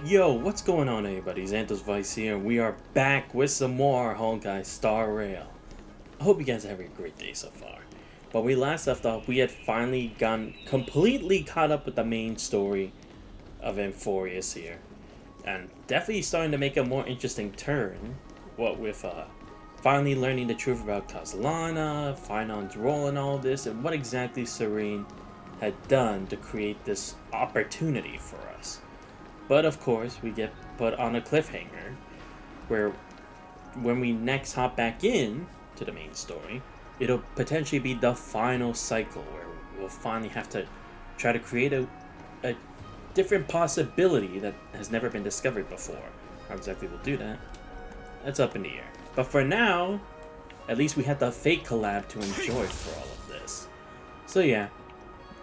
Yo, what's going on everybody? Xanthos Vice here, and we are back with some more Honkai Star Rail. I hope you guys are having a great day so far. But we last left off, we had finally gotten completely caught up with the main story of Amphorius here. And definitely starting to make a more interesting turn, what with finally learning the truth about Kozlana, Finon's role in all this, and what exactly Serene had done to create this opportunity for us. But of course, we get put on a cliffhanger where when we next hop back in to the main story, it'll potentially be the final cycle where we'll finally have to try to create a different possibility that has never been discovered before. How exactly we'll do that, that's up in the air. But for now, at least we had the Fate collab to enjoy for all of this. So yeah,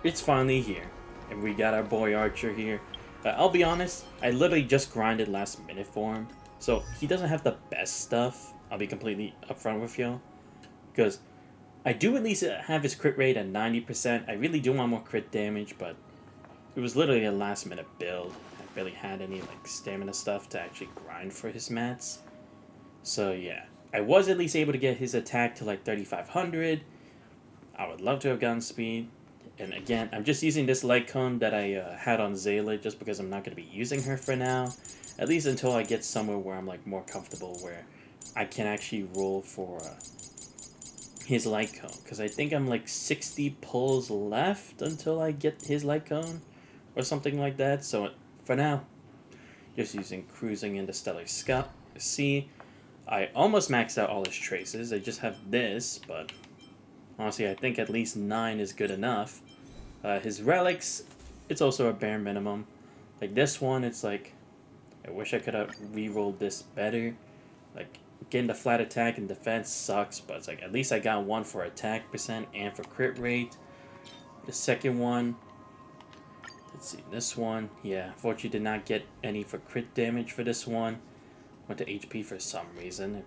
it's finally here. And we got our boy Archer here. I'll be honest, I literally just grinded last minute for him. So he doesn't have the best stuff, I'll be completely upfront with you. Because I do at least have his crit rate at 90%. I really do want more crit damage, but it was literally a last minute build. I barely had any like stamina stuff to actually grind for his mats. So yeah, I was at least able to get his attack to like 3500. I would love to have gotten speed. And again, I'm just using this light cone that I had on Zayla just because I'm not going to be using her for now. At least until I get somewhere where I'm like more comfortable where I can actually roll for his light cone. Because I think I'm like 60 pulls left until I get his light cone or something like that. So for now, just using cruising into Stellar Sea. I almost maxed out all his traces. I just have this, but honestly, I think at least 9 is good enough. His relics, it's also a bare minimum. Like this one, it's like, I wish I could have re-rolled this better. Like, getting the flat attack and defense sucks, but it's like, at least I got one for attack percent and for crit rate. The second one, let's see, this one, yeah, unfortunately did not get any for crit damage for this one. Went to HP for some reason. It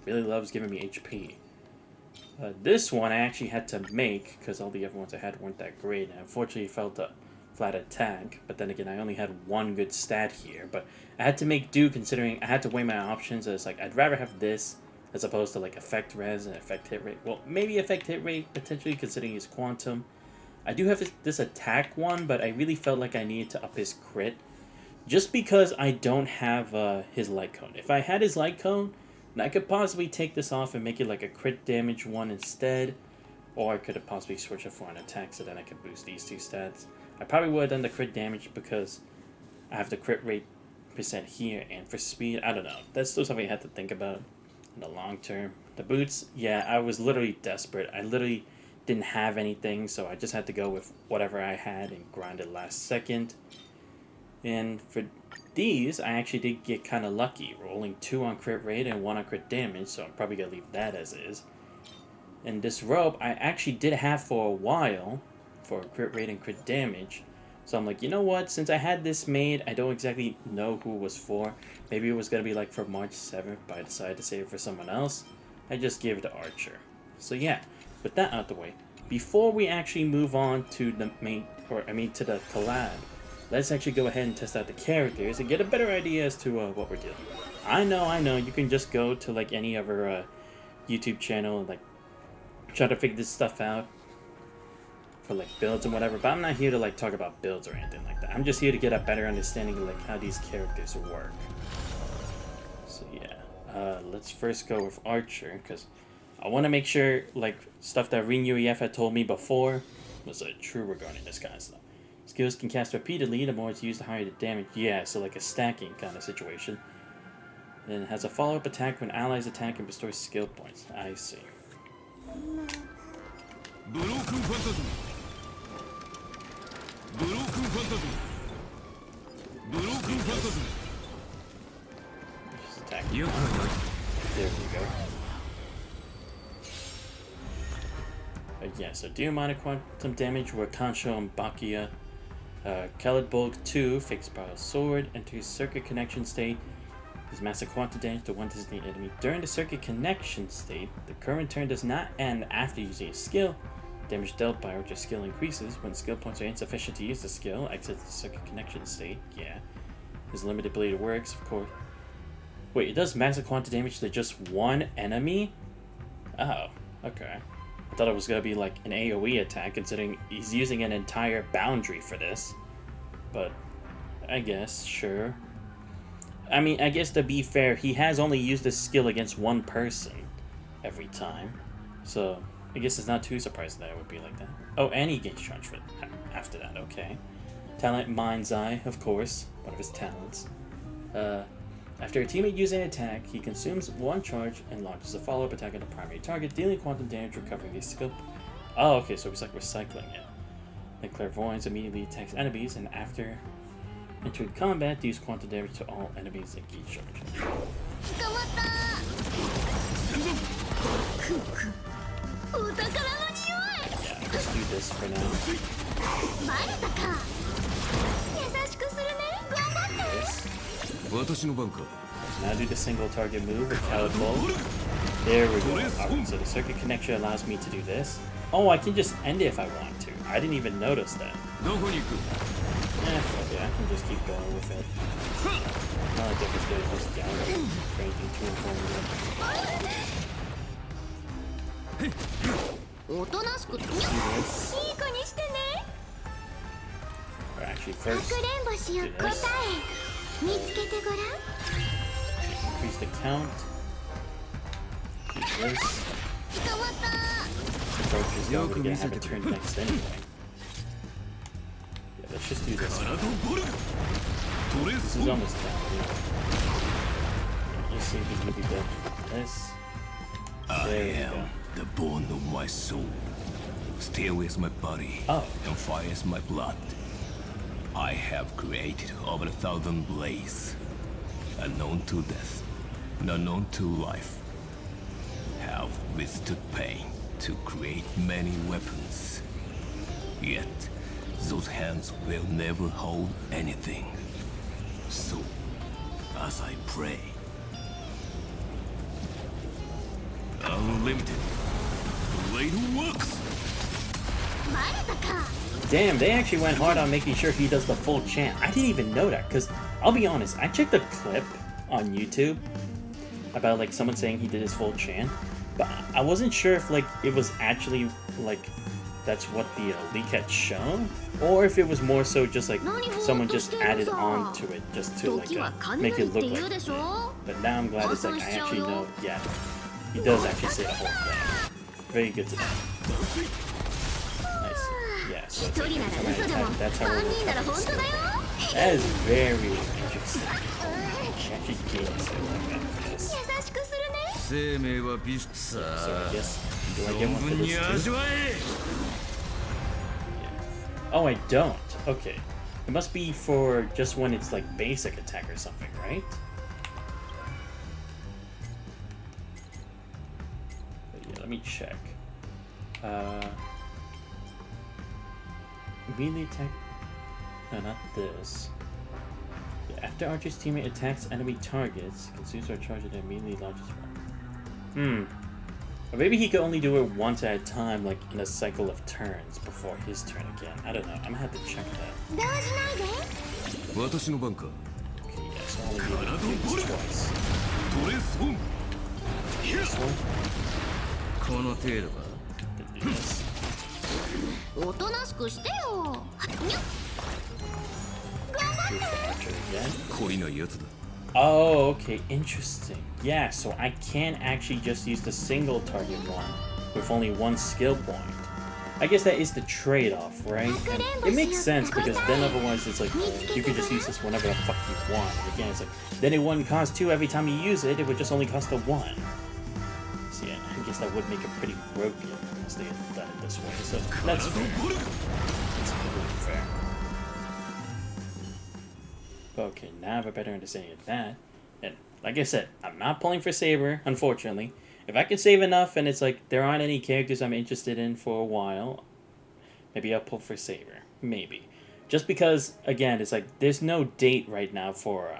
really loves giving me HP. This one I actually had to make because all the other ones I had weren't that great. And unfortunately, felt a flat attack. But then again, I only had one good stat here. But I had to make do considering I had to weigh my options. It's like I'd rather have this as opposed to like effect res and effect hit rate. Well, maybe effect hit rate potentially considering his quantum. I do have this attack one, but I really felt like I needed to up his crit. Just because I don't have his light cone. If I had his light cone, and I could possibly take this off and make it like a crit damage one instead. Or I could have possibly switched it for an attack so then I could boost these two stats. I probably would have done the crit damage because I have the crit rate percent here and for speed. I don't know. That's still something I had to think about in the long term. The boots, yeah, I was literally desperate. I literally didn't have anything, so I just had to go with whatever I had and grind it last second. And for these, I actually did get kind of lucky, rolling 2 on crit rate and 1 on crit damage, so I'm probably going to leave that as is. And this robe, I actually did have for a while, for crit rate and crit damage. So I'm like, you know what, since I had this made, I don't exactly know who it was for. Maybe it was going to be like for March 7th, but I decided to save it for someone else. I just gave it to Archer. So yeah, with that out the way, before we actually move on to the main, to the collab, let's actually go ahead and test out the characters and get a better idea as to what we're dealing with. I know, you can just go to like any other YouTube channel and like try to figure this stuff out for like builds and whatever, but I'm not here to like talk about builds or anything like that. I'm just here to get a better understanding of like how these characters work. So yeah, let's first go with Archer because I want to make sure like stuff that Ring UEF had told me before was true regarding this kind of stuff. Skills can cast repeatedly, the more it's used, the higher the damage. Yeah, so like a stacking kind of situation. Then it has a follow-up attack when allies attack and bestows skill points. I see. Just attack. There we go. Yeah, so do minor quantum damage with Kancho and Bakia. Khaled Bulk 2, fixed power sword, enters circuit connection state. Is massive quantum damage to one designated enemy. During the circuit connection state, the current turn does not end after using a skill. Damage dealt by Archer's skill increases when skill points are insufficient to use the skill. Exits the circuit connection state. Yeah. His limited blade works, of course. Wait, it does massive quantity damage to just one enemy? Oh, okay. I thought it was gonna be like an AoE attack, considering he's using an entire boundary for this. But I guess, sure. I mean, I guess to be fair, he has only used this skill against one person every time. So I guess it's not too surprising that it would be like that. Oh, and he gains charge for after that, okay. Talent Mind's Eye, of course, one of his talents. After a teammate uses an attack, he consumes one charge and launches a follow-up attack on the primary target, dealing quantum damage, recovering the skill. Oh, okay, so it's like recycling it. The Clairvoyance immediately attacks enemies, and after entering combat, deals quantum damage to all enemies and gain charge. Yeah, let's do this for now. Now do the single target move with Cloud Bolt. There we go. Alright, so the circuit connection allows me to do this. Oh, I can just end it if I want to. I didn't even notice that. Fuck it, I can just keep going with it. Not like it was gonna just down for anything too important. Or actually, first, do this. Increase the count. Do this. Approach is going to have a turn next anyway. Yeah, let's just do this. This is almost done. Yeah, let's see if we can be good for this. There we go. The bone of my soul. Steel is my body, and fire is my blood. I have created over 1,000 blades, unknown to death, unknown to life. Have withstood pain to create many weapons. Yet, those hands will never hold anything. So, as I pray, unlimited blade works. Damn, they actually went hard on making sure he does the full chant. I didn't even know that, because I'll be honest, I checked a clip on YouTube about like someone saying he did his full chant, but I wasn't sure if like it was actually like that's what the leak had shown, or if it was more so just like someone just added on to it just to like make it look like it. But now I'm glad it's like I actually know, yeah, he does actually say the whole thing. Very good to know. Nice. Yeah, so it's like, that's how we're recover the skill. That is very interesting. She actually gains skill like that for this. So I guess, do I get one for this too? Yeah. Oh, I don't. Okay. It must be for just when it's like basic attack or something, right? But yeah, let me check. Melee attack. No, not this. Yeah, after Archer's teammate attacks enemy targets, consumes or charges and immediately launches one. Or maybe he could only do it once at a time, like in a cycle of turns before his turn again. I don't know. I'm gonna have to check that. Okay, yeah, so I'll only be able to do this twice. This one. Then do this. Oh, okay, interesting. Yeah, so I can actually just use the single target one with only one skill point. I guess that is the trade-off, right? And it makes sense because then otherwise it's like you could just use this whenever the fuck you want. And again, it's like then it wouldn't cost 2 every time you use it. It would just only cost the 1. So yeah, I guess that would make it pretty broken once they had done it this way. So that's fair. That's completely fair. Okay, now I have a better understanding of that. And like I said, I'm not pulling for Saber, unfortunately. If I can save enough and it's like there aren't any characters I'm interested in for a while, maybe I'll pull for Saber. Maybe. Just because, again, it's like there's no date right now for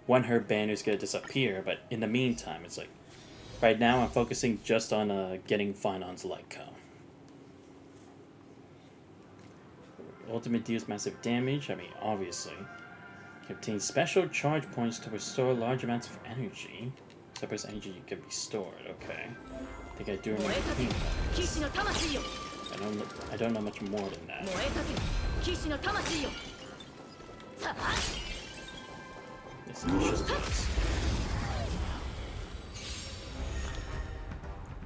when her banner's going to disappear. But in the meantime, it's like right now I'm focusing just on getting Finon's Lyco. Ultimate deals massive damage. I mean, obviously. You obtain special charge points to restore large amounts of energy. Surplus energy can be stored. Okay. I think I do remember thinking about this. I don't know much more than that. Yes, it just does.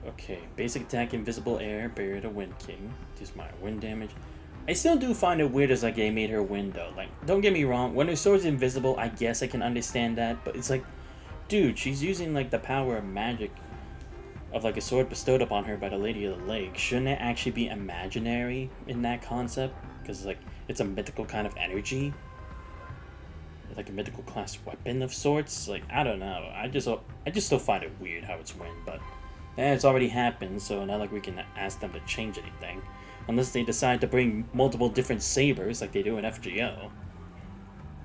Okay, basic attack, invisible air, barrier to Wind King. Just my wind damage. I still do find it weird as like they made her wind though. Like, don't get me wrong, when her sword's invisible, I guess I can understand that, but it's like, dude, she's using like the power of magic of like a sword bestowed upon her by the Lady of the Lake. Shouldn't it actually be imaginary in that concept? Because like it's a mythical kind of energy, like a mythical class weapon of sorts. Like, I don't know. I just still find it weird how it's wind, but it's already happened, so not like we can ask them to change anything. Unless they decide to bring multiple different sabers like they do in FGO.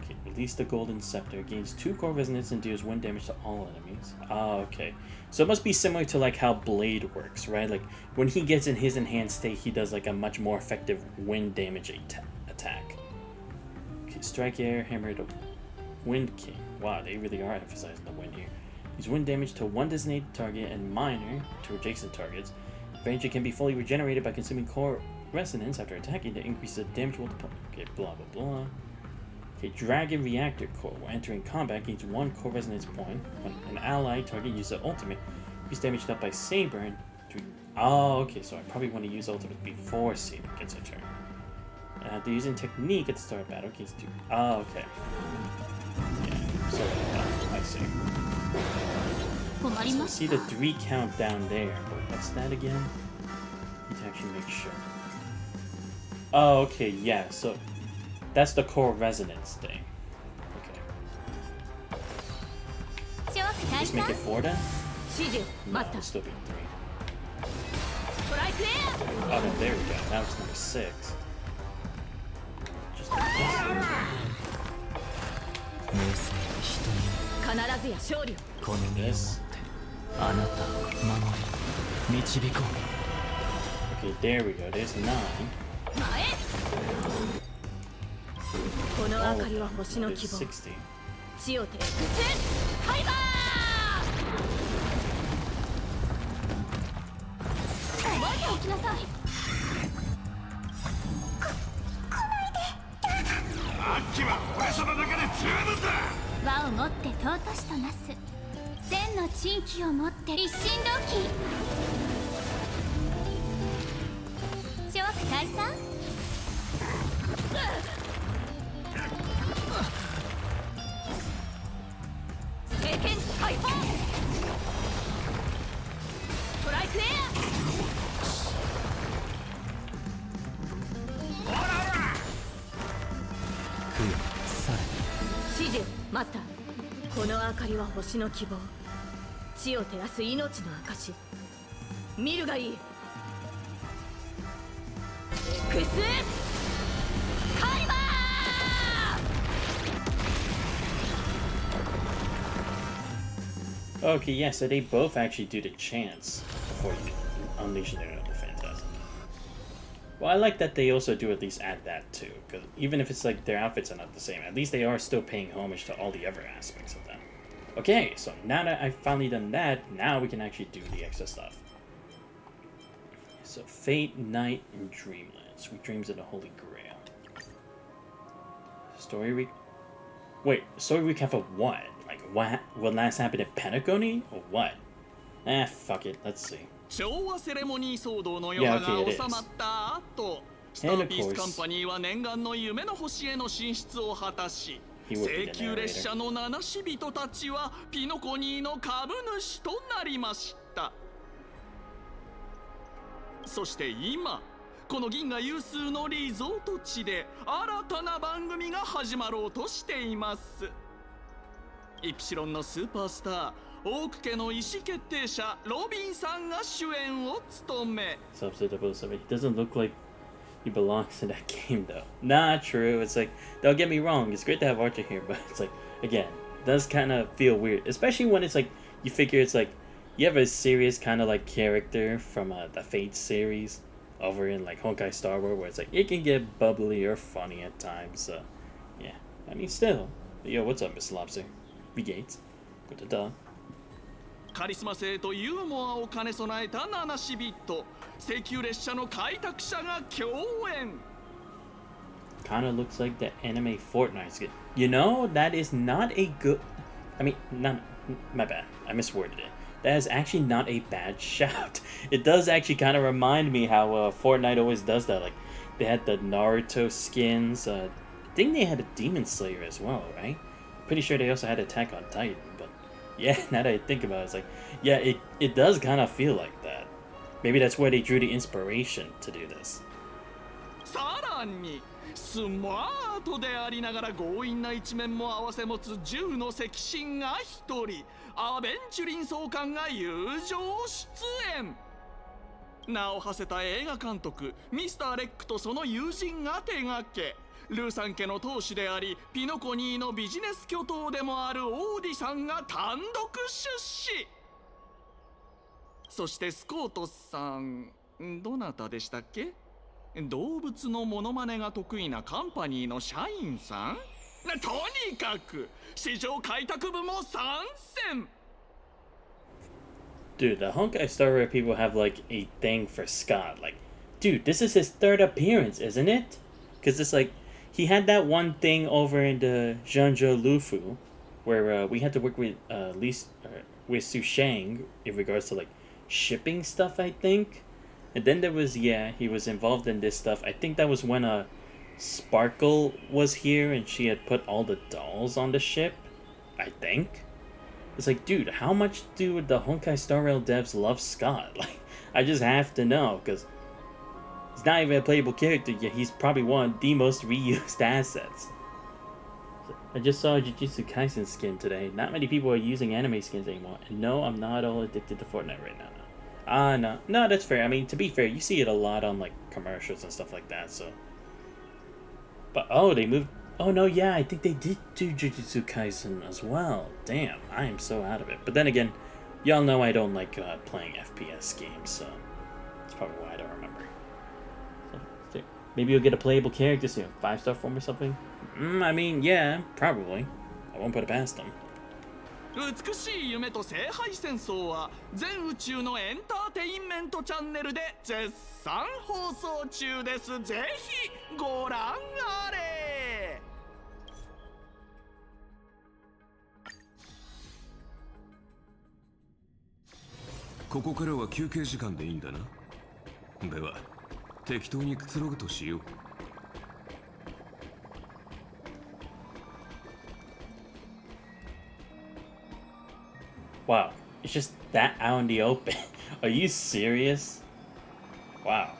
Okay, release the Golden Scepter. Gains 2 core resonance and deals 1 damage to all enemies. Oh, okay. So it must be similar to like how Blade works, right? Like when he gets in his enhanced state, he does like a much more effective wind damage attack. Okay, Strike Air, Hammer to Wind King. Wow, they really are emphasizing the wind here. Use wind damage to one designated target and minor to adjacent targets. Energy can be fully regenerated by consuming core resonance after attacking to increase the damage multiplier. Okay, blah blah blah. Okay, Dragon Reactor Core. When entering combat, gains 1 core resonance point. When an ally target uses the ultimate, use damage dealt by Saber. And oh, okay, so I probably want to use ultimate before Saber gets a turn. And after using technique at the start of battle, gains 2. Oh, okay. Yeah, so I see. So see the 3 count down there, but what's that again? Need to actually make sure. Oh, okay, yeah, so that's the core resonance thing. Okay. Just make it 4 then? No, it'll still be 3. Oh, no, there we go. That was number 6. Just like this. Okay, there we go. There's 9. All of them. There's 60. Okay, yeah, so they both actually do the chants before you unleash their noble phantasm. Well, I like that they also do at least add that too, because even if it's like their outfits are not the same, at least they are still paying homage to all the other aspects of them. Okay, so now that I've finally done that, now we can actually do the extra stuff. So, Fate, Night, and Dreamland. Sweet Dreams of the Holy Grail. Story recap of what? Like, what last happened at Pentagony? Or what? Fuck it, let's see. Yeah, okay, it is. And of course, he would be the narrator. そして今この銀河有数のリゾート地で新たな番組が始まろうとしています。イプシロンのスーパースターオーク家の意思決定者ロビンさんが主演を務め Subset 007. He doesn't look like he belongs in that game though. Not true. It's like, don't get me wrong, it's great to have Archer here, but it's like, again, it does kind of feel weird, especially when it's like you figure it's like you have a serious kind of like character from the Fate series over in like Honkai Star Wars, where it's like it can get bubbly or funny at times. So yeah, I mean, still, Yo, what's up, Miss Lobster? Wie geht's? Guten Tag. カリスマ性とユーモアを兼ね備えた7シビット請求列車の開拓者が共演 Kinda looks like the anime Fortnite skin. You know, that is not a good... I mean, not... My bad. I misworded it. That is actually not a bad shout. It does actually kind of remind me how Fortnite always does that. Like, they had the Naruto skins. I think they had a Demon Slayer as well, right? Pretty sure they also had Attack on Titan. But yeah, now that I think about it, it's like, yeah, it does kind of feel like that. Maybe that's where they drew the inspiration to do this. さらにスマートでありながら強引な一面も併せ持つ銃の赤心が一人アベンチュリン総監が友情出演名を馳せた映画監督ミスター・レックとその友人が手掛けルーさん家の当主でありピノコニーのビジネス巨頭でもあるオーディさんが単独出資そしてスコートさんどなたでしたっけ動物のモノマネが得意なカンパニーの社員さんとにかく市場開拓部も参戦 Dude, the Honkai Star Rail people have like a thing for Scott. Like, dude, this is his third appearance, isn't it? Because it's like, he had that one thing over in the Zhenzhou Lufu, where we had to work with with Su Shang in regards to like shipping stuff, I think. And then there was, yeah, he was involved in this stuff. I think that was when Sparkle was here and she had put all the dolls on the ship. I think. It's like, dude, how much do the Honkai Star Rail devs love Scott? Like, I just have to know, because he's not even a playable character yet. He's probably one of the most reused assets. I just saw a Jujutsu Kaisen skin today. Not many people are using anime skins anymore. And no, I'm not all addicted to Fortnite right now. No, that's fair. I mean, to be fair, you see it a lot on like commercials and stuff like that. So, but oh, they moved. Oh no, yeah, I think they did do Jujutsu Kaisen as well. Damn, I am so out of it. But then again, y'all know I don't like playing FPS games, so that's probably why I don't remember. So, maybe you'll get a playable character soon, 5-star form or something. I mean, yeah, probably. I won't put it past them. 美しい夢と聖杯戦争は全宇宙のエンターテインメントチャンネルで絶賛放送中です。ぜひご覧あれ。ここからは休憩時間でいいんだな。では適当にくつろぐとしよう。Wow, it's just that out in the open. Are you serious? Wow.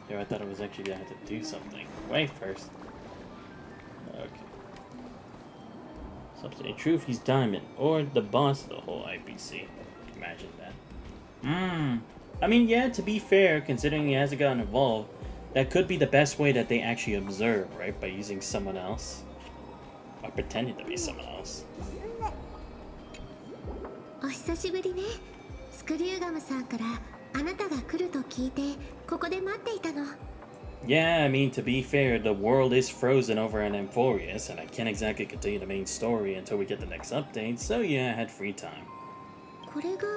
Here, I thought I was actually gonna have to do something. Wait first. Okay. Something true if he's diamond, or the boss of the whole IPC. Imagine that. I mean, yeah, to be fair, considering he hasn't gotten involved, that could be the best way that they actually observe, right? By using someone else. Or pretending to be someone else. お久しぶりね。スクリューガムさんからあなたが来ると聞いてここで待っていたの。Yeah, I mean, to be fair, the world is frozen over in Amphorius, and I can't exactly continue the main story until we get the next update, so yeah, I had free time. これが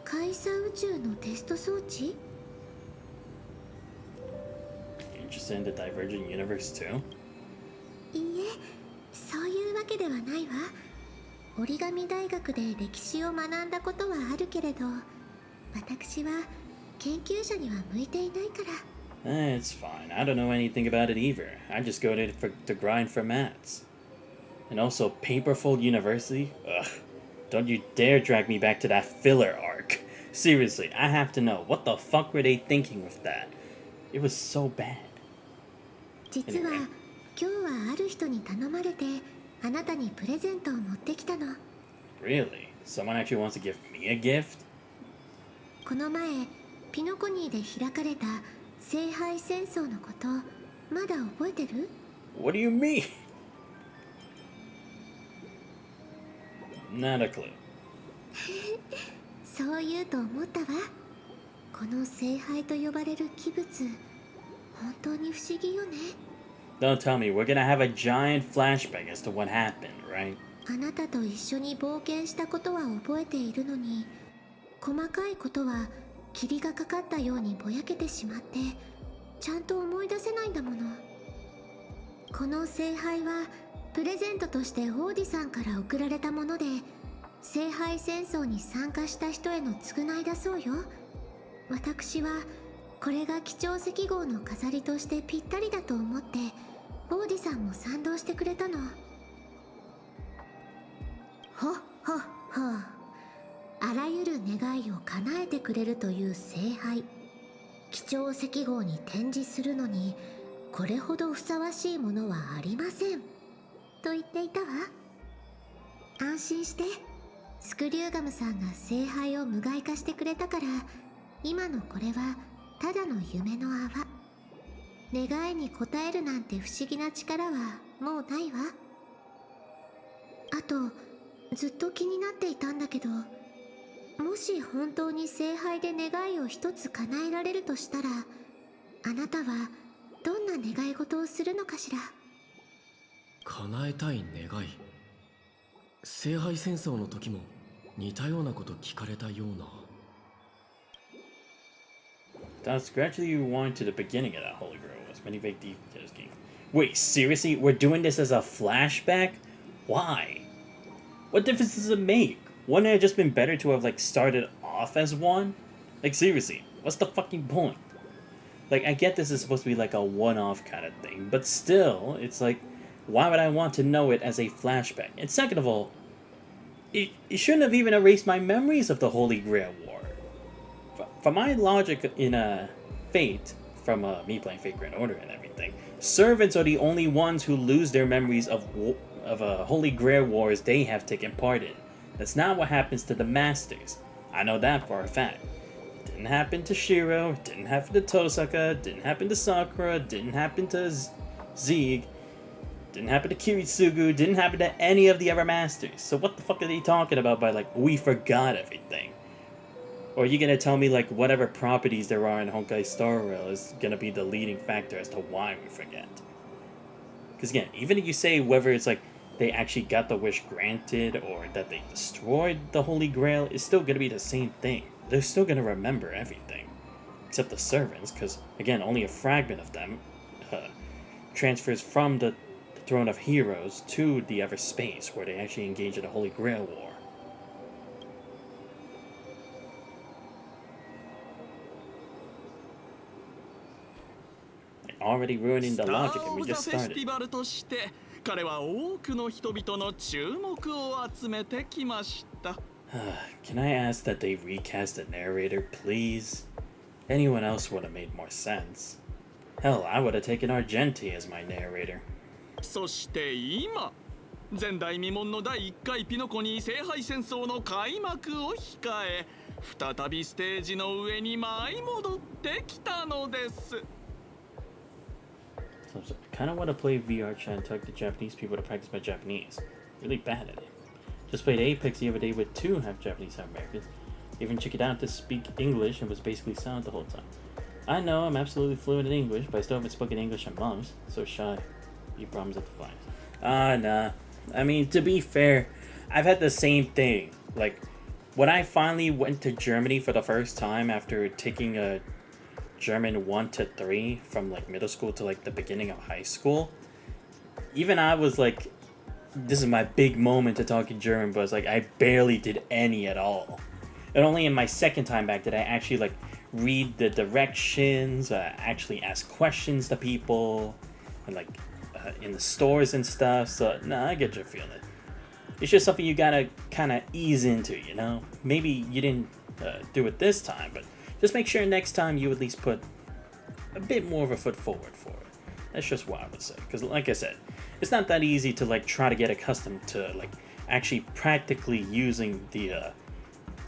開鎖宇宙のテスト装置？ Interested in the Divergent Universe too? いいえ、そういうわけではないわ。折り紙大学で歴史を学んだことはあるけれど、私は研究者には向いていないから。It's fine. I don't know anything about it either. I just go to grind for mats. And also, Paperfold University? Ugh. Don't you dare drag me back to that filler arc. Seriously, I have to know. What the fuck were they thinking with that? It was so bad. 実は、今日はある人に頼まれて、あなたにプレゼントを持ってきたの。Really? Someone actually wants to give me a gift? この前、ピノコニーで開かれた聖杯戦争のこと、まだ覚えてる？ What do you mean? Not a clue. そう言うと思ったわ。この聖杯と呼ばれる器物、本当に不思議よね。Don't tell me we're gonna have a giant flashback as to what happened, right? あなたと一緒に冒険したことは覚えているのに、細かいことは霧がかかったようにぼやけてしまって、ちゃんと思い出せないんだもの。この聖杯はプレゼントとしてオーディさんから贈られたもので、聖杯戦争に参加した人への償いだそうよ。私はこれが貴重赤号の飾りとしてぴったりだと思って、オーディさんも賛同してくれたの。ほっほっほ。あらゆる願いを叶えてくれるという聖杯、貴重赤号に展示するのにこれほどふさわしいものはありませんと言っていたわ。安心して、スクリューガムさんが聖杯を無害化してくれたから、今のこれはただの夢の泡。願いに応えるなんて不思議な力はもうないわ。あとずっと気になっていたんだけど、もし本当に聖杯で願いを一つ叶えられるとしたら、あなたはどんな願い事をするのかしら。叶えたい願い。聖杯戦争の時も似たようなこと聞かれたような。That's gradually rewind to the beginning of that Holy Grail. As many vague details game. Wait, seriously? We're doing this as a flashback? Why? What difference does it make? Wouldn't it have just been better to have, like, started off as one? Like, seriously, what's the fucking point? Like, I get this is supposed to be, like, a one-off kind of thing, but still, it's like, why would I want to know it as a flashback? And second of all, it shouldn't have even erased my memories of the Holy Grail War. From my logic in Fate, from me playing Fate Grand Order and everything, servants are the only ones who lose their memories of Holy Grail Wars they have taken part in. That's not what happens to the Masters. I know that for a fact. It didn't happen to Shiro, it didn't happen to Tosaka, it didn't happen to Sakura, it didn't happen to Zieg, didn't happen to Kiritsugu, didn't happen to any of the other Masters. So what the fuck are they talking about by, like, we forgot everything? Or are you gonna tell me, like, whatever properties there are in Honkai Star Rail is gonna be the leading factor as to why we forget? Because again, even if you say whether it's like they actually got the wish granted or that they destroyed the Holy Grail, it's still gonna be the same thing. They're still gonna remember everything. Except the servants, because again, only a fragment of them transfers from the Throne of Heroes to the other space where they actually engage in the Holy Grail War. Already ruining the logic and we just started. 彼は多くの人々の注目を集めてきました。Can I ask that they recast the narrator, please? Anyone else would have made more sense. Hell, I would have taken Argenti as my narrator. そして今、前代未聞の第1回ピノコに聖杯戦争の開幕を控え、再びステージの上に舞い戻ってきたのです。So I kind of want to play VR chat and talk to Japanese people to practice my Japanese. Really bad at it. Just played Apex the other day with 2 half Japanese, half Americans. Even checked it out to speak English and was basically silent the whole time. I know I'm absolutely fluent in English, but I still haven't spoken English in months. So shy. You problems at the finals. Nah. I mean, to be fair, I've had the same thing. Like, when I finally went to Germany for the first time after taking a German 1 to 3 from like middle school to like the beginning of high school, even I was like, this is my big moment to talk in German, but it's like I barely did any at all. And only in my second time back did I actually like read the directions, actually ask questions to people, and like in the stores and stuff. So nah, I get your feeling. It's just something you gotta kind of ease into, you know? Maybe you didn't do it this time, but just make sure next time you at least put a bit more of a foot forward for it. That's just what I would say. Because like I said, it's not that easy to like try to get accustomed to like actually practically using the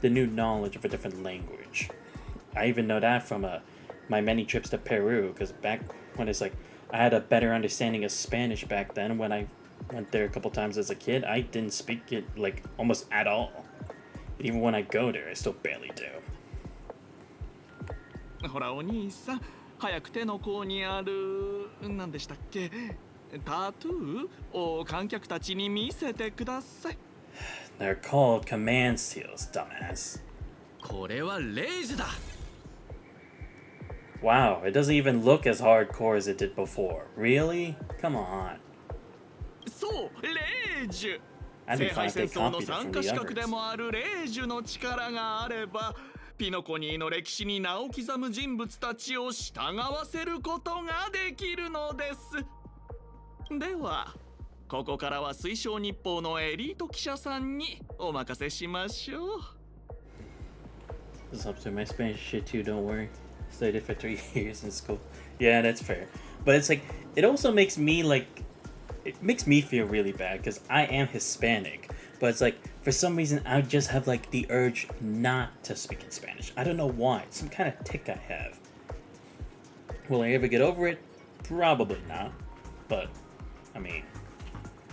new knowledge of a different language. I even know that from my many trips to Peru, because back when it's like I had a better understanding of Spanish back then when I went there a couple times as a kid, I didn't speak it like almost at all. Even when I go there, I still barely do. ほらお兄さん、早く手の甲にある何でしたっけ、タトゥーを観客たちに見せてください。 They're called command seals, dumbass. これはレイジだ。 Wow, it doesn't even look as hardcore as it did before. Really? Come on. そう、レイジュ。 I'd 聖 be fine 杯 if 戦 they 争の copied it 参 from 加 the 資格で others. もあるレイジュの力があれば、ピノコニーの歴史に名を刻む人物たちを従わせることができるのです。では、ここからは水晶日報のエリート記者さんにお任せしましょう。 This is up to my Spanish shit too, don't worry. Studied for 3 years in school. Yeah, that's fair. But it's like, it also makes me it makes me feel really bad because I am Hispanic. But it's like, for some reason, I just have like the urge not to speak in Spanish. I don't know why. It's some kind of tick I have. Will I ever get over it? Probably not. But, I mean,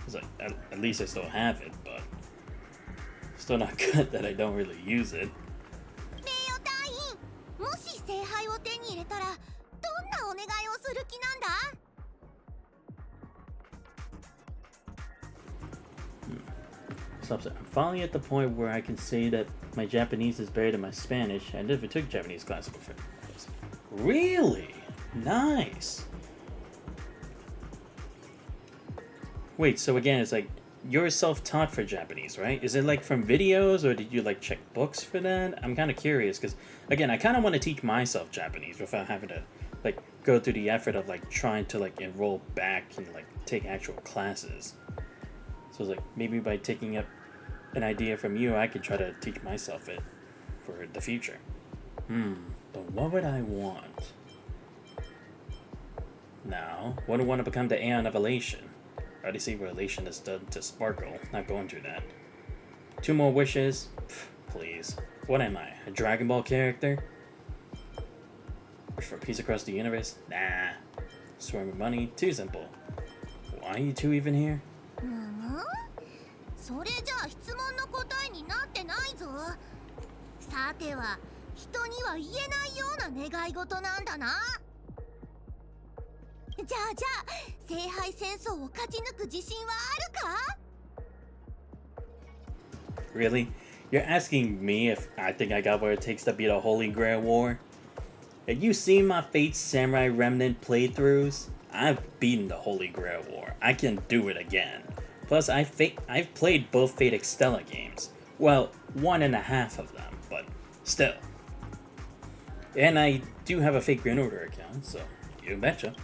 it's like, at least I still have it, but still not good that I don't really use it. 名誉隊員、もし聖杯を手に入れたらどんなお願いをする気なんだ？ So I'm finally at the point where I can say that my Japanese is better than my Spanish. I never took Japanese class before. Really? Nice. Wait, so again, it's like you're self-taught for Japanese, right? Is it like from videos or did you like check books for that? I'm kind of curious because again, I kind of want to teach myself Japanese without having to like go through the effort of like trying to like enroll back and like take actual classes. So it's like maybe by taking up an idea from you, I could try to teach myself it for the future. But what would I want? Now, what do I want to become the Aeon of Elation? I already see what Elation has done to Sparkle. Not going through that. 2 more wishes? Pff, please. What am I? A Dragon Ball character? Wish for peace across the universe? Nah. Swarm of money? Too simple. Why are you two even here? それじゃあ質問の答えになってないぞ。さては人には言えないような願い事なんだな。じゃあ聖杯戦争を勝ち抜く自信はあるか？ Really? You're asking me if I think I got what it takes to beat a Holy Grail war? Have you seen my Fate Samurai Remnant playthroughs? I've beaten the Holy Grail war. I can do it again. Plus, I've played both Fate Extella games. Well, 1.5 of them, but still. And I do have a Fate Grand Order account, so you betcha.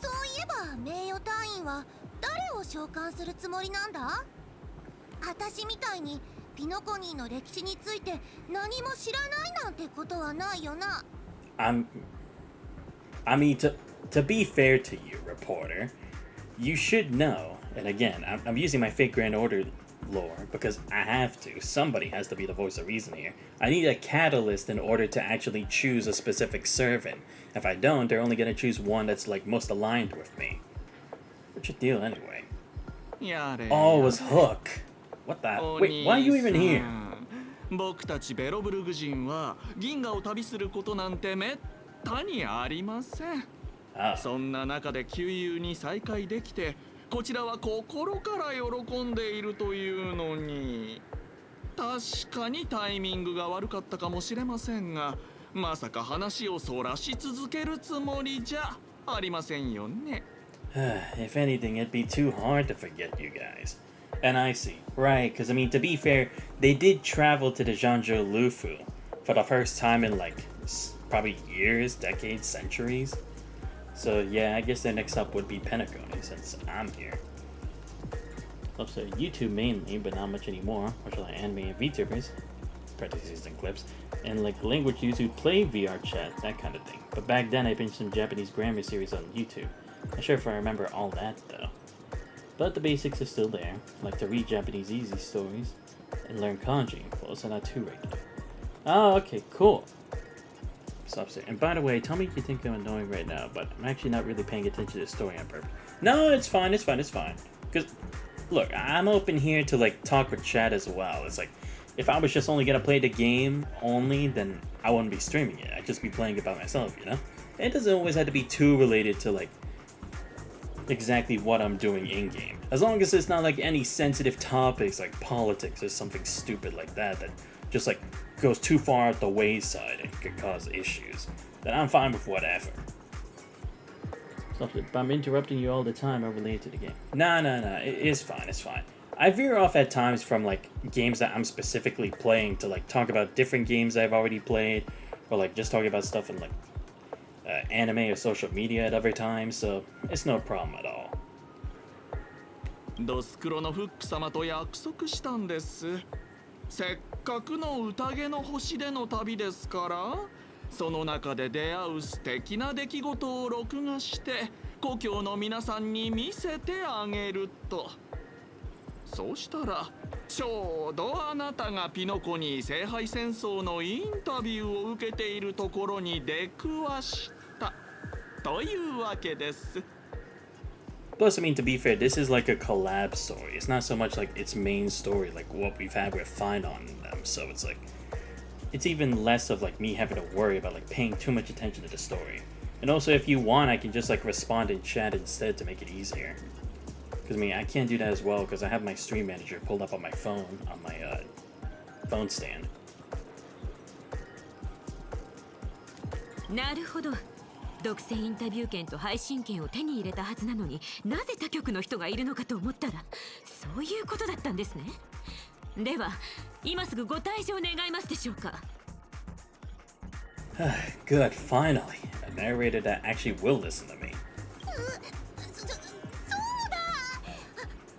そういえば名誉隊員は誰を召喚するつもりなんだ？私みたいにピノコニーの歴史について何も知らないなんてことはないよな。I mean, to be fair to you, reporter, you should know, and again, I'm using my Fate Grand Order lore because I have to. Somebody has to be the voice of reason here. I need a catalyst in order to actually choose a specific servant. If I don't, they're only going to choose one that's like most aligned with me. What's your deal anyway? Oh, it was Hook. What the? Wait, why are you even here? 僕たちベロブルグ人は銀河を旅することなんてめったにありません。そんな中で旧友に再会できて、こちらは心から喜んでいるというのに、確かにタイミングが悪かったかもしれませんが、まさか話をそらし続けるつもりじゃありませんよね。If anything, it'd be too hard to forget you guys. And I see, right? Because I mean, to be fair, they did travel to the Zhangzhou Lufu for the first time in like probably years, decades, centuries. So yeah, I guess their next up would be Penacony since I'm here. Also, YouTube mainly, but not much anymore. Much like anime and VTubers, parentheses and clips, and like language users who play VR chat, that kind of thing. But back then, I binged some Japanese grammar series on YouTube. Not sure if I remember all that though. But the basics are still there, like to read Japanese easy stories and learn kanji, well, it's not too regular. Oh, okay, cool. Stop saying. And by the way, tell me if you think I'm annoying right now, but I'm actually not really paying attention to the story on purpose. No, it's fine, it's fine, it's fine. Because, look, I'm open here to, like, talk with chat as well. It's like, if I was just only gonna play the game only, then I wouldn't be streaming it. I'd just be playing it by myself, you know? It doesn't always have to be too related to like exactly what I'm doing in game. As long as it's not like any sensitive topics like politics or something stupid like that that just like goes too far out the wayside and could cause issues, then I'm fine with whatever. So if I'm interrupting you all the time, I relate to the game. Nah, it's fine. I veer off at times from like games that I'm specifically playing to like talk about different games I've already played, or like just talking about stuff in like anime or social media at other times, so it's no problem at all. ドスクロのフック様と約束したんです。せっかくの宴の星での旅ですから、その中で出会う素敵な出来事を録画して故郷の皆さんに見せてあげると。そうしたらちょうどあなたがピノコに聖杯戦争のインタビューを受けているところに出くわしたというわけです。Plus, I mean, to be fair, this is like a collab story. It's not so much like its main story, like what we've had with Final on them. So it's like, it's even less of like me having to worry about like paying too much attention to the story. And also, if you want, I can just like respond in chat instead to make it easier. Because I mean, I can't do that as well because I have my stream manager pulled up on my phone, on my phone stand. なるほど。独占インタビュー権と配信権を手に入れたはずなのになぜ他局の人がいるのかと思ったらそういうことだったんですね。では今すぐご退場願いますでしょうか。Good, finally. A narrator that actually will listen to me. そうだ。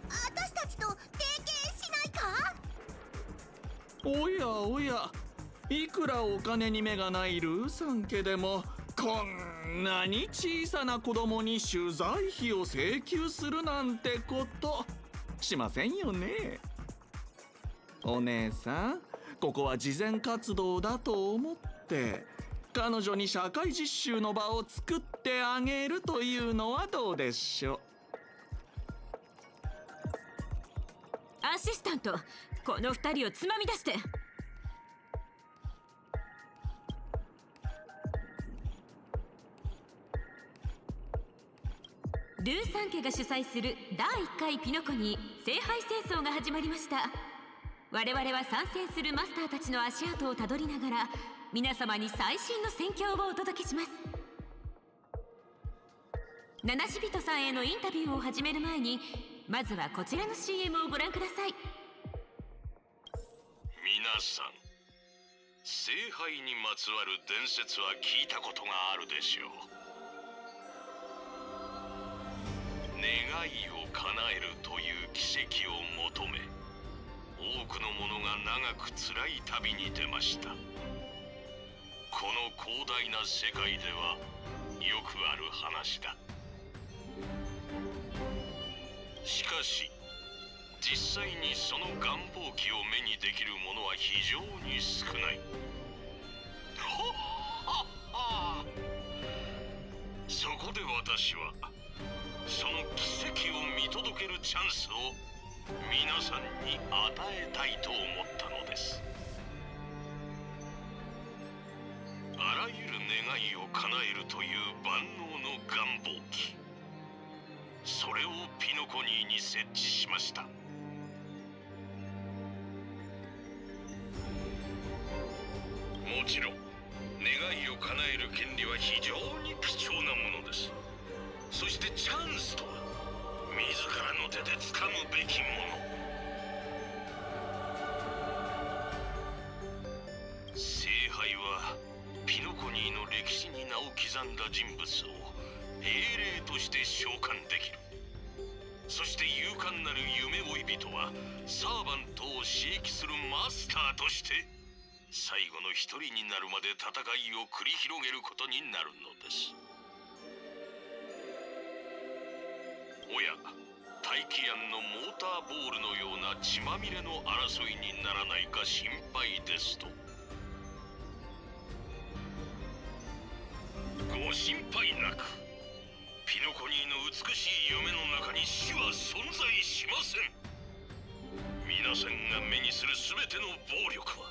私たちと提携しないか？おやおや、いくらお金に目がないルーさん家でもこんなに小さな子供に取材費を請求するなんてことしませんよね。お姉さん、ここは慈善活動だと思って彼女に社会実習の場を作ってあげるというのはどうでしょう。アシスタント、この二人をつまみ出して。ルーさん家が主催する第1回ピノコに聖杯戦争が始まりました。我々は参戦するマスターたちの足跡をたどりながら皆様に最新の戦況をお届けします。七し人さんへのインタビューを始める前にまずはこちらの CM をご覧ください。皆さん、聖杯にまつわる伝説は聞いたことがあるでしょう。願いを叶えるという奇跡を求め多くの者が長く辛い旅に出ました。この広大な世界ではよくある話だ。しかし実際にその願望記を目にできる者は非常に少ない。そこで私はその奇跡を見届けるチャンスを皆さんに与えたいと思ったのです。あらゆる願いを叶えるという万能の願望記、それをピノコニーに設置しました。もちろん願いを叶える権利は非常に貴重なものです。そしてチャンスとは自らの手で掴むべきもの。聖杯はピノコニーの歴史に名を刻んだ人物を英霊として召喚できる。そして勇敢なる夢追い人はサーバントを刺激するマスターとして最後の一人になるまで戦いを繰り広げることになるのです。おや、大気庵のモーターボールのような血まみれの争いにならないか心配ですと。ご心配なく。ピノコニーの美しい夢の中に死は存在しません。皆皆さんが目にする全ての暴力は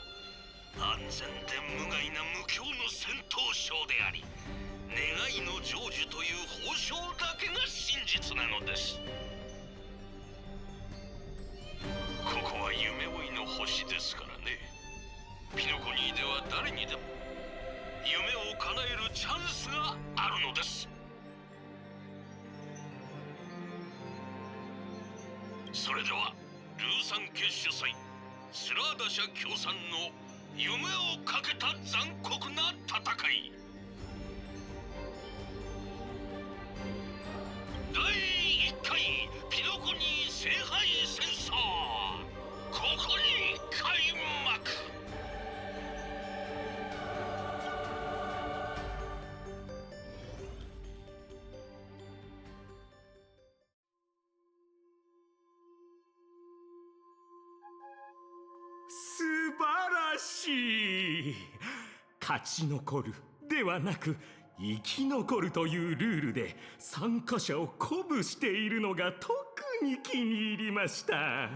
安全で無害な無境の戦闘ショーであり、願いの成就という報奨だけが真実なのです。ここは夢追いの星ですからね。ピノコニーでは誰にでも夢を叶えるチャンスがあるのです。それではルーサン家主催スラーダ社協賛の夢をかけた残酷な戦い、第1回ピノコニー聖杯戦争、ここに開幕。素晴らしい。勝ち残るではなく生き残るというルールで参加者を鼓舞しているのが特に気に入りました。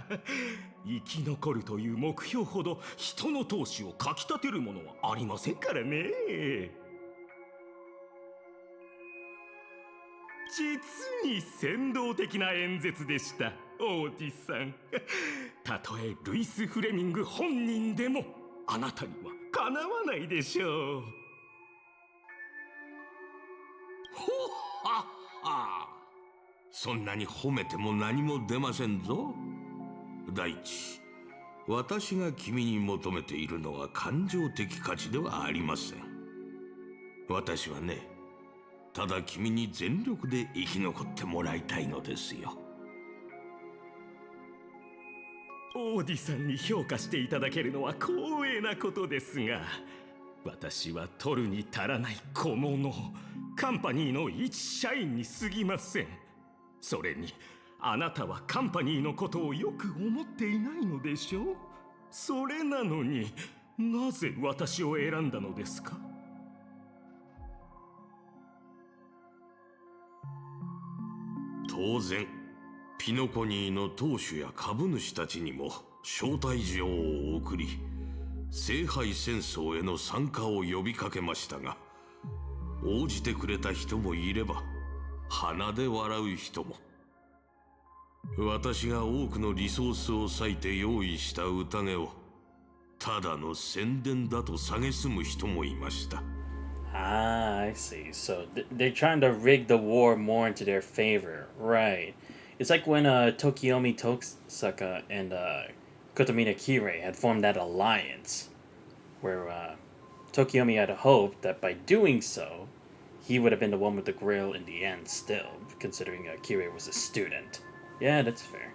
生き残るという目標ほど人の闘志をかきたてるものはありませんからね。実に先導的な演説でした、王子さん。たとえルイス・フレミング本人でもあなたにはかなわないでしょう。ほっはっは。そんなに褒めても何も出ませんぞ。第一、私が君に求めているのは感情的価値ではありません。私はね、ただ君に全力で生き残ってもらいたいのですよ。オーディさんに評価していただけるのは光栄なことですが、私は取るに足らない小物、カンパニーの一社員に過ぎません。それにあなたはカンパニーのことをよく思っていないのでしょう。それなのになぜ私を選んだのですか？当然ピノコニーの当主や株主たちにも招待状を送り、聖杯戦争への参加を呼びかけましたが、応じてくれた人もいれば鼻で笑う人も。私が多くのリソースを割いて用意した宴をただの宣伝だと蔑む人もいました。Ah, I see. So they're trying to rig the war more into their favor, right? It's like when Tokiomi Tosaka and Kotomina Kirei had formed that alliance, where Tokiomi had hoped that by doing so, he would have been the one with the Grail in the end still, considering Kirei was a student. Yeah, that's fair.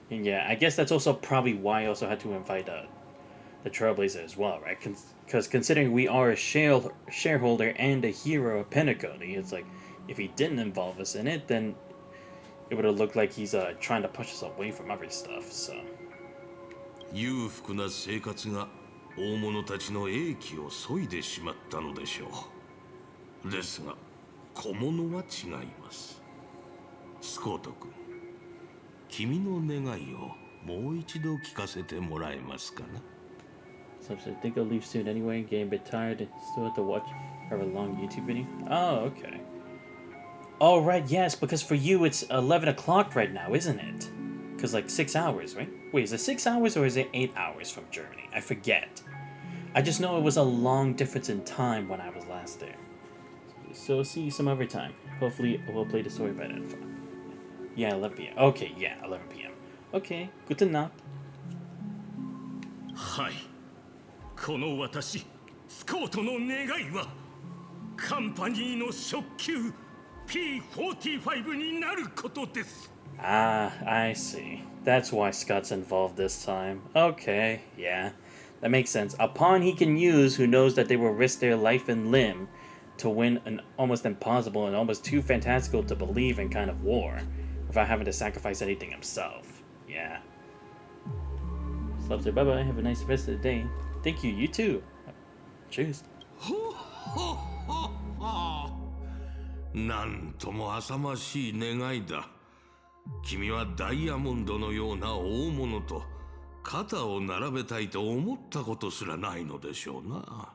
And yeah, I guess that's also probably why I also had to invite the Trailblazer as well, right? Because considering we are a shareholder and a hero of Penacony, it's like, if he didn't involve us in it, then it would have looked like he's trying to push us away from other stuff, so. 裕福な生活が大物たちの英気を削いでしまったのでしょう。ですが小物は違います。スコート君、君の願いをもう一度聞かせてもらえますかな。So I think I'll leave soon anyway. Getting a bit tired and still have to watch a long YouTube video. Oh, okay. Oh, right, yes, because for you it's 11 o'clock right now, isn't it? Because like 6 hours, right? Wait, is it 6 hours or is it 8 hours from Germany? I forget. I just know it was a long difference in time when I was last there. So see you some other time. Hopefully we'll play the story by then. Yeah, 11 p.m. Okay, yeah, 11 p.m. Okay, good to know. はい、この私スコートの願いはカンパニーの初級 P55 になることです。Ah, I see. That's why Scott's involved this time. Okay, yeah. That makes sense. A pawn he can use who knows that they will risk their life and limb to win an almost impossible and almost too fantastical to believe in kind of war without having to sacrifice anything himself. Yeah. Slubster, bye-bye. Have a nice rest of the day. Thank you. You too. Cheers. なんとも浅ましい願いだ。君はダイヤモンドのような大物と肩を並べたいと思ったことすらないのでしょうな。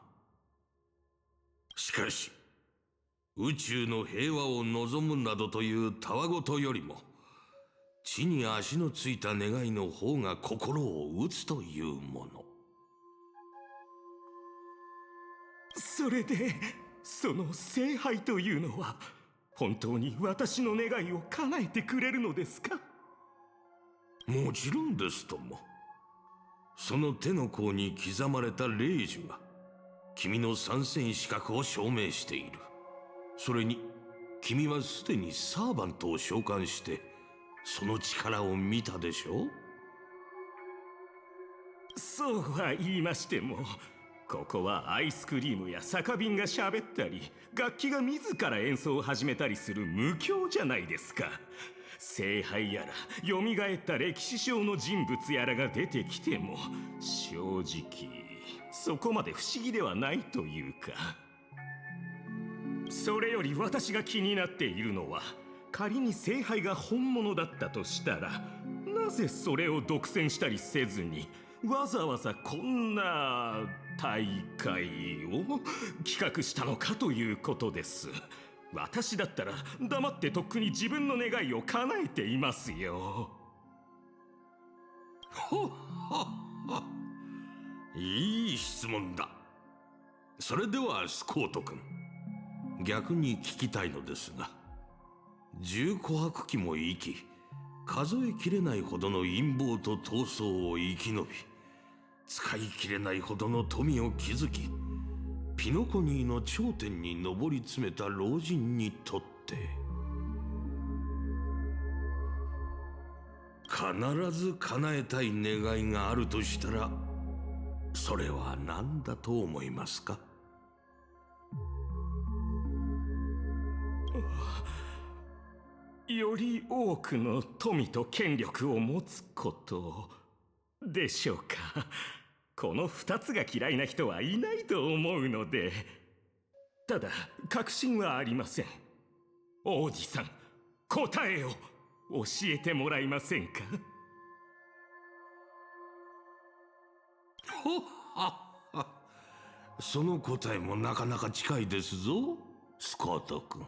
しかし宇宙の平和を望むなどというたわごとよりも、地に足のついた願いの方が心を打つというもの。それでその聖杯というのは本当に私の願いを叶えてくれるのですか？もちろんですとも。その手の甲に刻まれた霊樹が君の参戦資格を証明している。それに君はすでにサーバントを召喚してその力を見たでしょう。そうは言いましても、ここはアイスクリームや酒瓶が喋ったり、楽器が自ら演奏を始めたりする無教じゃないですか。聖杯やら蘇った歴史上の人物やらが出てきても、正直そこまで不思議ではないというか。それより私が気になっているのは、仮に聖杯が本物だったとしたら、なぜそれを独占したりせずにわざわざこんな大会を企画したのかということです。私だったら黙ってとっくに自分の願いを叶えていますよ。ほっほっほ。いい質問だ。それではスコート君、逆に聞きたいのですが、10琥珀期も生き、数えきれないほどの陰謀と闘争を生き延び、使い切れないほどの富を築き、ピノコニーの頂点に上り詰めた老人にとって必ず叶えたい願いがあるとしたら、それは何だと思いますか？より多くの富と権力を持つことでしょうか。この2つが嫌いな人はいないと思うので。ただ確信はありません。王子さん、答えを教えてもらえませんか？ほっはっは。その答えもなかなか近いですぞ、スコート君。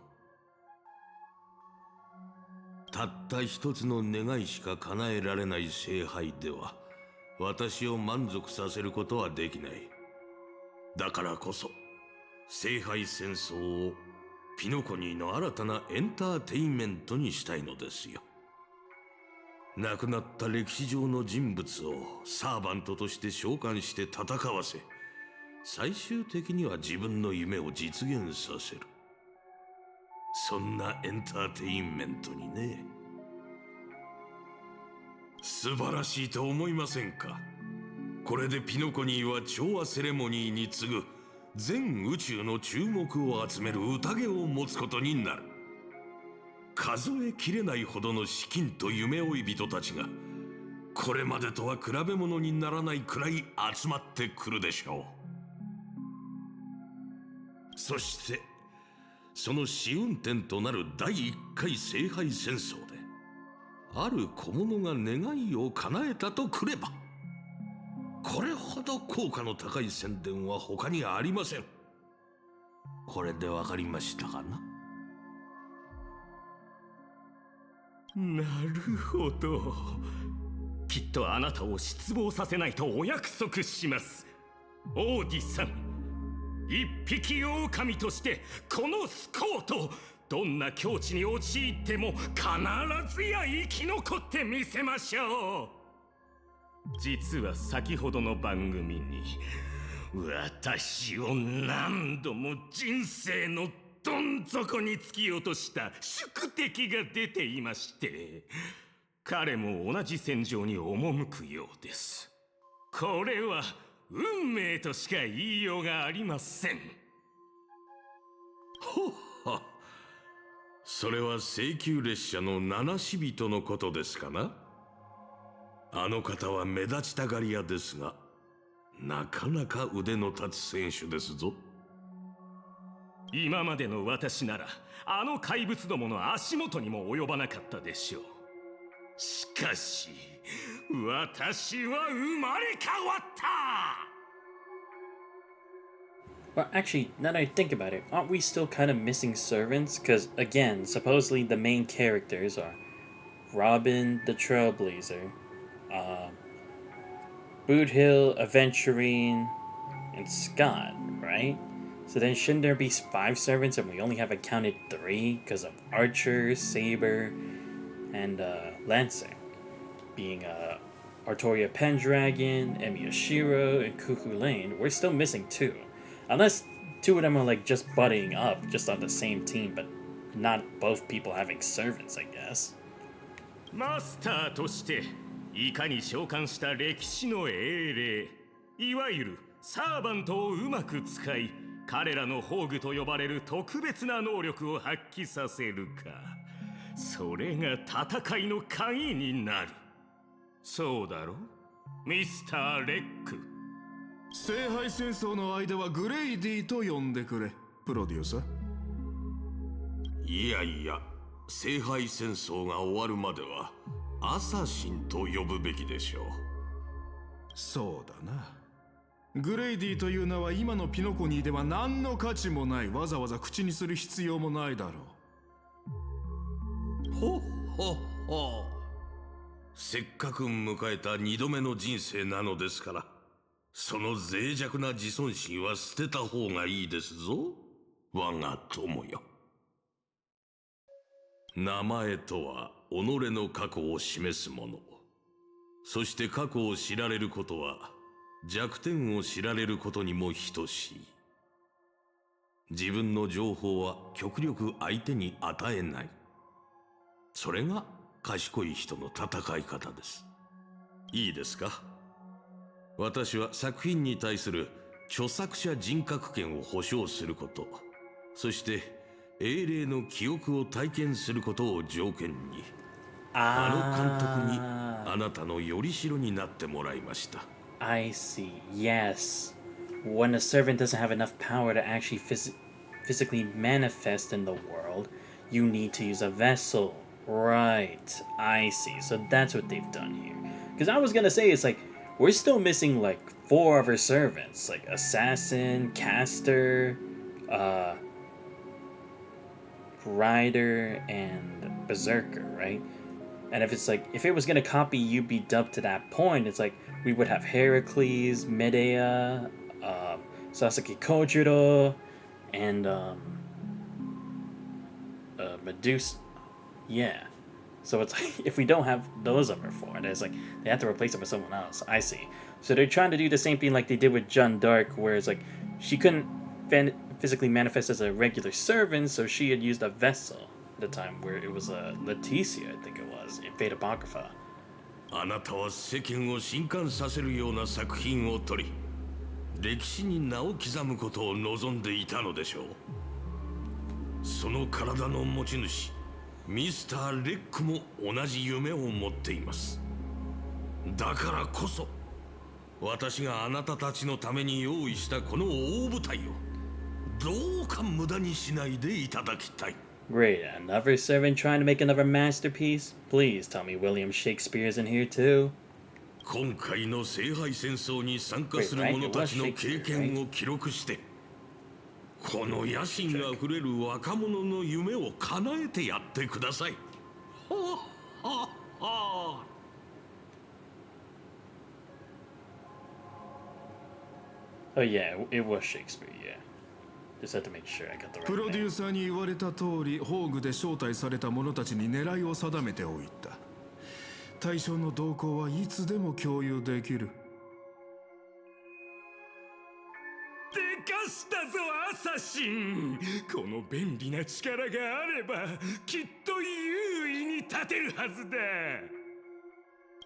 たった一つの願いしか叶えられない聖杯では私を満足させることはできない。だからこそ聖杯戦争をピノコニーの新たなエンターテインメントにしたいのですよ。亡くなった歴史上の人物をサーバントとして召喚して戦わせ、最終的には自分の夢を実現させる。そんなエンターテインメントにね。素晴らしいと思いませんか？これでピノコニーは調和セレモニーに次ぐ全宇宙の注目を集める宴を持つことになる。数えきれないほどの資金と夢追い人たちがこれまでとは比べ物にならないくらい集まってくるでしょう。そしてその試運転となる第1回聖杯戦争である小物が願いを叶えたとくれば、これほど効果の高い宣伝は他にありません。これでわかりましたかな？なるほど。きっとあなたを失望させないとお約束します。王子さん、一匹狼としてこのスコート、どんな境地に陥っても必ずや生き残ってみせましょう。実は先ほどの番組に私を何度も人生のどん底に突き落とした宿敵が出ていまして、彼も同じ戦場に赴くようです。これは運命としか言いようがありません。ほっは。それは請求列車の七死人のことですかな？あの方は目立ちたがり屋ですが、なかなか腕の立つ選手ですぞ。今までの私ならあの怪物どもの足元にも及ばなかったでしょう。しかし私は生まれ変わった。 Well, actually, now that I think about it, aren't we still kind of missing servants? Because, again, supposedly the main characters are Robin the Trailblazer, Boot Hill, Aventurine, and Scott, right? So then shouldn't there be 5 servants and we only have accounted 3 because of Archer, Saber, and Lancer? Being Artoria Pendragon, Emiyashiro, and Cuckoo Lane, we're still missing 2. Unless 2 of them are like just buddying up, just on the same team, but not both people having servants, I guess. マスターとしていかに召喚した歴史の英霊、いわゆるサーバントをうまく使い、彼らの宝具と呼ばれる特別な能力を発揮させるか、それが戦いの鍵になる。そうだろ、ミスター・レック。聖杯戦争の間はグレイディと呼んでくれ、プロデューサー。いやいや、聖杯戦争が終わるまではアサシンと呼ぶべきでしょう。そうだな。グレイディという名は今のピノコニーでは何の価値もない。わざわざ口にする必要もないだろう。ほっほっほ。せっかく迎えた2度目の人生なのですから、その脆弱な自尊心は捨てた方がいいですぞ、我が友よ。名前とは己の過去を示すもの。そして過去を知られることは弱点を知られることにも等しい。自分の情報は極力相手に与えない。それが賢い人の戦い方です。いいですか。私は作品に対する著作者人格権を保障すること、そして英霊の記憶を体験することを条件に、あの監督にあなたのよりしろになってもらいました。I see. Yes. When a servant doesn't have enough power to actually physically manifest in the world, you need to use a vessel. Right. I see. So that's what they've done here. Because I was gonna say, it's like, we're still missing like 4 of our servants. Like Assassin, Caster, Rider, and Berserker, right? And if it's like, if it was gonna copy UB Dub to that point, it's like, we would have Heracles, Medea, Sasuke Kojiro, and Medusa. Yeah. So it's like, if we don't have those other 4, then it's like, they have to replace them with someone else. I see. So they're trying to do the same thing like they did with Jeanne d'Arc, where it's like, she couldn't physically manifest as a regular servant, so she had used a vessel at the time, where it was Leticia, I think it was, in Fate Apocrypha. あなたは世間を震撼させるような作品を撮り、歴史に名を刻むことを望んでいたのでしょう。その体の持ち主、ミスター・レックも同じ夢を持っています。だからこそ、私があなたたちのために用意したこの大舞台をどうか無駄にしないでいただきたい。Great, another servant trying to make another masterpiece? Please tell me William Shakespeare's in here too. 今回の聖杯戦争に参加する者たちの経験を記録して、この野心あふれる若者の夢を叶えてやってください。ははは。Oh yeah, it was Shakespeare, yeah. Just had to make sure I got the right プロデュ name. ーサーに言われた通り、宝具で招待された者たちに狙いを定めておいた。対象の動向はいつでも共有できる。でかしたぞアサシン。この便利な力があればきっと優位に立てるはずだ。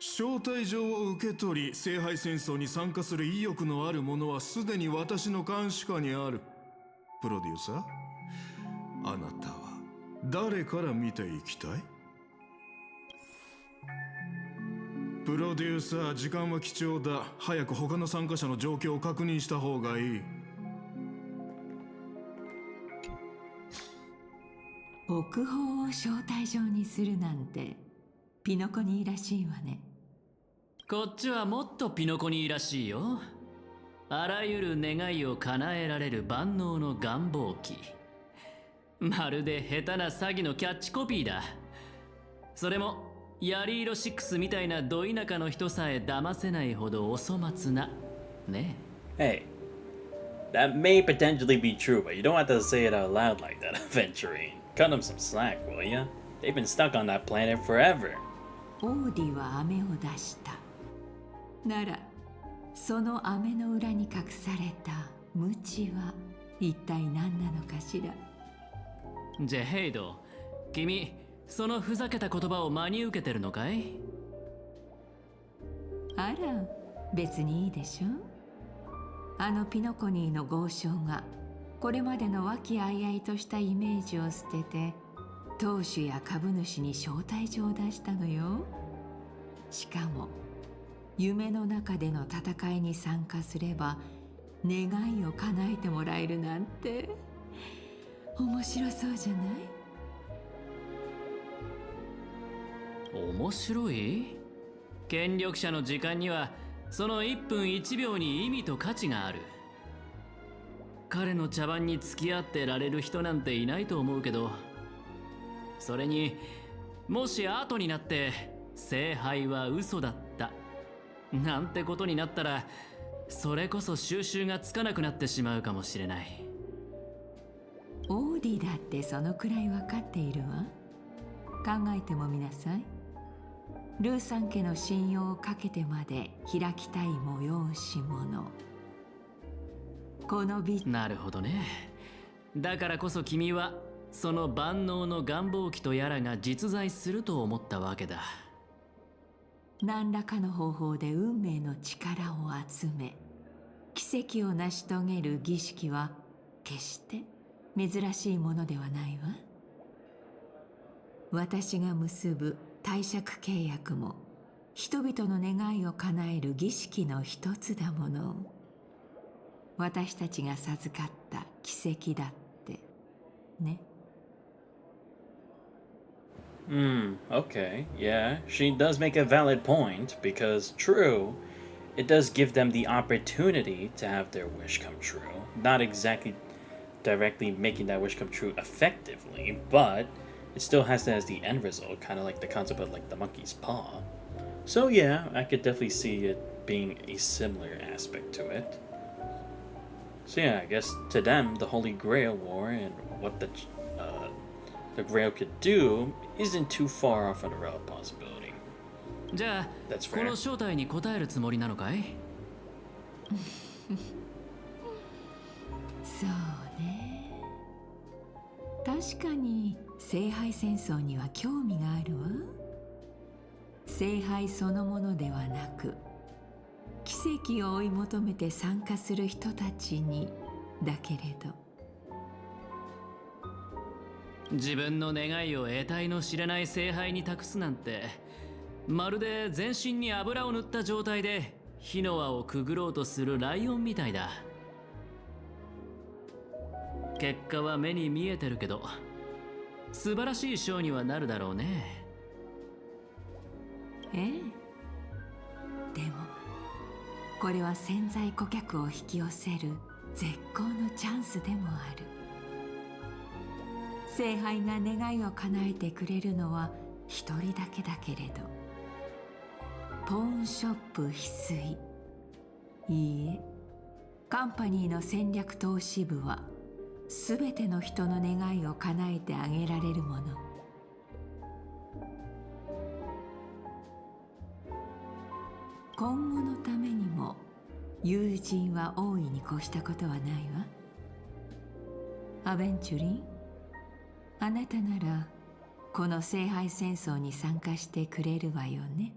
招待状を受け取り、聖杯戦争に参加する意欲のある者はすでに私の監視下にある。プロデューサー、あなたは誰から見ていきたい？プロデューサー、時間は貴重だ。早く他の参加者の状況を確認した方がいい。国宝を招待状にするなんてピノコニーらしいわね。こっちはもっとピノコニーらしいよ。あらゆる願いを叶えられる万能の願望機。まるで下手な詐欺のキャッチコピーだ。それもヤリーロ6みたいなど田舎の人さえ騙せないほどお粗末なね。 Hey, that may potentially be true, but you don't have to say it out loud like that, Aventurine. Cut them some slack, will ya? They've been stuck on that planet forever. オーディは飴を出した。ならその飴の裏に隠された無知は一体何なのかしら。ジェヘイド、君そのふざけた言葉を真に受けてるのかい？あら、別にいいでしょ。あのピノコニーの豪商がこれまでの和気あいあいとしたイメージを捨てて当主や株主に招待状を出したのよ。しかも夢の中での戦いに参加すれば願いを叶えてもらえるなんて面白そうじゃない？面白い？権力者の時間にはその1分1秒に意味と価値がある。彼の茶番に付き合ってられる人なんていないと思うけど、それにもし後になって聖杯は嘘だったなんてことになったら、それこそ収拾がつかなくなってしまうかもしれない。オーディだってそのくらい分かっているわ。考えてもみなさい。ルーさん家の信用をかけてまで開きたい催し物。このなるほどね。だからこそ君はその万能の願望機とやらが実在すると思ったわけだ。何らかの方法で運命の力を集め奇跡を成し遂げる儀式は決して珍しいものではないわ。私が結ぶ貸借契約も人々の願いを叶える儀式の一つだもの。私たちが授かった奇跡だってね。Okay. Yeah, she does make a valid point because, true, it does give them the opportunity to have their wish come true. Not exactly directly making that wish come true effectively, but it still has that as the end result, kind of like the concept of like the monkey's paw. So yeah, I could definitely see it being a similar aspect to it. So yeah, I guess to them, the Holy Grail War and what the Grail could do isn't too far off on a real possibility. じゃあ、That's この fair. 正体に答えるつもりなのかい？そうね。確かに聖杯戦争には興味があるわ。聖杯そのものではなく、奇跡を追い求めて参加する人たちにだけれど。自分の願いを得体の知れない聖杯に託すなんて、まるで全身に油を塗った状態で火の輪をくぐろうとするライオンみたいだ。結果は目に見えてるけど、素晴らしいショーにはなるだろうね。ええ。でもこれは潜在顧客を引き寄せる絶好のチャンスでもある。聖杯が願いを叶えてくれるのは一人だけだけれど、ポーンショップ翡翠、いいえ、カンパニーの戦略投資部はすべての人の願いを叶えてあげられるもの。今後のためにも友人は大いに越したことはないわ。アベンチュリン、あなたならこの聖杯戦争に参加してくれるわよね。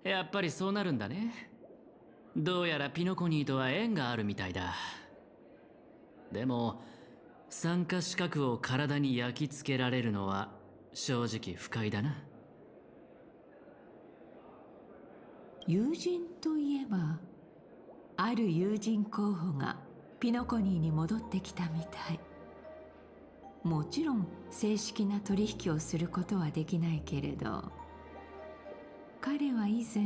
やっぱりそうなるんだね。どうやらピノコニーとは縁があるみたいだ。でも参加資格を体に焼き付けられるのは正直不快だな。友人といえば、ある友人候補がピノコニーに戻ってきたみたい。もちろん正式な取引をすることはできないけれど、彼は以前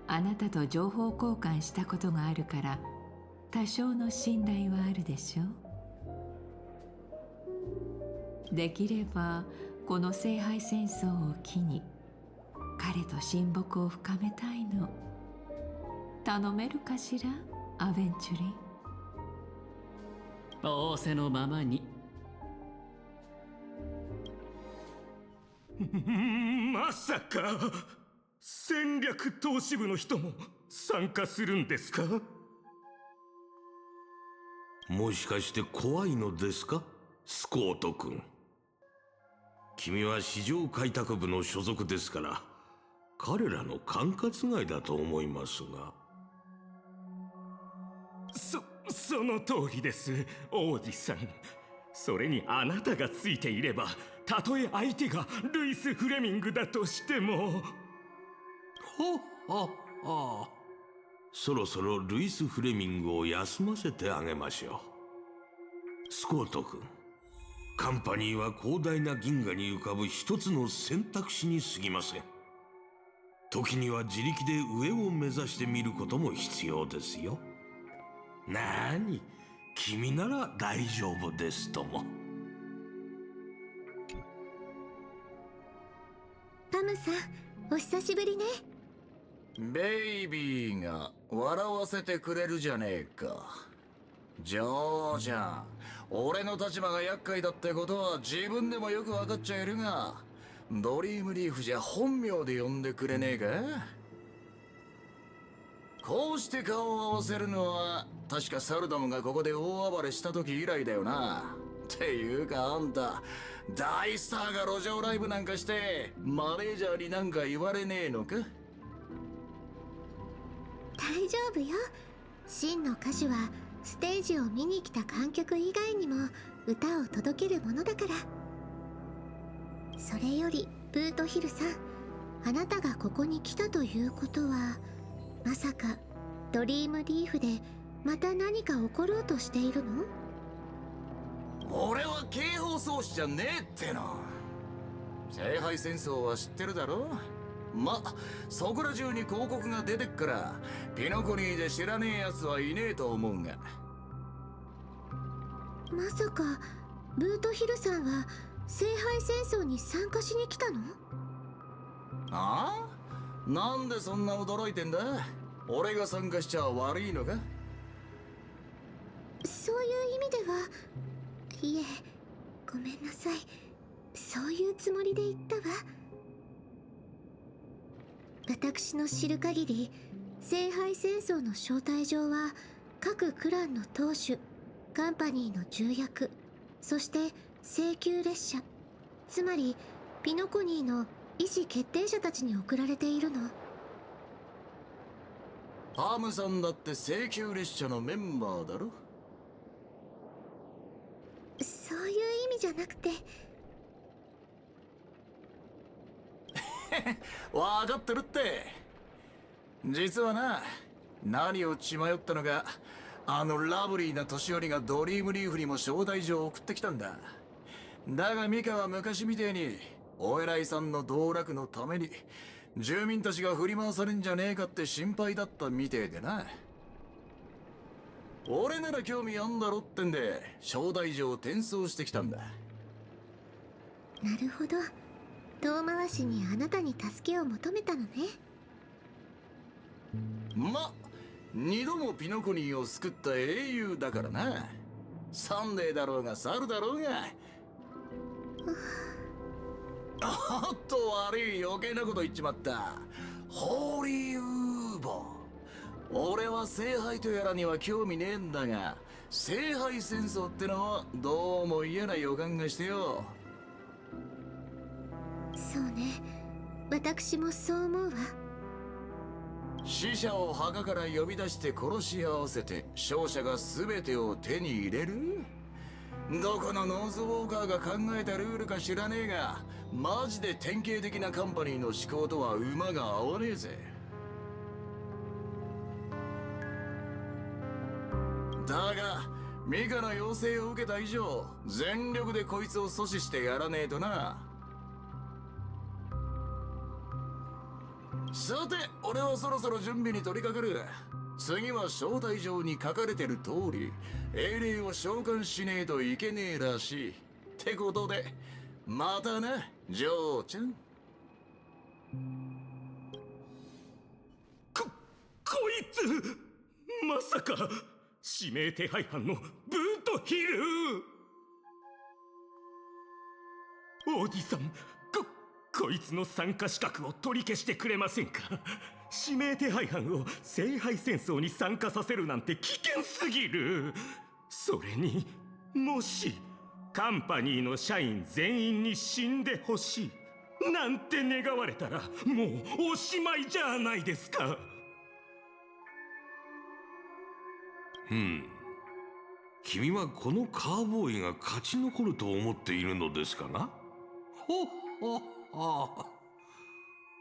あなたと情報交換したことがあるから多少の信頼はあるでしょう。できればこの聖杯戦争を機に彼と親睦を深めたいの。頼めるかしら、アベンチュリン。仰せのままに。まさか戦略投資部の人も参加するんですか？もしかして怖いのですか、スコート君。君は市場開拓部の所属ですから彼らの管轄外だと思いますが。その通りです、オーディさん。それにあなたがついていれば、たとえ相手がルイス・フレミングだとしても。そろそろルイス・フレミングを休ませてあげましょう。スコート君、カンパニーは広大な銀河に浮かぶ一つの選択肢に過ぎません。時には自力で上を目指してみることも必要ですよ。なーに、君なら大丈夫ですとも。パムさん、お久しぶりね。ベイビーが笑わせてくれるじゃねえか。ジョージャン、俺の立場が厄介だってことは自分でもよく分かっちゃいるが、ドリームリーフじゃ本名で呼んでくれねえか。こうして顔を合わせるのは確かサルダムがここで大暴れした時以来だよな。っていうかあんた、大スターが路上ライブなんかしてマネージャーになんか言われねえのか。大丈夫よ。真の歌手はステージを見に来た観客以外にも歌を届けるものだから。それよりブートヒルさん、あなたがここに来たということは、まさかドリームリーフでまた何か起ころうとしているの？俺は警報装置じゃねえっての。聖杯戦争は知ってるだろ。そこら中に広告が出てっからピノコニーで知らねえやつはいねえと思うが。まさかブートヒルさんは聖杯戦争に参加しに来たの？ああ？なんでそんな驚いてんだ？俺が参加しちゃ悪いのか？そういう意味では、いえ、ごめんなさい。そういうつもりで言ったわ。私の知る限り、聖杯戦争の招待状は各クランの当主、カンパニーの重役、そして請求列車、つまりピノコニーの意思決定者たちに送られているの。パムさんだって請求列車のメンバーだろ。そういう意味じゃなくて。わかってるって。実はな、何を血迷ったのか、あのラブリーな年寄りがドリームリーフにも招待状を送ってきたんだ。だがミカは昔みてえにお偉いさんの道楽のために住民たちが振り回されんじゃねえかって心配だったみてえでな。俺なら興味あんだろってんで招待状を転送してきたんだ。なるほど。遠回しにあなたに助けを求めたのね。二度もピノコニーを救った英雄だからな。サンデーだろうがサルだろうが。おっと悪い、余計なこと言っちまった。ホーリーウーボー。俺は聖杯とやらには興味ねえんだが、聖杯戦争ってのはどうも嫌な予感がしてよ。そうね、私もそう思うわ。死者を墓から呼び出して殺し合わせて勝者が全てを手に入れる？どこのノーズウォーカーが考えたルールか知らねえが、マジで典型的なカンパニーの思考とは馬が合わねえぜ。だがミカの要請を受けた以上、全力でこいつを阻止してやらねえとな。さて、俺はそろそろ準備に取り掛かる。次は招待状に書かれてる通り、英霊を召喚しねえといけねえらしい。ってことで、またな、ジョーちゃん。こいつまさか指名手配犯のブートヒル。オーディさん、こいつの参加資格を取り消してくれませんか？指名手配犯を聖杯戦争に参加させるなんて危険すぎる。それにもしカンパニーの社員全員に死んでほしいなんて願われたらもうおしまいじゃないですか。君はこのカーボーイが勝ち残ると思っているのですかな？ほっほっほ。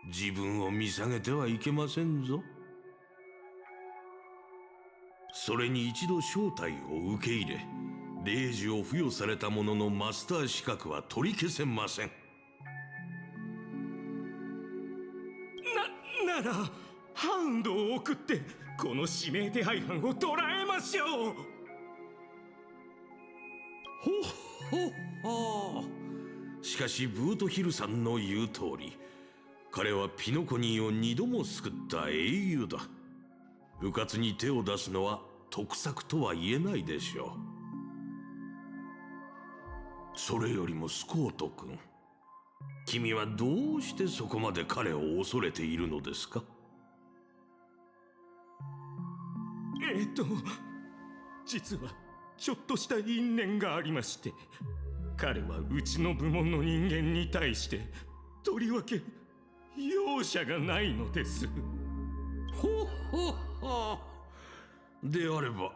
自分を見下げてはいけませんぞ。それに一度招待を受け入れ、令状を付与された者のマスター資格は取り消せません。ならハウンドを送ってこの指名手配犯を捕らえましょう。ほっほっほ。しかしブートヒルさんの言う通り、彼はピノコニーを2度も救った英雄だ。迂闊に手を出すのは得策とは言えないでしょう。それよりもスコート君、君はどうしてそこまで彼を恐れているのですか？実はちょっとした因縁がありまして、彼はうちの部門の人間に対してとりわけ容赦がないのです。ほっほっほ。であれば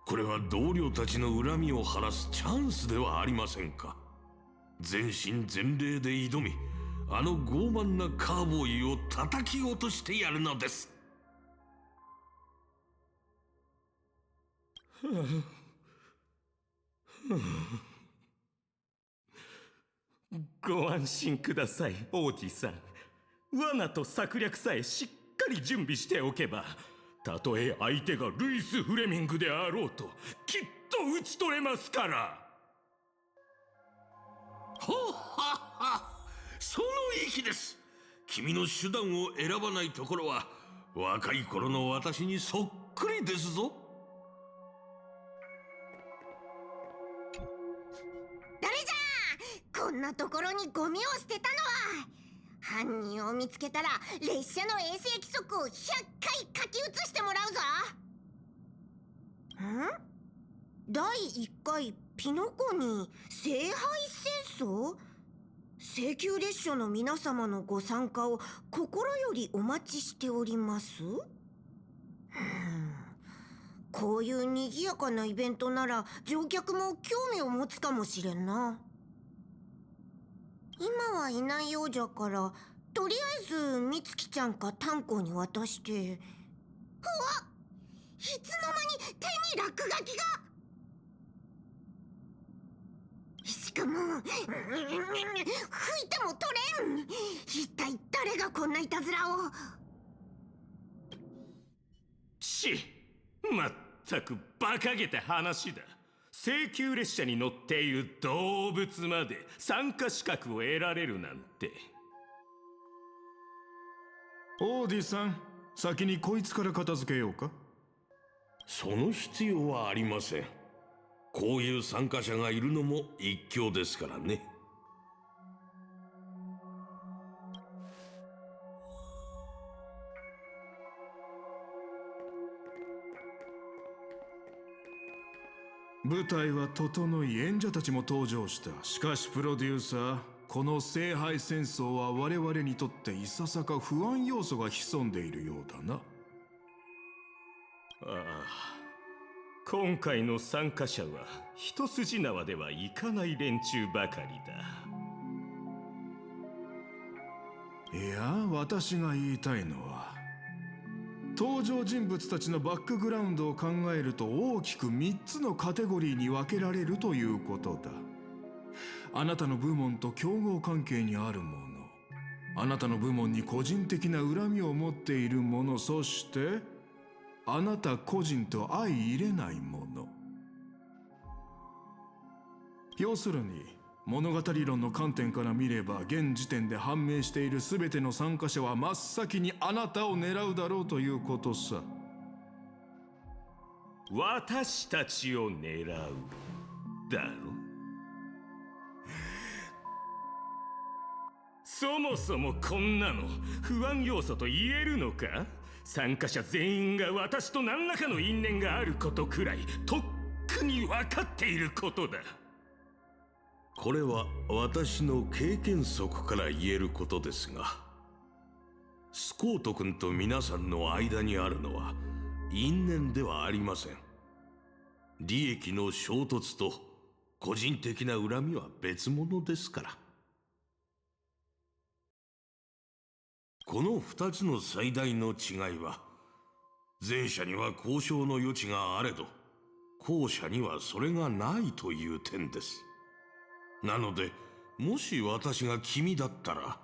これは同僚たちの恨みを晴らすチャンスではありませんか。全身全霊で挑み、あの傲慢なカーボーイを叩き落としてやるのです。ご安心ください、オーティさん。罠と策略さえしっかり準備しておけば、たとえ相手がルイス・フレミングであろうときっと討ち取れますから。ほっはっは。その意気です。君の手段を選ばないところは若い頃の私にそっくりですぞ。誰じゃ。こんなところにゴミを捨てたのは。犯人を見つけたら列車の衛星規則を100回書き写してもらうぞ。第1回ピノコニー聖杯戦争。請求列車の皆様のご参加を心よりお待ちしております。こういう賑やかなイベントなら乗客も興味を持つかもしれんな。今はいないようじゃから、とりあえずみつきちゃんか炭鉱に渡して。うわっ、いつの間に手に落書きが。しかも吹いても取れん。一体誰がこんないたずらを。まったく馬鹿げた話だ。請求列車に乗っている動物まで参加資格を得られるなんて。オーディさん、先にこいつから片付けようか。その必要はありません。こういう参加者がいるのも一興ですからね。舞台は整い、演者たちも登場した。しかしプロデューサー、この聖杯戦争は我々にとっていささか不安要素が潜んでいるようだな。ああ、今回の参加者は一筋縄ではいかない連中ばかりだ。いや、私が言いたいのは、登場人物たちのバックグラウンドを考えると大きく3つのカテゴリーに分けられるということだ。あなたの部門と競合関係にあるもの、あなたの部門に個人的な恨みを持っているもの、そしてあなた個人と相入れないもの。要するに物語論の観点から見れば、現時点で判明している全ての参加者は真っ先にあなたを狙うだろうということさ。私たちを狙うだろ。そもそもこんなの不安要素と言えるのか？参加者全員が私と何らかの因縁があることくらいとっくに分かっていることだ。これは私の経験則から言えることですが、スコート君と皆さんの間にあるのは因縁ではありません。利益の衝突と個人的な恨みは別物ですから。この2つの最大の違いは、前者には交渉の余地があれど、後者にはそれがないという点です。なので、もし私が君だったら、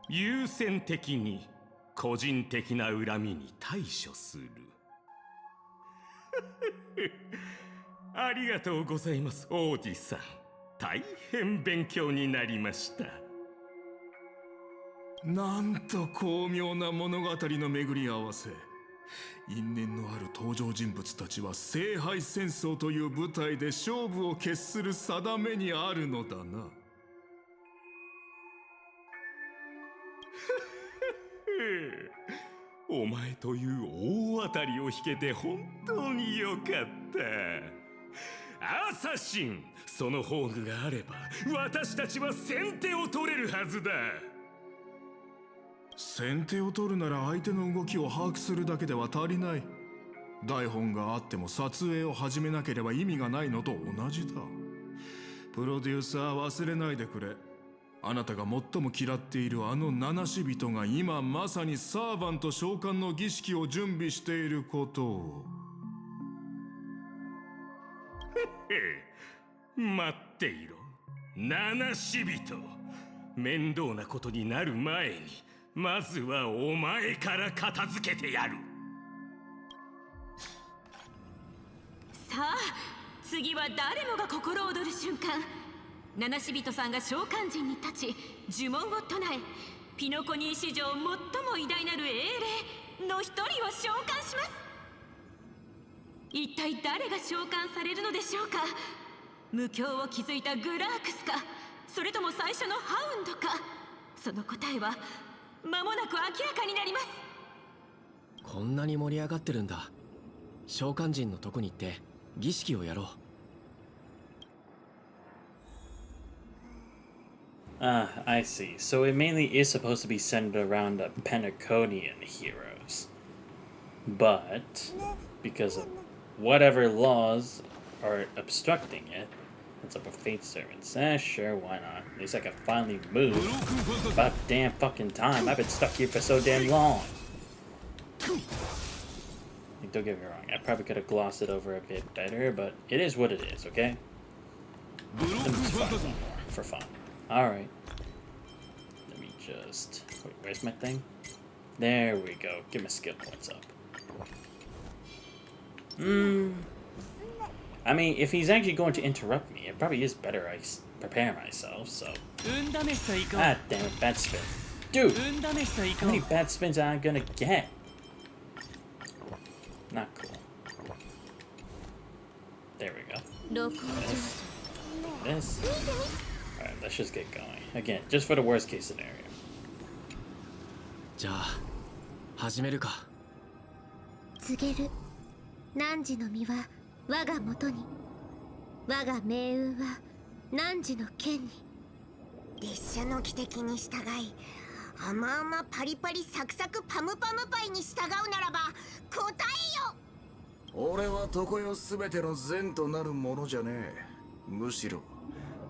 優先的に個人的な恨みに対処する。ありがとうございます、王子さん。大変勉強になりました。なんと巧妙な物語の巡り合わせ。因縁のある登場人物たちは聖杯戦争という舞台で勝負を決する定めにあるのだな。お前という大当たりを引けて本当によかった。アサシン、その宝具があれば私たちは先手を取れるはずだ。先手を取るなら相手の動きを把握するだけでは足りない。台本があっても撮影を始めなければ意味がないのと同じだ。プロデューサー、忘れないでくれ。あなたが最も嫌っているあの七死人が今まさにサーバント召喚の儀式を準備していることを。待っていろ、七死人。面倒なことになる前にまずはお前から片付けてやる。さあ、次は誰もが心躍る瞬間。七死人さんが召喚陣に立ち呪文を唱え、ピノコニー史上最も偉大なる英霊の一人を召喚します。一体誰が召喚されるのでしょうか。無境を築いたグラークスか、それとも最初のハウンドか。その答えは間もなく明らかになります。こんなに盛り上がってるんだ。召喚人のとこに行って儀式をやろう。I see. So it mainly is supposed to be centered around the Penaconian heroes. But because of whatever laws are obstructing it, it's up with Fate Servants. Sure, why not? At least I can finally move. About damn fucking time. I've been stuck here for so damn long. Don't get me wrong, I probably could have glossed it over a bit better, but it is what it is, okay? Let me just find one more for fun. Alright. Let me just... Wait, where's my thing? There we go. Get my skill points up. I mean, if he's actually going to interrupt me, it probably is better I prepare myself, so... God damn it, bad spin. Dude! How many bad spins am I gonna get? Not cool. There we go. This. Alright, let's just get going. Again, just for the worst case scenario. じゃあ始めるか。告げる。汝の身は我が元に。我が命運は汝の剣に。列車の汽笛に従い、甘々パリパリサクサクパムパムパイに従うならば答えよ。俺は常世すべての善となるものじゃねえ。むしろ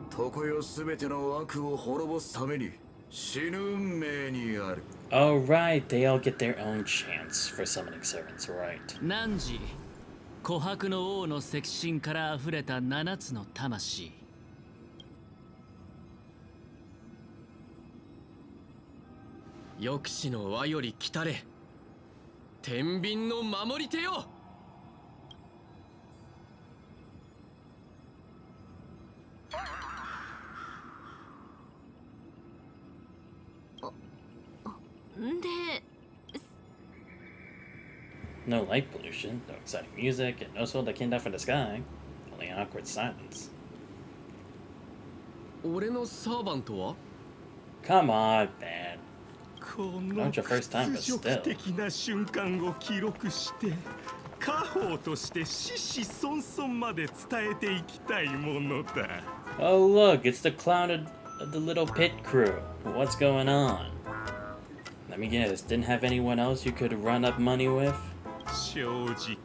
常世すべての悪を滅ぼすために死ぬ運命にある。Oh, right. They all get their own chance for summoning servants, right? 汝琥珀の王の赤心から溢れた7つの魂。抑止の輪より来たれ、天秤の守り手よ。で、 No light pollution, no exciting music, and no soul that came down from the sky. Only awkward silence. 俺のサーバントは Come on, man. この Not your first time, but 屈辱 still. 的な瞬間を記録して家宝として子々孫々まで伝えていきたいものだ。 Oh, look, it's the clown of the little pit crew. What's going on? Let me guess, didn't have anyone else you could run up money with? 正直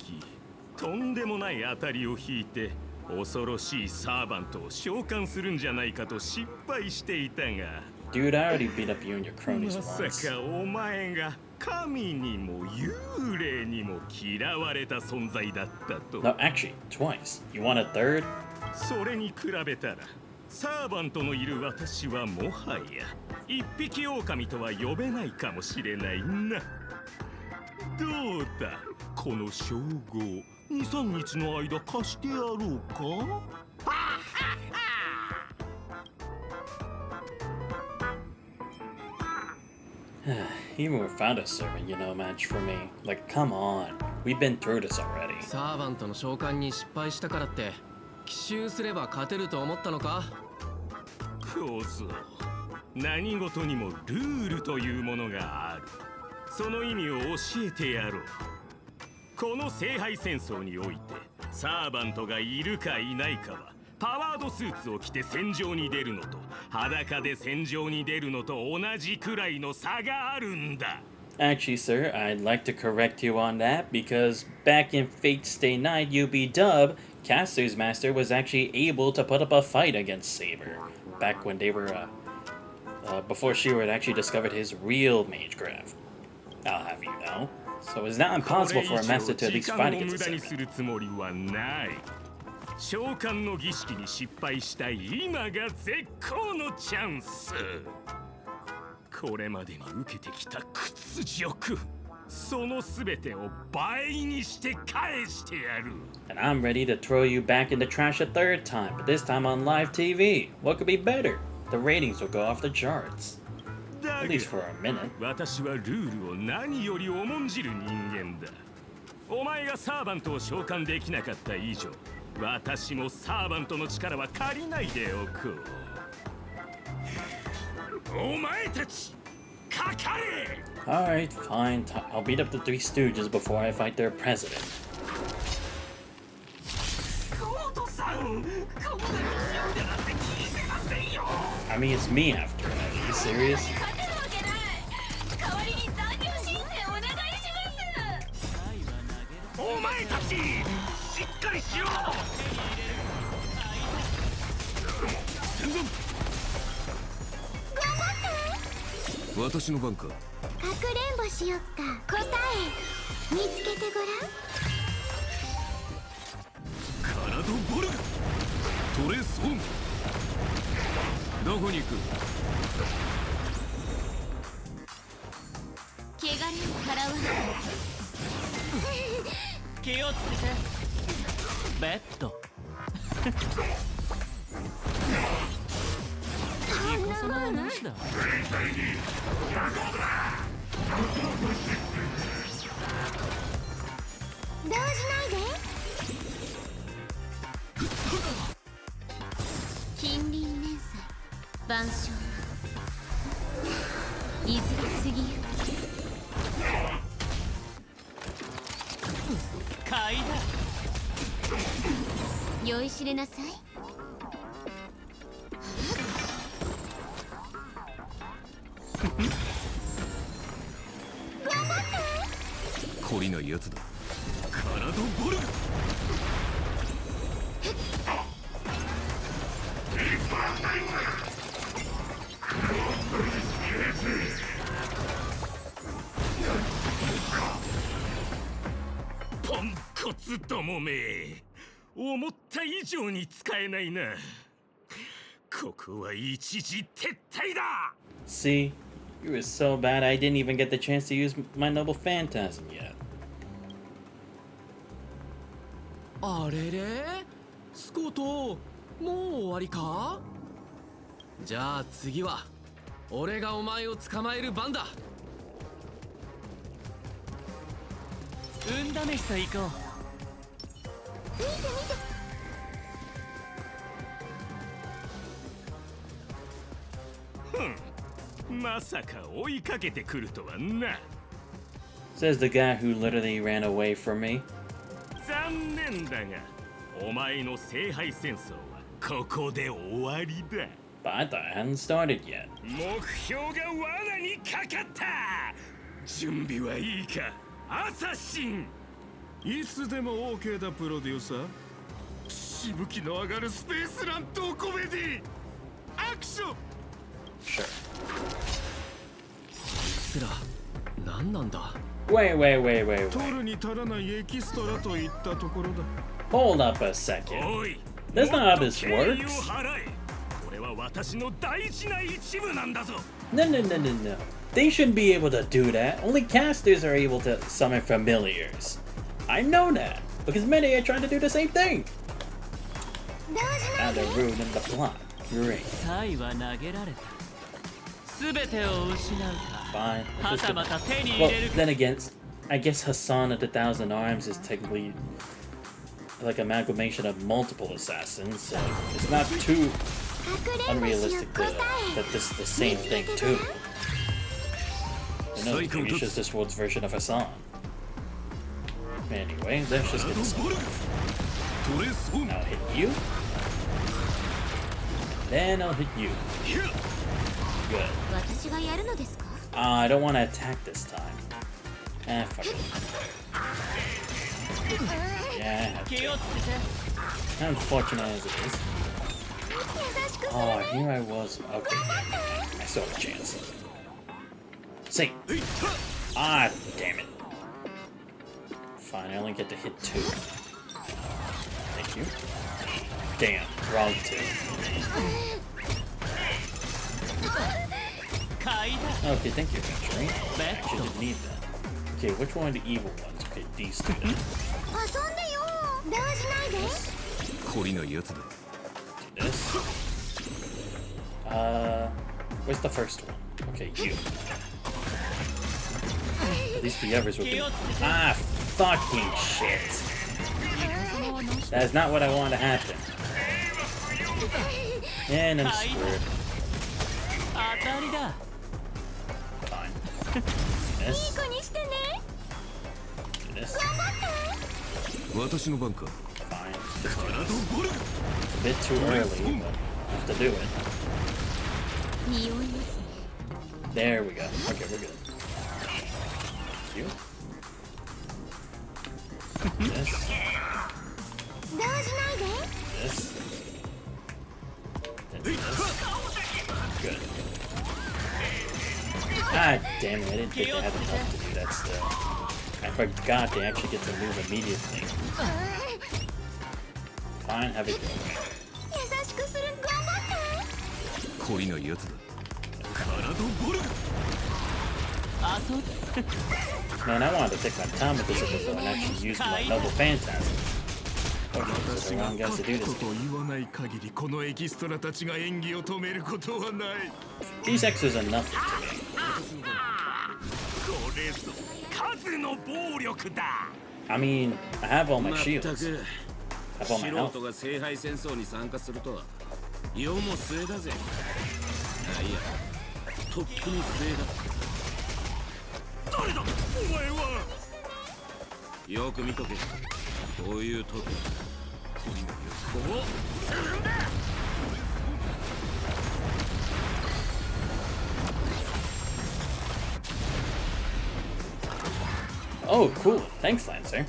とんでもない当たりを引いて恐ろしいサーバントを召喚するんじゃないかと心配していたが Dude, I already beat up you and your ま cronies さ once. かお前が神にも幽霊にも嫌われた存在だったと。 No, actually, twice. You want a third? それに比べたらサーバントのいる私はもはや一匹狼とは呼べないかもしれないな。どうだこの称号 2,3 日の間貸してやろうか。Even without a servant, you know, match for me. Like, come on. We've been through this already. サーバントの召喚に失敗したからって奇襲すれば勝てると思ったのか。小僧、何事にもルールというものがある。その意味を教えてやろう。この聖杯戦争においてサーバントがいるかいないかはパワードスーツを着て戦場に出るのと裸で戦場に出るのと同じくらいの差があるんだ。 Actually, sir, I'd like to correct you on that because back in Fate Stay Night UB-Dub, Caster's master was actually able to put up a fight against Saber. Back when they were, before Shiro had actually discovered his real mage craft. I'll have you know. So it's not impossible for a master to at least fight against a servant. 召喚の儀式に失敗した今が絶好のチャンス。これまでに受けてきた屈辱、そのすべてを倍にして返してやる。 And I'm ready to throw you back in the trash a third time, but this time on live TV. What could be better? The ratings will go off the charts. At least for a minute. 私はルールを何より重んじる人間だ。お前がサーバントを召喚できなかった以上、私もサーバントの力は借りないでおこう。お前たち、かかれ! Alright, fine. I'll beat up the Three Stooges before I fight their president. I mean, it's me after all. Are you serious? お前たち、しっかりしろ! 私の番か。かくれんぼしよっか。答え見つけてごらん。カラドボルグトレソン。どこに行く？汚れを払わない気をつけてベッド自己様はなしだ。動じないで。近隣連載晩鐘いずれ過ぎゆ買いだ。酔いしれなさい。懲りないやつだ。カラドボルグ。ポンコツどもめ、思った以上に使えないな。ここは一時撤退だ。 See, you were so bad I didn't even get the chance to use my noble phantasm yet. あれれ、スコート、もう終わりか？じゃあ次は俺がお前を捕まえる番だ。運試しと行こう。見て見て。まさか追いかけてくるとはな。 Says the guy who literally ran away from me. 残念だが、お前の聖杯戦争はここで終わりだ。But I thought I hadn't started yet. 目標が罠にかかった。準備はいいか、アサシン。いつでも OK だ、プロデューサー。しぶきの上がるスペースラントコメディアクション。 Sure. すら、何なんだ。 Wait. 取るに足らないエキストラといったところだ。Hold up a second. That's not how this works. これは私の大事な一部なんだぞ。 No. They shouldn't be able to do that. Only casters are able to summon familiars. I know that, because many are trying to do the same thing. Now they're ruining the plot. Great. サイは投げられた。すべてを失うか。 Fine. は Let's た just また手に well, 入れるか。 then again, I guess Hassan of the Thousand Arms is technically like amalgamation of multiple assassins, so it's not too unrealistic that this is the same thing too. I know, maybe it's just this world's version of Hassan. Anyway, let's just get this over. Now I'll hit you. Then I'll hit you. Good. 私がやるのですか？ I don't want to attack this time. Fuck it. Yeah, I have to. Unfortunate as it is. Oh, here I was. Okay, I still have a chance. See. Ah, damn it. Fine, I only get to hit 2. Thank you. Damn, wrong 2. Okay, thank you, Adventuring. Actually didn't need that. Okay, which one are the evil ones? Okay, these two then. 遊んでよ。動じないで。懲りないやつだ。 This. Where's the first one? Okay, you. At least the others will be. Ah, fucking shit. That is not what I wanted to happen. And I'm screwed. Fine. This. This. 私の番か。 Fine. Just do this. A bit too early, but I have to do it. There we go. Okay, we're good. You. This. This. Then this. Good. Ah, damn it, I didn't think I had enough to do that still. I forgot they actually get to move immediately. Fine, have it go. 懲りないやつだ。 Man, I wanted to take my time with this before and actually use my noble phantasm. Okay, so the wrong guys to do this. と言わない限りこのエキストラたちが演技を止めることはない。 These X's are nothing to me. これぞ数の暴力だ。 I mean, I have all my shields. I have all my 素 health. 人が聖杯戦争に参加するとは世も末だぜ。あ、いや、とっくに末だ。誰だお前は。よく見とけ。こういう時。Oh, cool. Thanks, Lancer.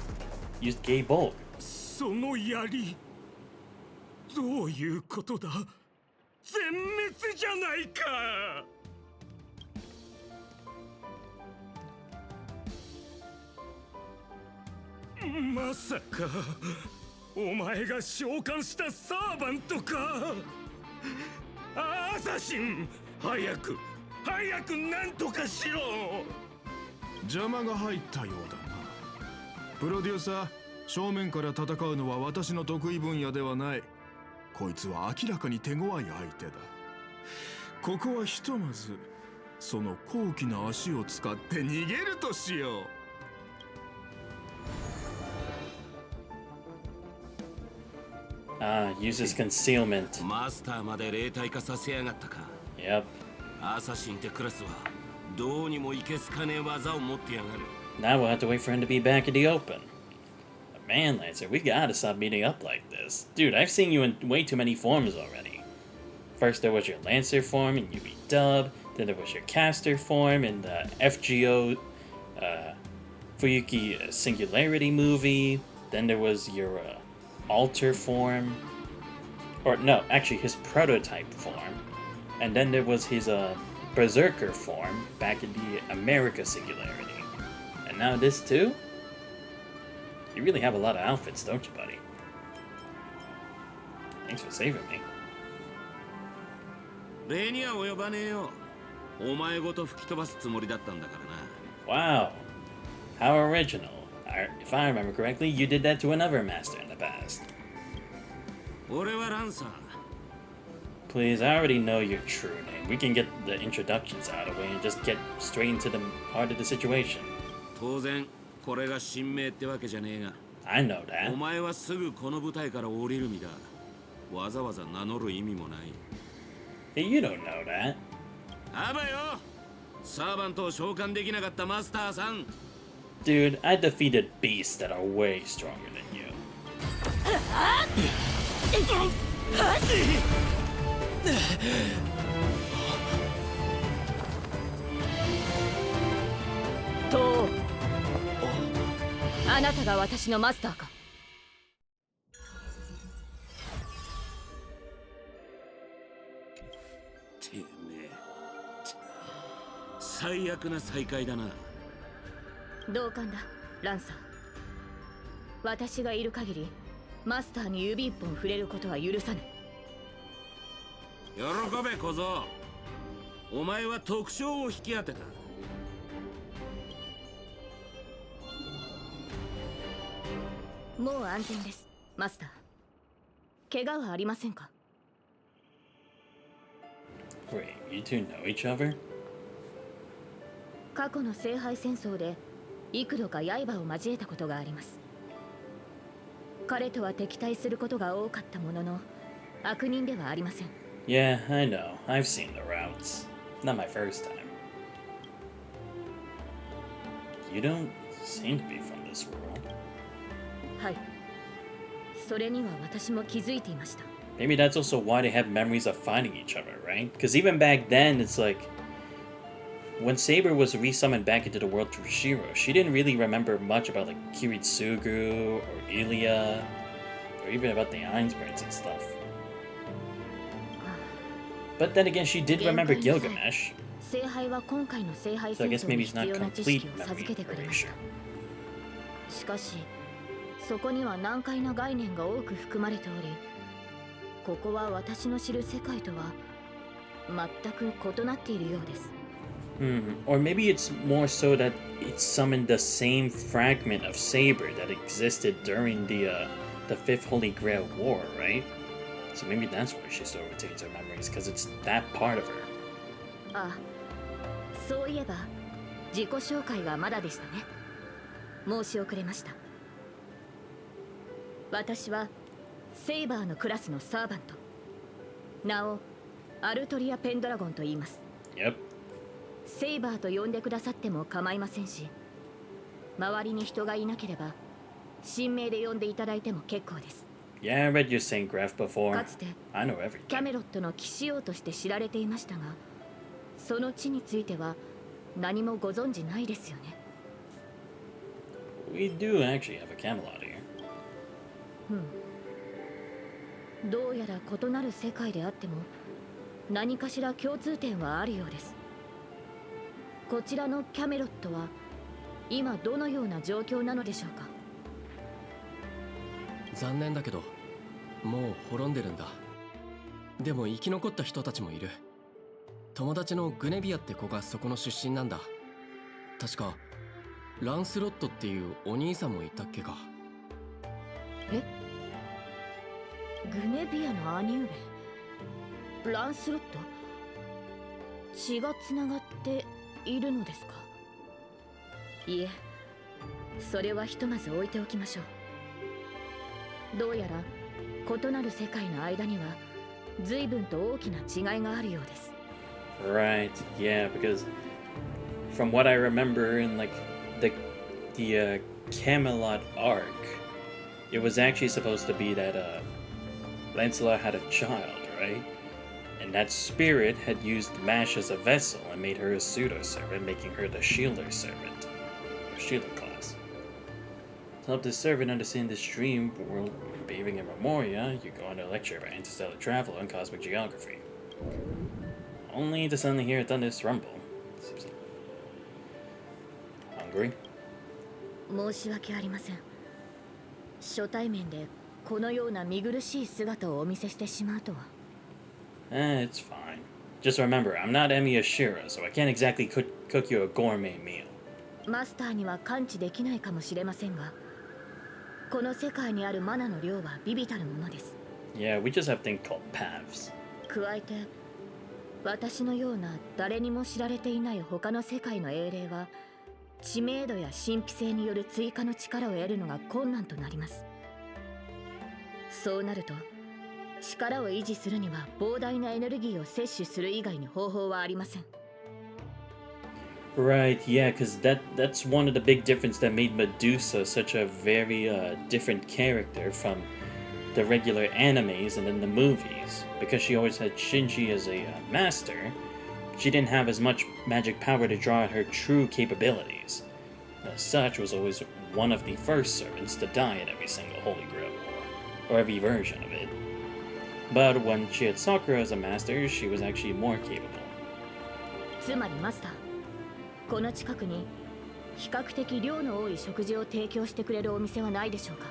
Used Gay Bolt. その槍。どういうことだ。全滅じゃないか。まさかお前が召喚したサーバントか。アサシン、早くなんとかしろ。邪魔が入ったようだな。プロデューサー、正面から戦うのは私の得意分野ではない。こいつは明らかに手強い相手だ。ここはひとまずその高貴な足を使って逃げるとしよう。Uses concealment. マスターまで霊体化させやがったか。 Yep. アサシンってクラスはどうにもいけすかねえ技を持ってやがる。 Now we'll have to wait for him to be back in the open. But man, Lancer, we gotta stop meeting up like this. Dude, I've seen you in way too many forms already. First there was your Lancer form in UB Dub, then there was your Caster form in the FGO Fuyuki Singularity movie, then there was your Alter form, or no, actually his prototype form, and then there was his Berserker form back in the America Singularity. And now this too? You really have a lot of outfits, don't you, buddy? Thanks for saving me. 礼には及ばねえよ。お前ごと吹き飛ばすつもりだったんだからな。 Wow. How original. If I remember correctly, you did that to another master in the past. 俺はランサー。 Please, I already know your true name. We can get the introductions out of the way and just get straight into the heart of the situation. 当然これが神明ってわけじゃねえが。 I know that. お前はすぐこの舞台から降りる身だ。わざわざ名乗る意味もない。 Hey, you don't know that. あばよ。サーバントを召喚できなかったマスターさん。 Dude, I defeated beasts that are way stronger than you. とあなたが私のマスターか。てめえ、最悪な再会だな。同感だ、ランサー。私がいる限りマスターに指一本触れることは許さない。喜べ小僧。お前は特徴を引き当てた。もう安全です、マスター。怪我はありませんか？ Wait, you two know each other? 過去の聖杯戦争で幾度か刃を交えたことがあります。彼とは敵対することが多かったものの、悪人ではありません。Yeah, I know. I've seen the routes. Not my first time. You don't seem to be from this world. はい。それには私も気づいていました。Maybe that's also why they have memories of fighting each other, right? Because even back then, it's like when Saber was resummoned back into the world through Shiro, she didn't really remember much about like Kiritsugu or Ilya, or even about the Einspirits and stuff. But then again, she did remember Gilgamesh. 聖杯は今回の聖杯 So I 戦 guess 争に maybe it's 必 not 要な知 complete 識を授 memory けてくれました。 erasure. しかし、そこには難解な概念が多く含まれており、ここは私の知る世界とは全く異なっているようです。Or maybe it's more so that it summoned the same fragment of Saber that existed during the Fifth Holy Grail War, right? So maybe that's why she still retains her memories, because it's that part of her. ああ、そういえば自己紹介がまだでしたね。申し遅れました。私はセイバーのクラスのサーバント。名をアルトリア・ペンドラゴンと言います。Yep. セイバーと呼んでくださっても構いませんし、周りに人がいなければ神名で呼んでいただいても結構です。Yeah, I read your Saint Graph before. かつて I know everything. キャメロットの騎士王として知られていましたが、その地については何もご存じないですよね。We do actually have a Camelot here. どうやら異なる世界であっても何かしら共通点はあるようです。こちらのキャメロットは今どのような状況なのでしょうか。残念だけどもう滅んでるんだ。でも生き残った人たちもいる。友達のグネビアって子がそこの出身なんだ。確かランスロットっていうお兄さんもいたっけか。え、グネビアの兄上ランスロット、血がつながっているのですか？いえ、それはひとまず置いておきましょう。どうやら異なる世界の間には随分と大きな違いがあるようです。 Right, yeah, because from what I remember in like the Camelot arc, it was actually supposed to be that Lancelot had a child, right? And that spirit had used Mash as a vessel and made her a pseudo-servant, making her the Shielder servant, or Shielder class. To help this servant understand this dream world behaving in Memoria, you go on a lecture about interstellar travel and cosmic geography. Only to suddenly hear a thunderous rumble. Hungry? 申し訳ありません。初対面でこのような見苦しい姿をお見せしてしまうとは。It's fine. Just remember, I'm not Emi Ashira, so I can't exactly cook you a gourmet meal. マスターには感知できないかもしれませんが、この世界にあるマナの量は微々たるものです。Yeah, we just have things called paths. 加えて、私のような誰にも知られていない他の世界の英霊は、知名度や神秘性による追加の力を得るのが困難となります。そうなると、力を維持するには膨大なエネルギーを摂取する以外に方法はありません。Right, yeah, because that's one of the big differences that made Medusa such a very different character from the regular animes and then the movies. Because she always had Shinji as a master, she didn't have as much magic power to draw out her true capabilities. As such, was always one of the first servants to die in every single Holy Grail war, or every version of it. But when she had Sakura as a master, she was actually more capable. つまりマスター、この近くに比較的量の多い食事を提供してくれるお店はないでしょうか。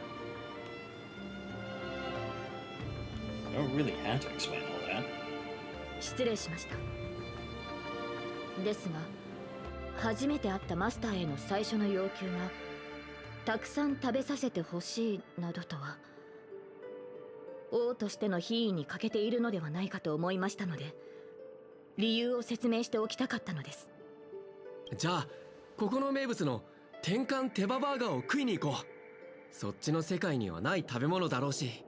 You don't really have to explain all that. 失礼しました。ですが、初めて会ったマスターへの最初の要求が、たくさん食べさせてほしいなどとは、王としての品位に欠けているのではないかと思いましたので、理由を説明しておきたかったのです。じゃあここの名物の天かん手羽バーガーを食いに行こう。そっちの世界にはない食べ物だろうし。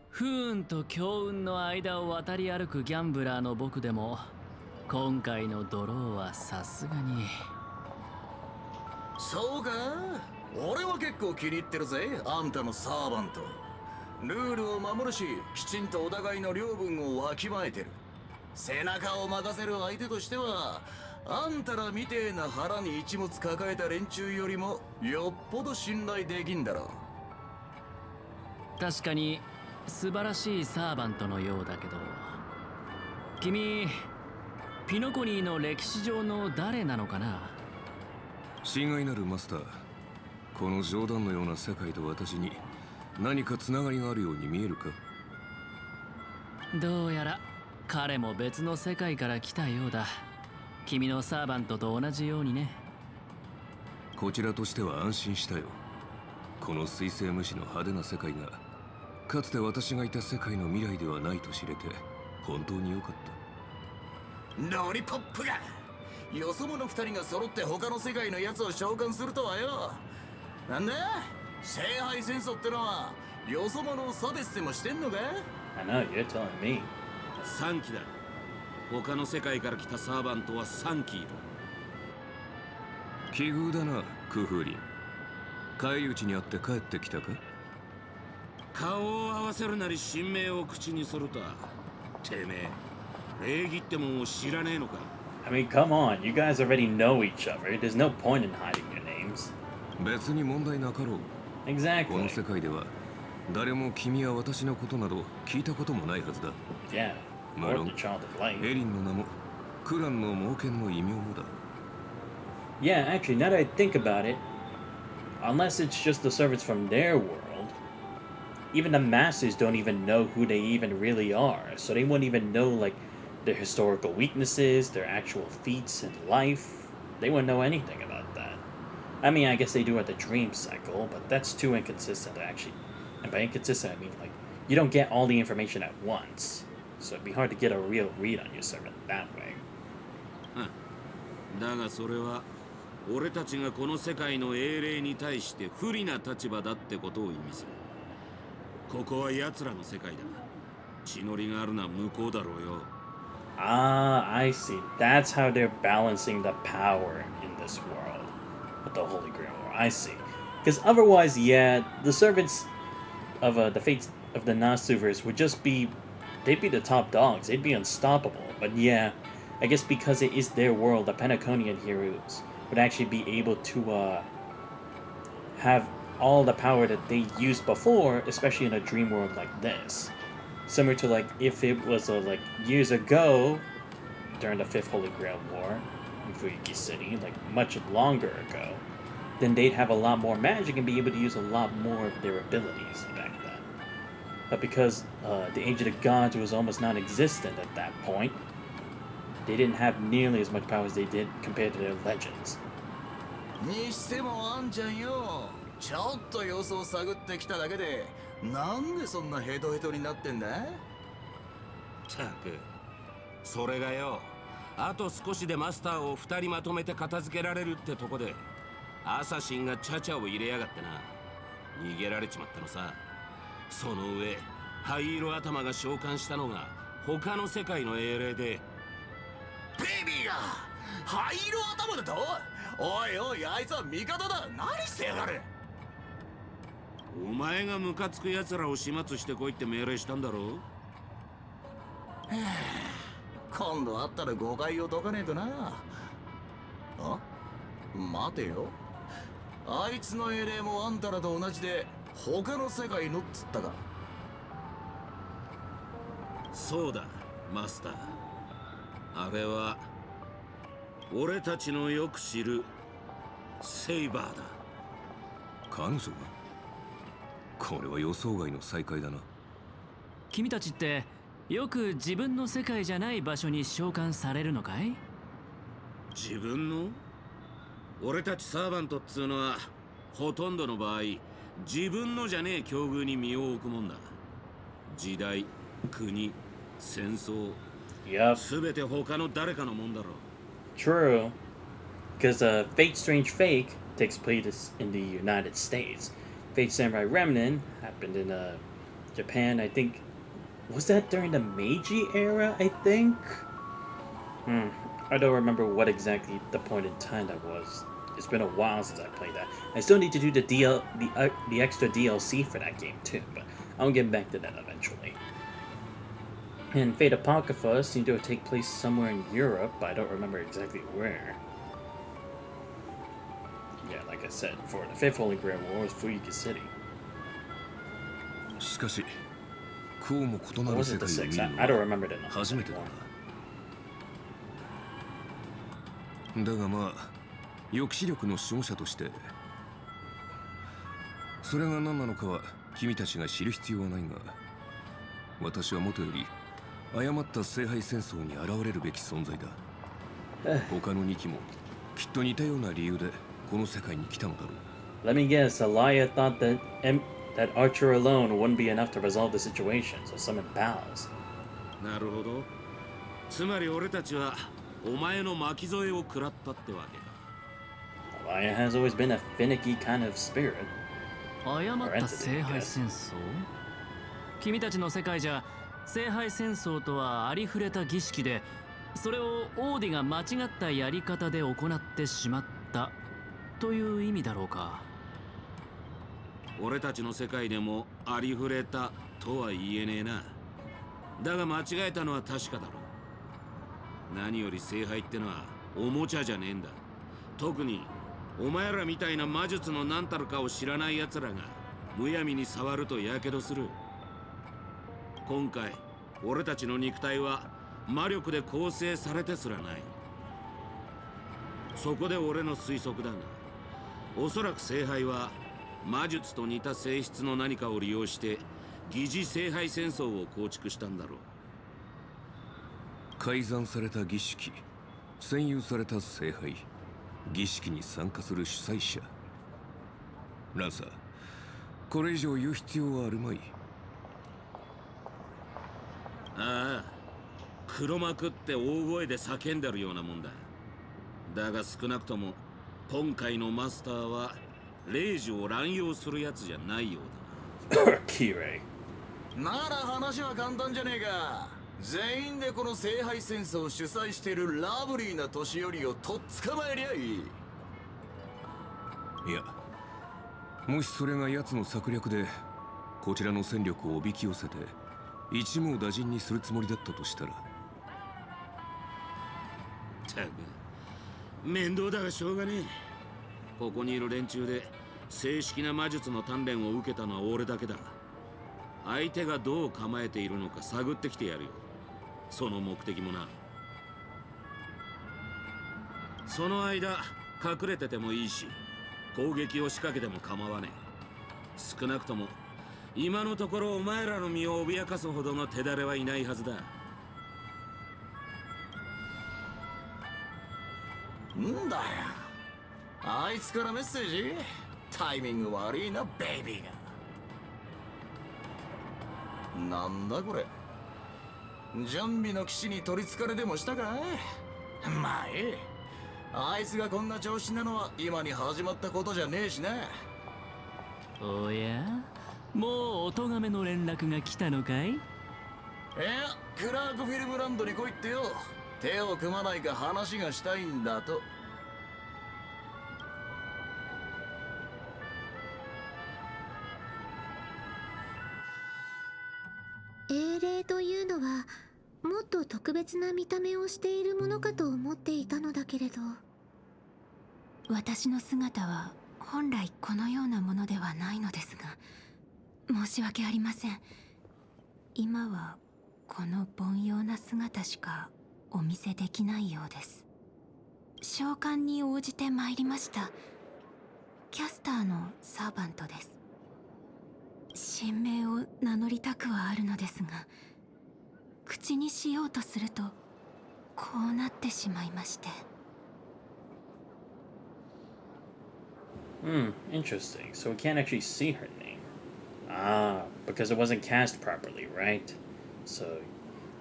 不運と強運の間を渡り歩くギャンブラーの僕でも今回のドローはさすがに。そうか、俺は結構気に入ってるぜ、あんたのサーバント。ルールを守るし、きちんとお互いの領分をわきまえてる。背中を任せる相手としては、あんたらみてえな腹に一物抱えた連中よりもよっぽど信頼できんだろう。確かに素晴らしいサーバントのようだけど、君ピノコニーの歴史上の誰なのかな。親愛なるマスター、この冗談のような世界と私に何かつながりがあるように見えるか。どうやら彼も別の世界から来たようだ。君のサーバントと同じようにね。こちらとしては安心したよ。この水星無視の派手な世界がかつて私がいた世界の未来ではないと知れて本当に良かった。ロリポップがよそ者二人が揃って他の世界のやつを召喚するとはよ。なんだ、聖杯戦争ってのはよそ者を差別でもしてんのか。 I know, you're telling me. 3機だ。他の世界から来たサーバントは3機いる。奇遇だな、クフーリン。返り討ちにあって帰ってきたか。顔を合わせるなり神名を口にするとは。てめえ、礼儀ってもん知らねえのか。I mean, come on, you guys already know each other. There's no point in hiding your names. 別に問題なかろう。Exactly. この世界では誰も君や私のことなど聞いたこともないはずだ。Yeah. or the Child of Light. エリンの名もクランの猛犬の異名もだ。 Yeah, actually, now that I think about it, unless it's just the servants from their world, even the masters don't even know who they even really are, so they wouldn't even know like their historical weaknesses, their actual feats in life. They wouldn't know anything about that. I mean, I guess they do at the dream cycle, but that's too inconsistent actually. And by inconsistent, I mean like you don't get all the information at once, so it'd be hard to get a real read on your servant that way. だがそれは俺たちがこの世界の英霊に対して不利な立場だってことを意味する。ここは奴らの世界だ。血のりがあるのは向こうだろうよ。Ah, I see. That's how they're balancing the power in this world with the Holy Grail War. I see. Because otherwise, yeah, the servants of the fates of the Nasuvers would just be, they'd be the top dogs. They'd be unstoppable. But yeah, I guess because it is their world, the Penaconian heroes would actually be able to have all the power that they used before, especially in a dream world like this. Similar to like if it was like years ago during the Fifth Holy Grail War in Fuyuki City, like much longer ago, then they'd have a lot more magic and be able to use a lot more of their abilities back then. But because the Age of the Gods was almost non-existent at that point, they didn't have nearly as much power as they did compared to their legends. にしてもあんちゃんよ、ちょっと様子を探ってきただけでなんでそんなヘトヘトになってんだ？たく、それがよ、あと少しでマスターを2人まとめて片付けられるってとこでアサシンがチャチャを入れやがってな。逃げられちまったのさ。その上灰色頭が召喚したのが他の世界の英霊で。ベイビーが灰色頭だと？おいおい、あいつは味方だ。何してやがる？お前がムカつく奴らを始末してこいって命令したんだろう？今度会ったら誤解を解かねえとな。あ？待てよ。あいつの英霊もあんたらと同じで他の世界のっつったか。そうだ、マスター。あれは俺たちのよく知るセイバーだ。彼女が？これは予想外の再会だな。君たちってよく自分の世界じゃない場所に召喚されるのかい？自分の？俺たちサーバントっつうのはほとんどの場合自分のじゃねえ境遇に身を置くもんだ。時代、国、戦争、全て他の誰かのもんだろう。True, because Fate Strange Fake takes place in the United States. Fate Samurai Remnant happened in Japan, I think. Was that during the Meiji era, I think? I don't remember what exactly the point in time that was. It's been a while since I played that. I still need to do the extra DLC for that game too, but I'll get back to that eventually. And Fate Apocrypha seemed to take place somewhere in Europe, but I don't remember exactly where. Yeah, like I said, for the Fifth Holy Grail War was Fuyuki City. しかし、こうも異なる世界を見るのは初めてだな。だがまあ、抑止力の守護者として、それが何なのかは君たちが知る必要はないが、私はもとより誤った聖杯戦争に現れるべき存在だ。他の2機もきっと似たような理由でこの世界に来たのだろう。Let me guess, Alaya thought that Archer alone wouldn't be enough to resolve the situation, so summoned pals. なるほど。つまり俺たちはお前の巻き添えを食らったってわけだ。Alaya has always been a finicky kind of spirit. 誤った聖杯戦争？君たちの世界じゃ聖杯戦争とはありふれた儀式で、それをオーディが間違ったやり方で行ってしまったという意味だろうか。俺たちの世界でもありふれたとは言えねえな。だが間違えたのは確かだろう。何より聖杯ってのはおもちゃじゃねえんだ。特にお前らみたいな魔術の何たるかを知らない奴らがむやみに触るとやけどする。今回俺たちの肉体は魔力で構成されてすらない。そこで俺の推測だが、おそらく聖杯は魔術と似た性質の何かを利用して疑似聖杯戦争を構築したんだろう。改ざんされた儀式、占有された聖杯、儀式に参加する主催者。ランサー、これ以上言う必要はあるまい。ああ、黒幕って大声で叫んでるようなもんだ。だが少なくとも今回のマスターは霊樹を乱用するやつじゃないようだな。キレイ。なら話は簡単じゃねえか。全員でこの聖杯戦争を主催しているラブリーな年寄りをとっ捕まえりゃいい。いや、もしそれが奴の策略でこちらの戦力をおびき寄せて一網打尽にするつもりだったとしたら。たく面倒だがしょうがねえ。ここにいる連中で正式な魔術の鍛錬を受けたのは俺だけだ。相手がどう構えているのか探ってきてやるよ。その目的もな。その間隠れててもいいし、攻撃を仕掛けても構わねえ。少なくとも今のところお前らの身を脅かすほどの手だれはいないはずだ。んだよ、あいつからメッセージ？タイミング悪いな、ベイビーが。なんだこれ、準備の騎士に取りつかれでもしたかい？まあいい。あいつがこんな調子なのは今に始まったことじゃねえしな。おや、もうお咎めの連絡が来たのかい？いや、クラークフィルムランドに来いってよ。手を組まないか話がしたいんだと。英霊というのはもっと特別な見た目をしているものかと思っていたのだけれど、私の姿は本来このようなものではないのですが、申し訳ありません。今はこの凡庸な姿しかお見せできないようです。召喚に応じて参りました。キャスターのサーバントです。神名を名乗りたくはあるのですが、口にしようとするとこうなってしまいまして。Interesting. So we can't actually see her name. Ah, because it wasn't cast properly, right? So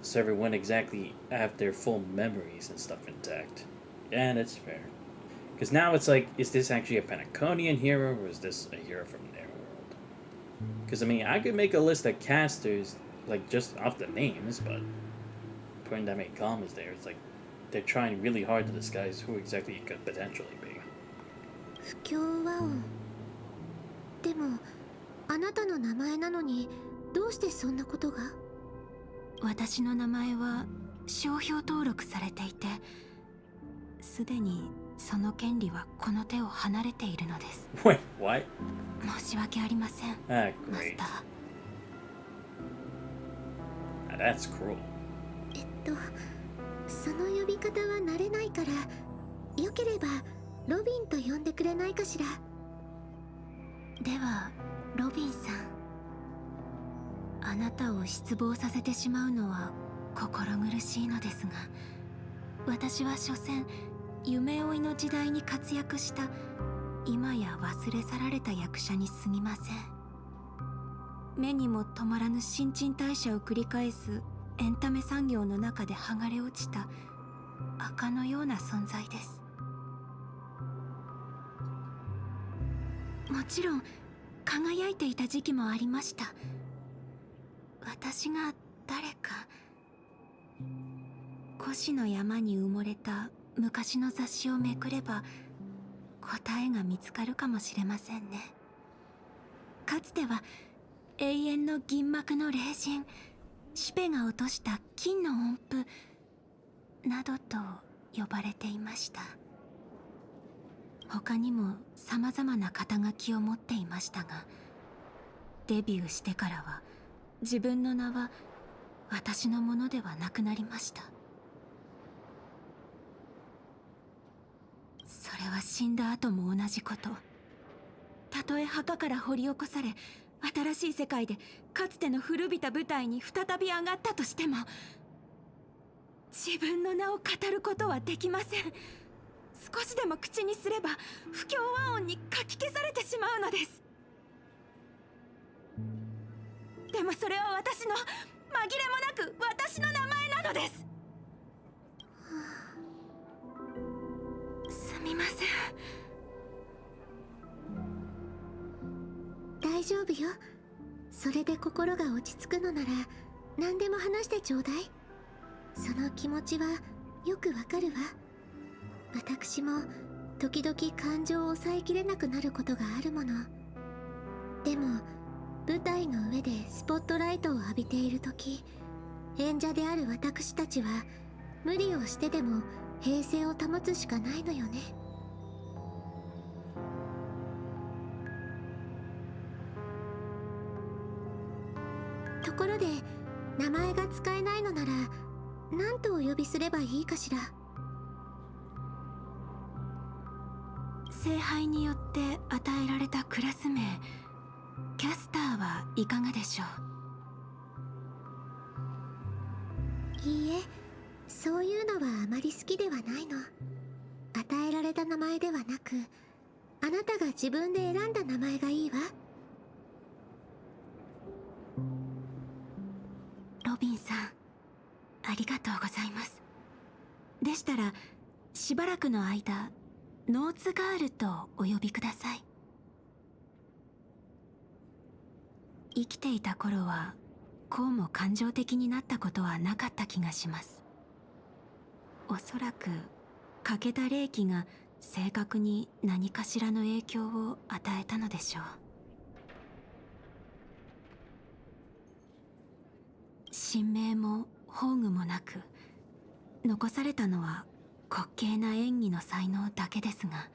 server wouldn't exactly have their full memories and stuff intact. Yeah, that's fair. Because now it's like, is this actually a Penaconian hero, or is this a hero from their world? Because, I mean, I could make a list of casters, like, just off the names, but putting that many commas there, it's like, they're trying really hard to disguise who exactly it could potentially be. 不協和音。でも、あなたの名前なのに、どうしてそんなことが？私の名前は商標登録されていて、すでにその権利はこの手を離れているのです。Wait, what? 申し訳ありません。Ah, マス great. ター。Now that's cruel. その呼び方は慣れないから、よければロビンと呼んでくれないかしら。では、ロビンさん。あなたを失望させてしまうのは心苦しいのですが、私は所詮夢追いの時代に活躍した今や忘れ去られた役者に過ぎません。目にも止まらぬ新陳代謝を繰り返すエンタメ産業の中で剥がれ落ちた垢のような存在です。もちろん輝いていた時期もありました。私が誰か、古紙の山に埋もれた昔の雑誌をめくれば答えが見つかるかもしれませんね。かつては永遠の銀幕の霊人、シペが落とした金の音符などと呼ばれていました。他にも様々な肩書きを持っていましたが、デビューしてからは自分の名は私のものではなくなりました。それは死んだ後も同じこと。たとえ墓から掘り起こされ、新しい世界でかつての古びた舞台に再び上がったとしても、自分の名を語ることはできません。少しでも口にすれば不協和音にかき消されてしまうのです。でもそれは私の、紛れもなく私の名前なのです。すみません。大丈夫よ。それで心が落ち着くのなら何でも話してちょうだい。その気持ちはよくわかるわ。私も時々感情を抑えきれなくなることがあるもの。でも舞台の上でスポットライトを浴びている時、演者である私たちは無理をしてでも平静を保つしかないのよね。ところで、名前が使えないのなら何とお呼びすればいいかしら。聖杯によって与えられたクラス名、キャスターはいかがでしょう。いいえ、そういうのはあまり好きではないの。与えられた名前ではなく、あなたが自分で選んだ名前がいいわ。ロビンさん、ありがとうございます。でしたらしばらくの間、ノーツガールとお呼びください。生きていた頃はこうも感情的になったことはなかった気がします。おそらく欠けた霊気が性格に何かしらの影響を与えたのでしょう。神明も宝具もなく、残されたのは滑稽な演技の才能だけですが、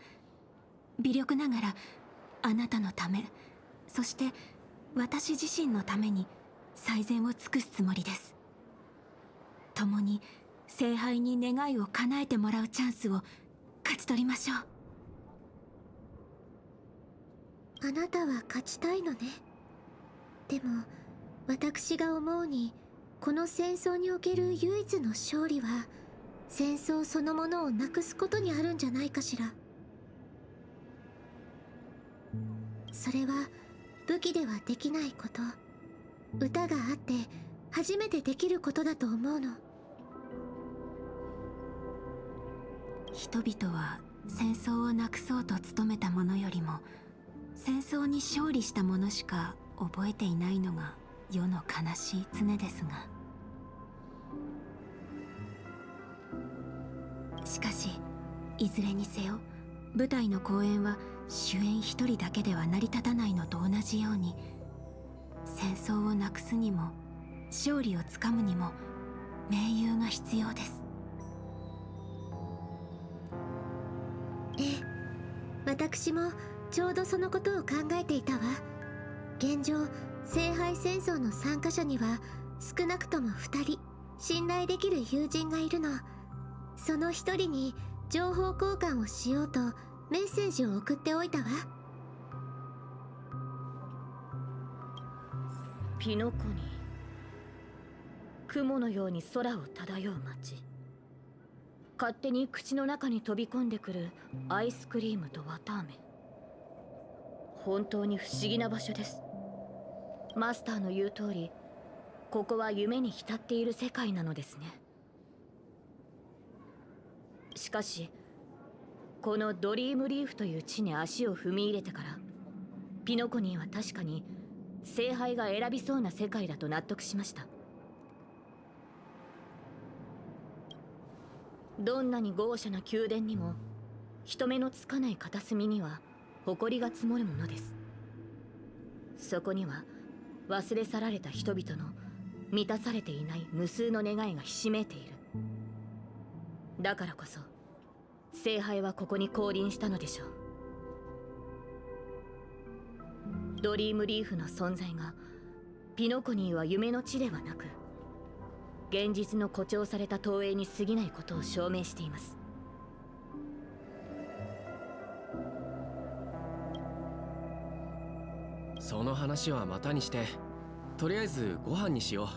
微力ながらあなたのため、そして私自身のために最善を尽くすつもりです。共に聖杯に願いを叶えてもらうチャンスを勝ち取りましょう。あなたは勝ちたいのね。でも私が思うに、この戦争における唯一の勝利は戦争そのものをなくすことにあるんじゃないかしら。それは武器ではできないこと、歌があって初めてできることだと思うの。人々は戦争をなくそうと努めたものよりも、戦争に勝利したものしか覚えていないのが世の悲しい常ですが、しかしいずれにせよ、舞台の公演は主演一人だけでは成り立たないのと同じように、戦争をなくすにも勝利をつかむにも盟友が必要です。ええ、私もちょうどそのことを考えていたわ。現状、聖杯戦争の参加者には少なくとも2人信頼できる友人がいるの。その1人に情報交換をしようとメッセージを送っておいたわ。ピノコに雲のように空を漂う街、勝手に口の中に飛び込んでくるアイスクリームと綿あめ。本当に不思議な場所です。マスターの言う通り、ここは夢に浸っている世界なのですね。しかしこのドリームリーフという地に足を踏み入れてから、ピノコニーは確かに聖杯が選びそうな世界だと納得しました。どんなに豪奢な宮殿にも、人目のつかない片隅には埃が積もるものです。そこには忘れ去られた人々の満たされていない無数の願いがひしめいている。だからこそ聖杯はここに降臨したのでしょう。ドリームリーフの存在がピノコニーは夢の地ではなく現実の誇張された投影に過ぎないことを証明しています。その話はまたにして、とりあえずご飯にしよう。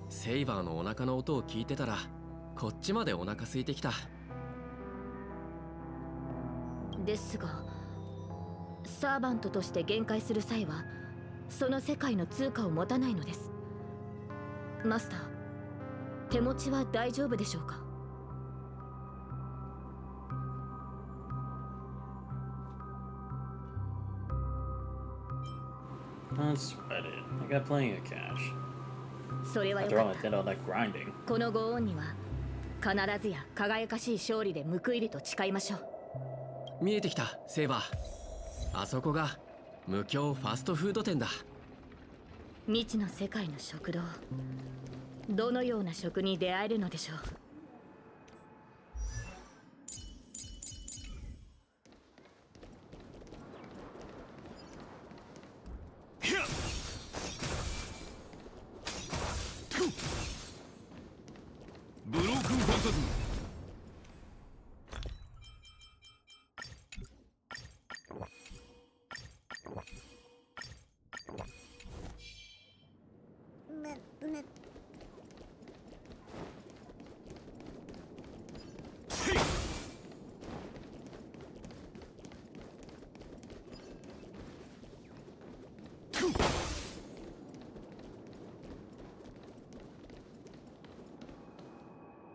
セイバーのお腹の音を聞いてたらこっちまでお腹空いてきた。ですが、サーバントとして限界する際はその世界の通貨を持たないのです。マスター、手持ちは大丈夫でしょうか？Not sweat it. I got plenty of cash. それはよ After か all, っ I た。 did all that grinding. このご恩には必ずや輝かしい勝利で報いると誓いましょう。見えてきた、セイバー。あそこが無教ファストフード店だ。未知の世界の食堂、どのような食に出会えるのでしょう。ブロークンファンタズム。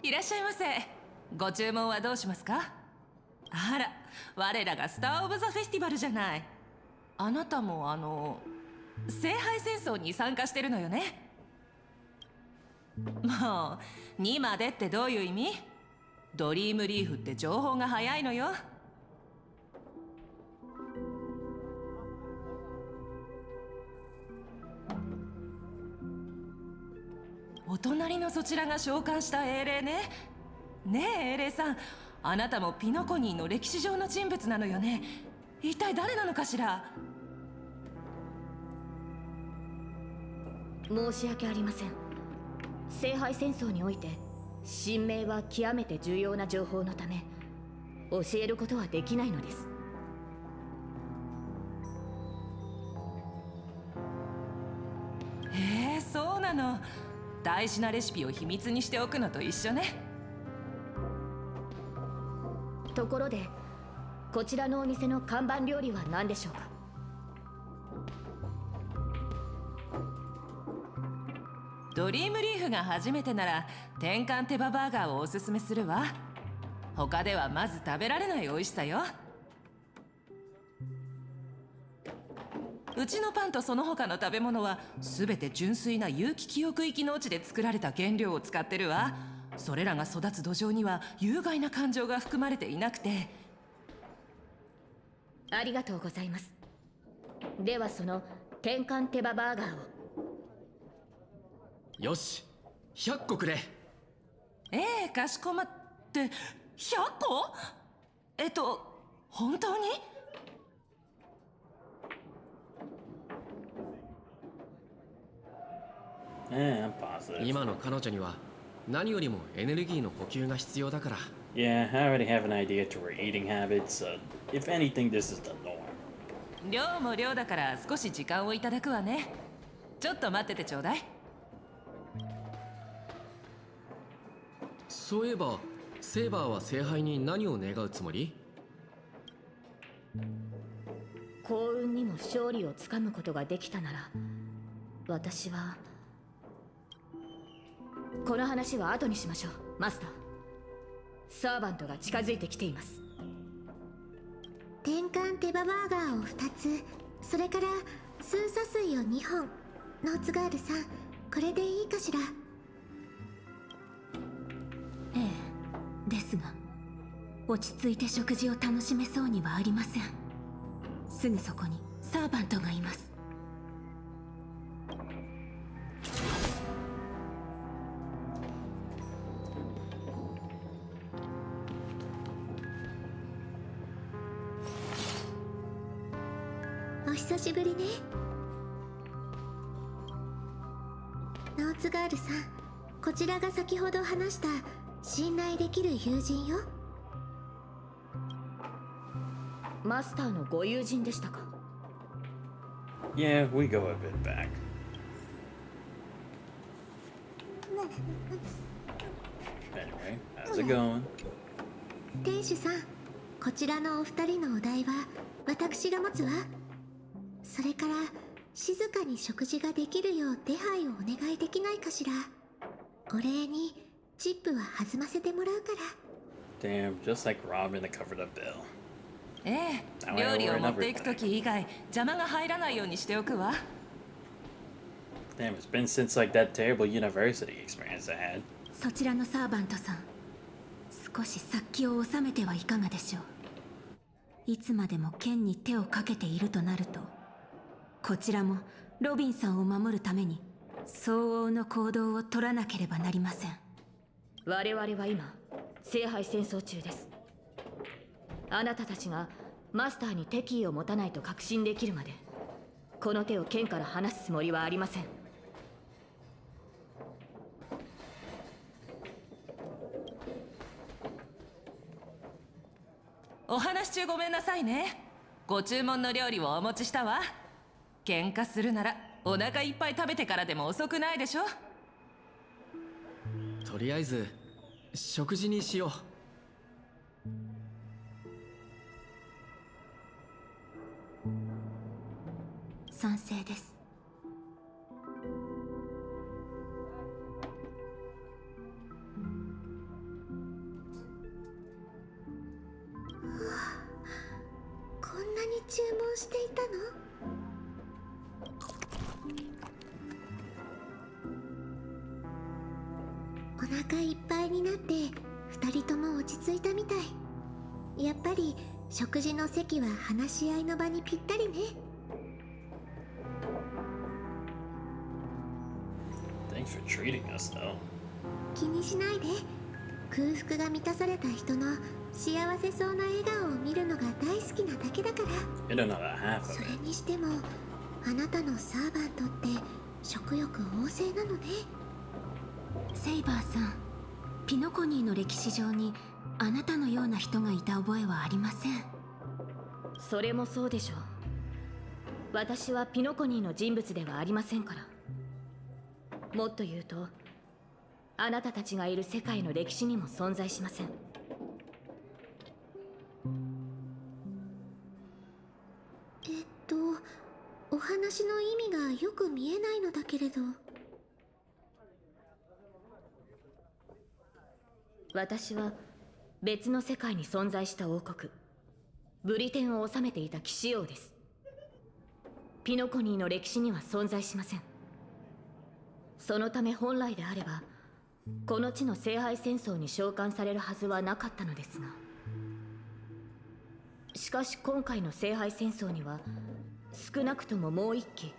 いらっしゃいませ。ご注文はどうしますか？あら、我らがスター・オブ・ザ・フェスティバルじゃない。あなたも聖杯戦争に参加してるのよね。もう2までってどういう意味？ドリームリーフって情報が早いのよ。お隣のそちらが召喚した英霊ね。ねえ英霊さん、あなたもピノコニーの歴史上の人物なのよね。一体誰なのかしら？申し訳ありません。聖杯戦争において神明は極めて重要な情報のため教えることはできないのです。へえ、そうなの。大事なレシピを秘密にしておくのと一緒ね。ところで、こちらのお店の看板料理は何でしょうか？ドリームリーフが初めてなら転換手羽バーガーをおすすめするわ。他ではまず食べられない美味しさよ。うちのパンとその他の食べ物は全て純粋な有機記憶域農地で作られた原料を使ってるわ。それらが育つ土壌には有害な感情が含まれていなくて。ありがとうございます。ではその転換手羽バーガーを。よし、100個くれ。ええ、かしこまって。100個？本当に？今の彼女には何よりもエネルギーの補給が必要だから。Yeah, I already have an idea to her eating habits. If anything, this is the norm. 量も量だから少し時間をいただくわね。ちょっと待っててちょうだい。そういえばセイバーは聖杯に何を願うつもり？幸運にも勝利をつかむことができたなら、私はこの話は後にしましょう。マスター、サーバントが近づいてきています。転換手羽バーガーを2つ、それからスーサ水を2本。ノーツガールさん、これでいいかしら？ええ、ですが落ち着いて食事を楽しめそうにはありません。すぐそこにサーバントがいます。お久しぶりね。ノーツガールさん、こちらが先ほど話した信頼できる友人よ。マスターのご友人でしたか？ Yeah, we go a bit back. Anyway, how's it going? 店主さん、こちらのお二人のお代は私が持つわ。それから静かに食事ができるよう手配をお願いできないかしら。お礼にチップは弾ませてもらうから。 Damn, just like Robin that covered the bill. ええ、料理を持っていくとき以外邪魔が入らないようにしておくわ。Damn, it's been since like that terrible university experience I had. そちらのサーバントさん、少し殺気を収めてはいかがでしょう。いつまでも剣に手をかけているとなると、こちらもロビンさんを守るために相応の行動を取らなければなりません。我々は今聖杯戦争中です。あなたたちがマスターに敵意を持たないと確信できるまでこの手を剣から離すつもりはありません。お話中ごめんなさいね。ご注文の料理をお持ちしたわ。喧嘩するならお腹いっぱい食べてからでも遅くないでしょ。とりあえず食事にしよう。賛成です。こんなに注文していたの？お腹いっぱいになって二人とも落ち着いたみたい。やっぱり食事の席は話し合いの場にぴったりね。Thanks for treating us, though. 気にしないで。空腹が満たされた人の幸せそうな笑顔を見るのが大好きなだけだから。You don't know the half of そ it. れにしてもあなたのサーバントって食欲旺盛なのね。セイバーさん、ピノコニーの歴史上にあなたのような人がいた覚えはありません。それもそうでしょう。私はピノコニーの人物ではありませんから。もっと言うとあなたたちがいる世界の歴史にも存在しません。お話の意味がよく見えないのだけれど。私は別の世界に存在した王国ブリテンを治めていた騎士王です。ピノコニーの歴史には存在しません。そのため本来であればこの地の聖杯戦争に召喚されるはずはなかったのですが、しかし今回の聖杯戦争には少なくとももう一機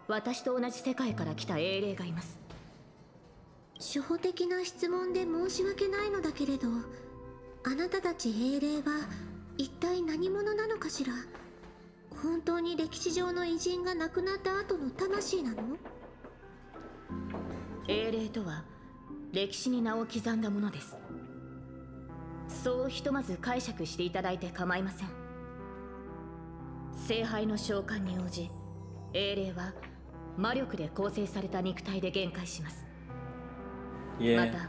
私と同じ世界から来た英霊がいます。初歩的な質問で申し訳ないのだけれど、あなたたち英霊は一体何者なのかしら。本当に歴史上の偉人が亡くなった後の魂なの？英霊とは歴史に名を刻んだものです。そうひとまず解釈していただいて構いません。聖杯の召喚に応じ英霊は魔力で構成された肉体で限界します。また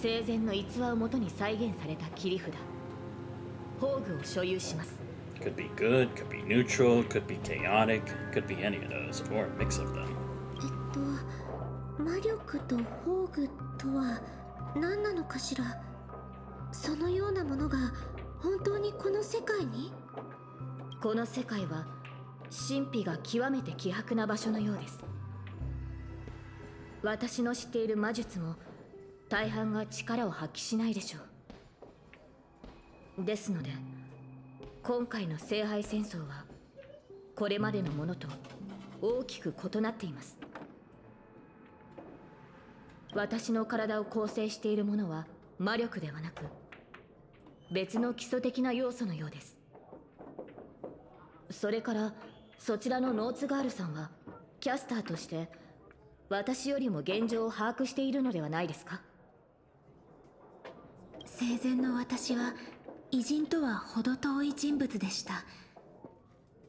生前の逸話をもとに再現された切り札宝具を所有します。 Could be good, could be neutral, could be chaotic, could be any of those, or a mix of them. 魔力と宝具とは何なのかしら。そのようなものが本当にこの世界に？この世界は神秘が極めて希薄な場所のようです。私の知っている魔術も大半が力を発揮しないでしょう。ですので今回の聖杯戦争はこれまでのものと大きく異なっています。私の体を構成しているものは魔力ではなく別の基礎的な要素のようです。それからそちらのノーツガールさんはキャスターとして私よりも現状を把握しているのではないですか？生前の私は偉人とは程遠い人物でした。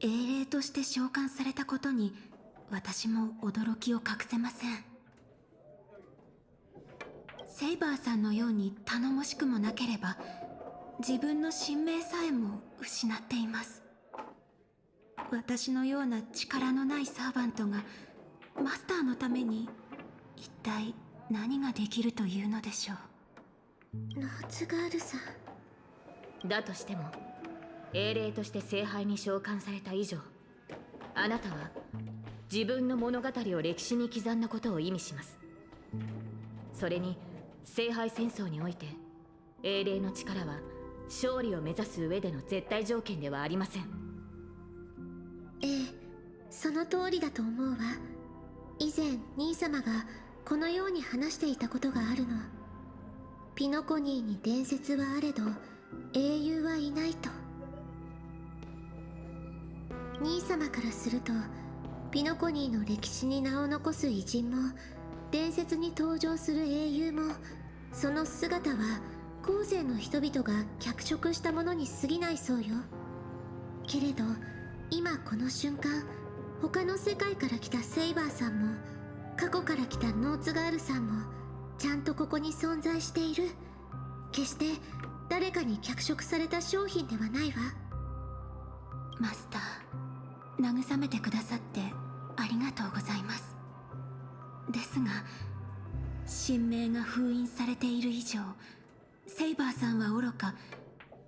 英霊として召喚されたことに私も驚きを隠せません。セイバーさんのように頼もしくもなければ自分の神明さえも失っています。私のような力のないサーバントがマスターのために一体何ができるというのでしょう。ノーツガールさんだとしても英霊として聖杯に召喚された以上、あなたは自分の物語を歴史に刻んだことを意味します。それに聖杯戦争において英霊の力は勝利を目指す上での絶対条件ではありません。ええ、その通りだと思うわ。以前兄様がこのように話していたことがあるの。ピノコニーに伝説はあれど英雄はいないと。兄様からするとピノコニーの歴史に名を残す偉人も伝説に登場する英雄も、その姿は後世の人々が脚色したものに過ぎないそうよ。けれど今この瞬間、他の世界から来たセイバーさんも過去から来たノーツガールさんもちゃんとここに存在している。決して誰かに脚色された商品ではないわ。マスター、慰めてくださってありがとうございます。ですが神明が封印されている以上、セイバーさんはおろか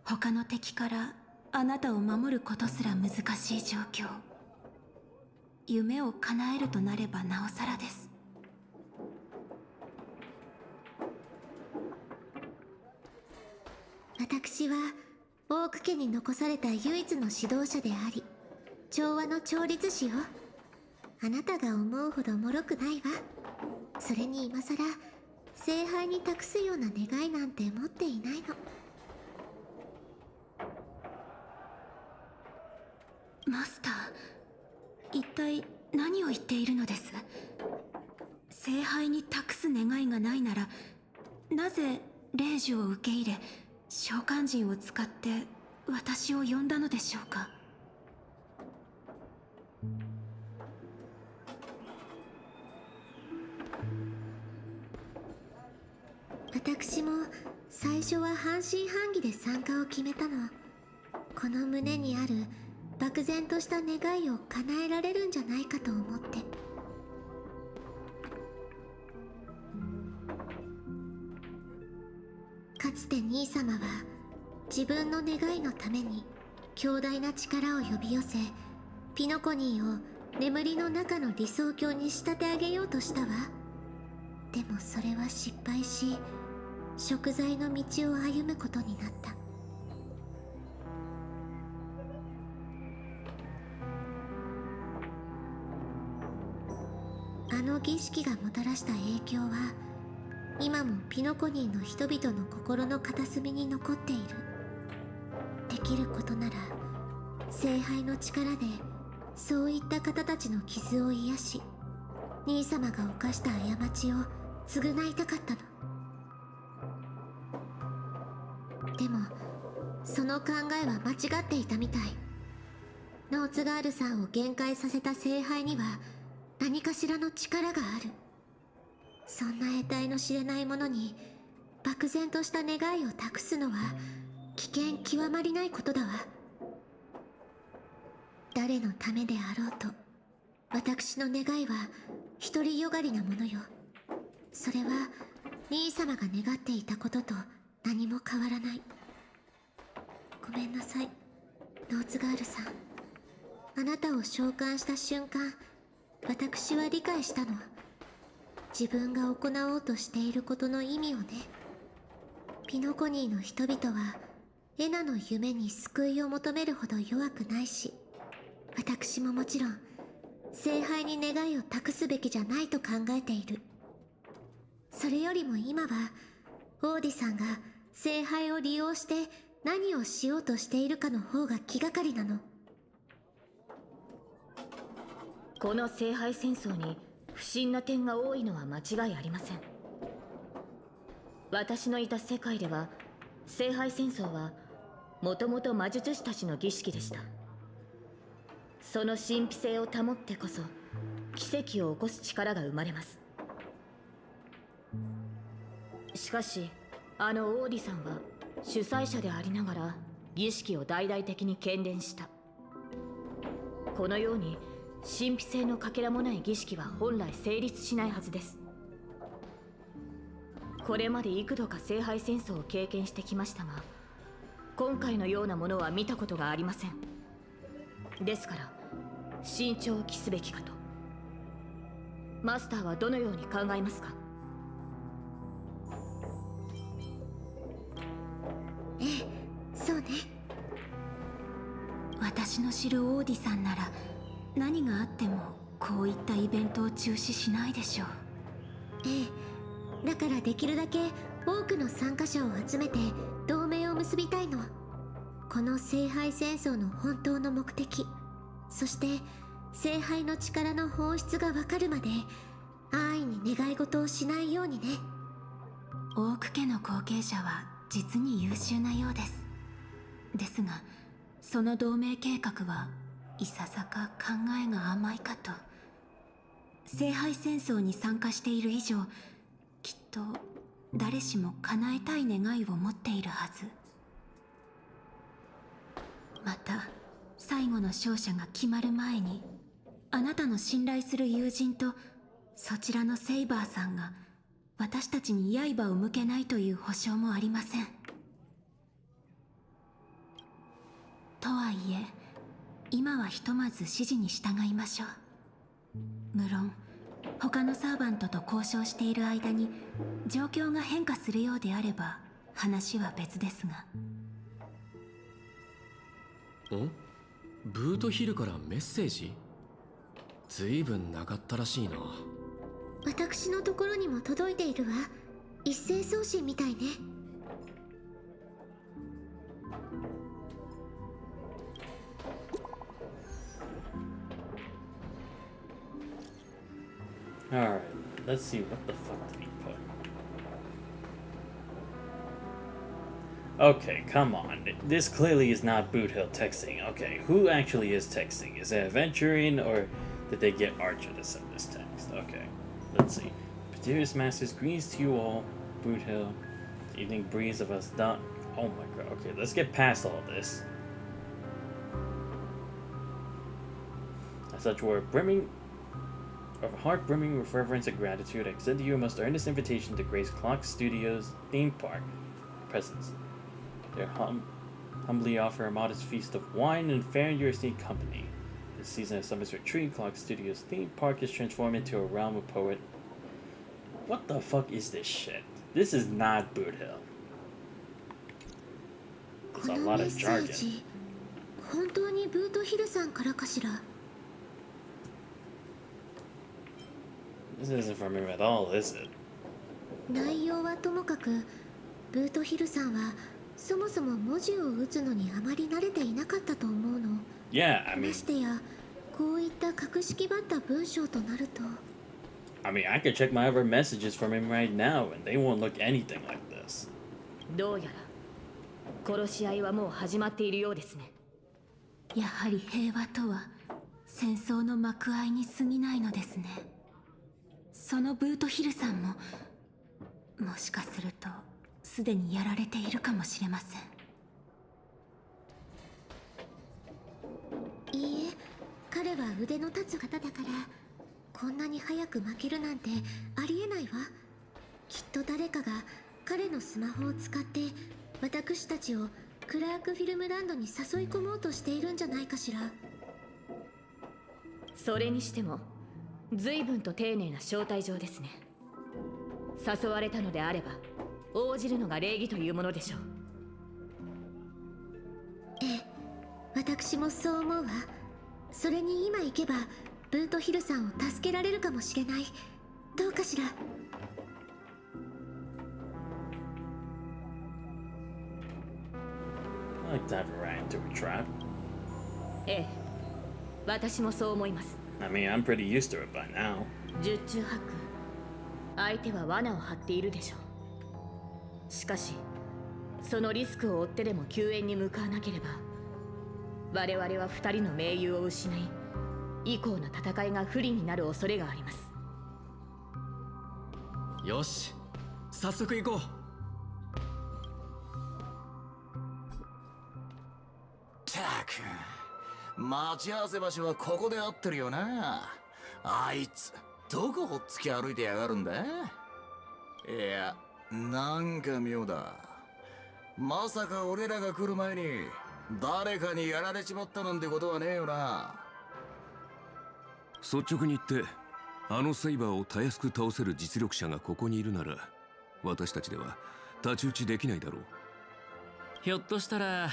他の敵からあなたを守ることすら難しい状況。夢を叶えるとなればなおさらです。私はオーク家に残された唯一の指導者であり調和の調律師よ。あなたが思うほど脆くないわ。それに今さら聖杯に託すような願いなんて持っていないの。マスター、一体何を言っているのです？聖杯に託す願いがないならなぜ霊樹を受け入れ召喚人を使って私を呼んだのでしょうか？私も最初は半信半疑で参加を決めたの。この胸にある漠然とした願いを叶えられるんじゃないかと思って。かつて兄様は自分の願いのために強大な力を呼び寄せ、ピノコニーを眠りの中の理想郷に仕立て上げようとしたわ。でもそれは失敗し、贖罪の道を歩むことになった。あの儀式がもたらした影響は今もピノコニーの人々の心の片隅に残っている。できることなら聖杯の力でそういった方たちの傷を癒し、兄様が犯した過ちを償いたかったの。でもその考えは間違っていたみたい。ノーツガールさんを限界させた聖杯には何かしらの力がある。そんな得体の知れないものに漠然とした願いを託すのは危険極まりないことだわ。誰のためであろうと私の願いは独りよがりなものよ。それは兄様が願っていたことと何も変わらない。ごめんなさいノーツガールさん。あなたを召喚した瞬間、私は理解したの。自分が行おうとしていることの意味をね。ピノコニーの人々はエナの夢に救いを求めるほど弱くないし、私ももちろん聖杯に願いを託すべきじゃないと考えている。それよりも今はオーディさんが聖杯を利用して何をしようとしているかの方が気がかりなの。この聖杯戦争に不審な点が多いのは間違いありません。私のいた世界では聖杯戦争はもともと魔術師たちの儀式でした。その神秘性を保ってこそ奇跡を起こす力が生まれます。しかしあのオーディさんは主催者でありながら儀式を大々的に喧伝した。このように神秘性のかけらもない儀式は本来成立しないはずです。これまで幾度か聖杯戦争を経験してきましたが、今回のようなものは見たことがありません。ですから慎重を期すべきかと。マスターはどのように考えますか？ええ、そうね。私の知るオーディさんなら何があってもこういったイベントを中止しないでしょう。ええ、だからできるだけ多くの参加者を集めて同盟を結びたいの。この聖杯戦争の本当の目的、そして聖杯の力の本質がわかるまで安易に願い事をしないようにね。オーク家の後継者は実に優秀なようです。ですがその同盟計画はいささか考えが甘いかと。聖杯戦争に参加している以上、きっと誰しも叶えたい願いを持っているはず。また最後の勝者が決まる前に、あなたの信頼する友人とそちらのセイバーさんが私たちに刃を向けないという保証もありません。とはいえ今はひとまず指示に従いましょう。無論他のサーバントと交渉している間に状況が変化するようであれば話は別ですが。ブートヒルからメッセージ？ずいぶんなかったらしいな。私のところにも届いているわ。一斉送信みたいね。Alright, let's see what the fuck did he put. Okay, come on. This clearly is not Boot Hill texting. Okay, who actually is texting? Is it Aventuring or did they get Archer to send this text? Okay, let's see. Mysterious Masters, greetings to you all. Boot Hill. Evening breeze of us done. Oh my god. Okay, let's get past all this. As such, we're brimming of heart brimming with reverence and gratitude, I extend to you a most earnest invitation to Grace Clock Studios theme park presence. They humbly offer a modest feast of wine and fare in your esteemed company. This season of Summer's Retreat, Clock Studios theme park is transformed into a realm of poet. What the fuck is this shit? This is not Boot Hill. There's a lot of jargon. 本当にブートヒルさんからかしら。This isn't from him at all, is it? 内容はともかく、ブートヒルさんはそもそも文字を打つのにあまり慣れていなかったと思うの。Yeah, I mean... ましてや、こういった格式ばった文章となると。I mean, I could check my other messages from him right now, and they won't look anything like this. どうやら殺し合いはもう始まっているようですね。やはり平和とは戦争の幕間に過ぎないのですね。そのブートヒルさんももしかするとすでにやられているかもしれません。いいえ、彼は腕の立つ方だからこんなに早く負けるなんてありえないわ。きっと誰かが彼のスマホを使って私たちをクラークフィルムランドに誘い込もうとしているんじゃないかしら。それにしても随分と丁寧な招待状ですね。誘われたのであれば応じるのが礼儀というものでしょう。ええ、私もそう思うわ。それに今行けばブートヒルさんを助けられるかもしれない。どうかしら。I like to have a rat into a trap. ええ、私もそう思います。I mean, I'm pretty used to it by now. 十中八九相手は罠を張っているでしょう。しかしそのリスクを負ってでも救援に向かわなければ、我々は2人の盟友を失い、以降の戦いが不利になる恐れがあります。よし、早速行こう。たく、待ち合わせ場所はここで合ってるよな。あいつどこほっつき歩いてやがるんだ。いや、なんか妙だ。まさか俺らが来る前に誰かにやられちまったなんてことはねえよな。率直に言って、あのセイバーをたやすく倒せる実力者がここにいるなら、私たちでは太刀打ちできないだろう。ひょっとしたら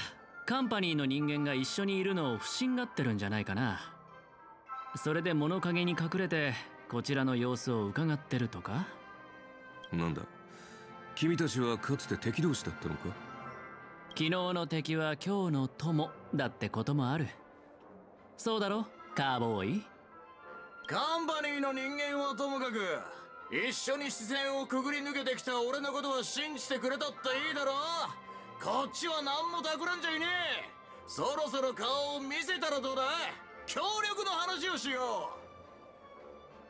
カンパニーの人間が一緒にいるのを不審がってるんじゃないかな。それで物陰に隠れてこちらの様子を伺ってるとか。なんだ、君たちはかつて敵同士だったのか。昨日の敵は今日の友だってこともある。そうだろカーボーイ。カンパニーの人間はともかく、一緒に視線をくぐり抜けてきた俺のことは信じてくれたっていいだろ。こっちは何も企んじゃいねえ。そろそろ顔を見せたらどうだ。協力の話をしよ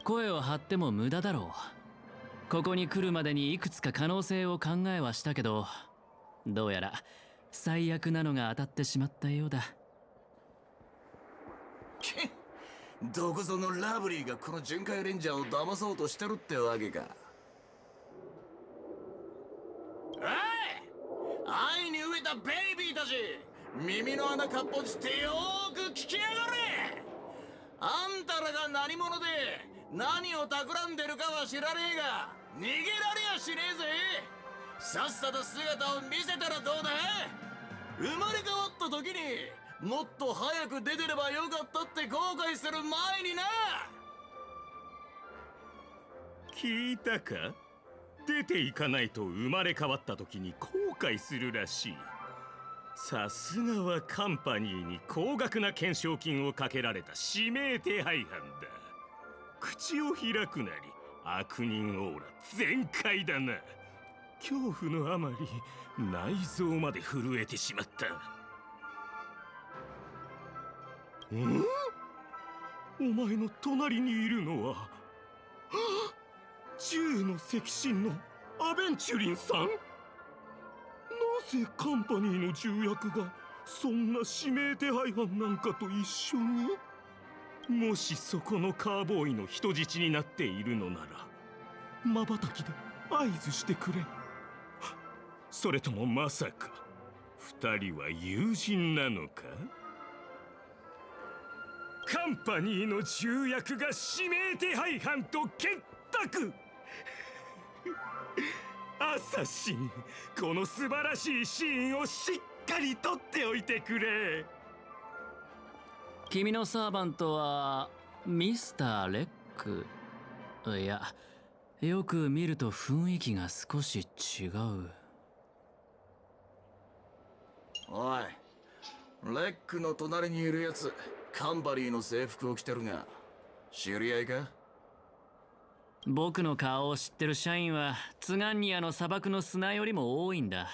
う。声を張っても無駄だろう。ここに来るまでにいくつか可能性を考えはしたけど、どうやら最悪なのが当たってしまったようだ。どこぞのラブリーがこの巡回レンジャーを騙そうとしてるってわけか。おい、愛に飢えたベイビーたち、耳の穴かっぽじってよーく聞きやがれ。あんたらが何者で何を企んでるかは知らねえが、逃げられやしねえぜ。さっさと姿を見せたらどうだ。生まれ変わった時にもっと早く出てればよかったって後悔する前にな。聞いたか。出ていかないと生まれ変わった時に後悔するらしい。さすがはカンパニーに高額な懸賞金をかけられた指名手配犯だ。口を開くなり悪人オーラ全開だな。恐怖のあまり内臓まで震えてしまった。お前の隣にいるのは銃の赤心のアベンチュリンさん。なぜカンパニーの重役がそんな指名手配犯なんかと一緒に。もしそこのカーボーイの人質になっているのなら、瞬きで合図してくれ。それともまさか二人は友人なのか。カンパニーの重役が指名手配犯と結託。アサシン、この素晴らしいシーンをしっかり撮っておいてくれ。君のサーバントはミスター・レック。いや、よく見ると雰囲気が少し違う。おい、レックの隣にいるやつ、カンパニーの制服を着てるが、知り合いか。僕の顔を知ってる社員はツガンニアの砂漠の砂よりも多いんだ。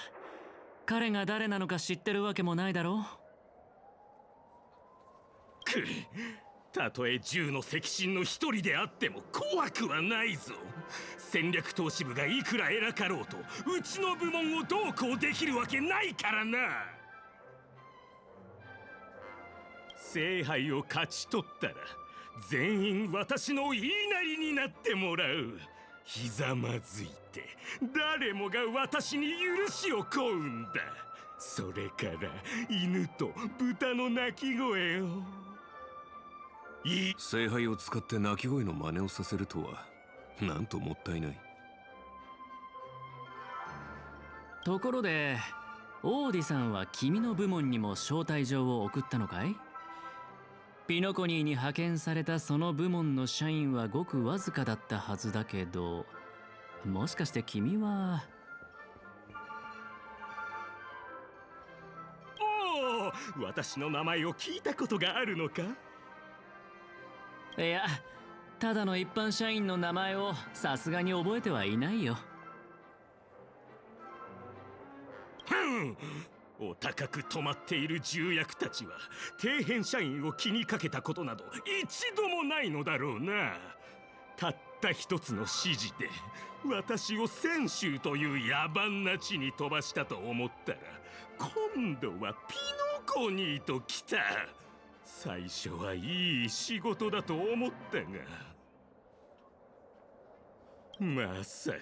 彼が誰なのか知ってるわけもないだろう。たとえ銃の赤心の一人であっても怖くはないぞ。戦略投資部がいくら偉かろうとうちの部門をどうこうできるわけないからな。聖杯を勝ち取ったら全員私の言いなりになってもらう。ひざまずいて誰もが私に許しを請うんだ。それから犬と豚の鳴き声を。聖杯を使って鳴き声の真似をさせるとはなんともったいない。ところでオーディさんは君の部門にも招待状を送ったのかい。ピノコニーに派遣されたその部門の社員はごくわずかだったはずだけど、もしかして君は。おお、私の名前を聞いたことがあるのか。いや、ただの一般社員の名前をさすがに覚えてはいないよ。お高く止まっている重役たちは底辺社員を気にかけたことなど一度もないのだろうな。たった一つの指示で私を泉州という野蛮な地に飛ばしたと思ったら、今度はピノコニーと来た。最初はいい仕事だと思ったが、まさか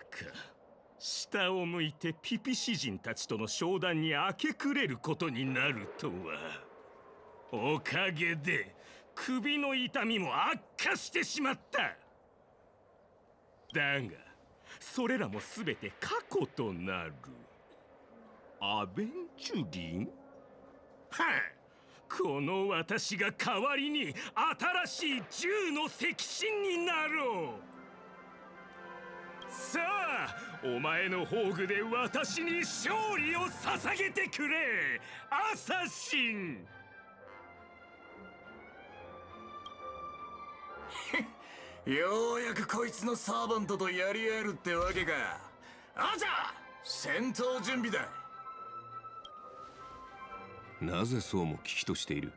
下を向いてピピシ人たちとの商談に明け暮れることになるとは。おかげで首の痛みも悪化してしまった。だがそれらも全て過去となる。アベンチュリン？はあ、この私が代わりに新しい銃の赤心になろう。さあ、お前の宝具で私に勝利を捧げてくれ、アサシン。ようやくこいつのサーバントとやり合えるってわけか。あじゃあ戦闘準備だ。なぜそうも危機としている？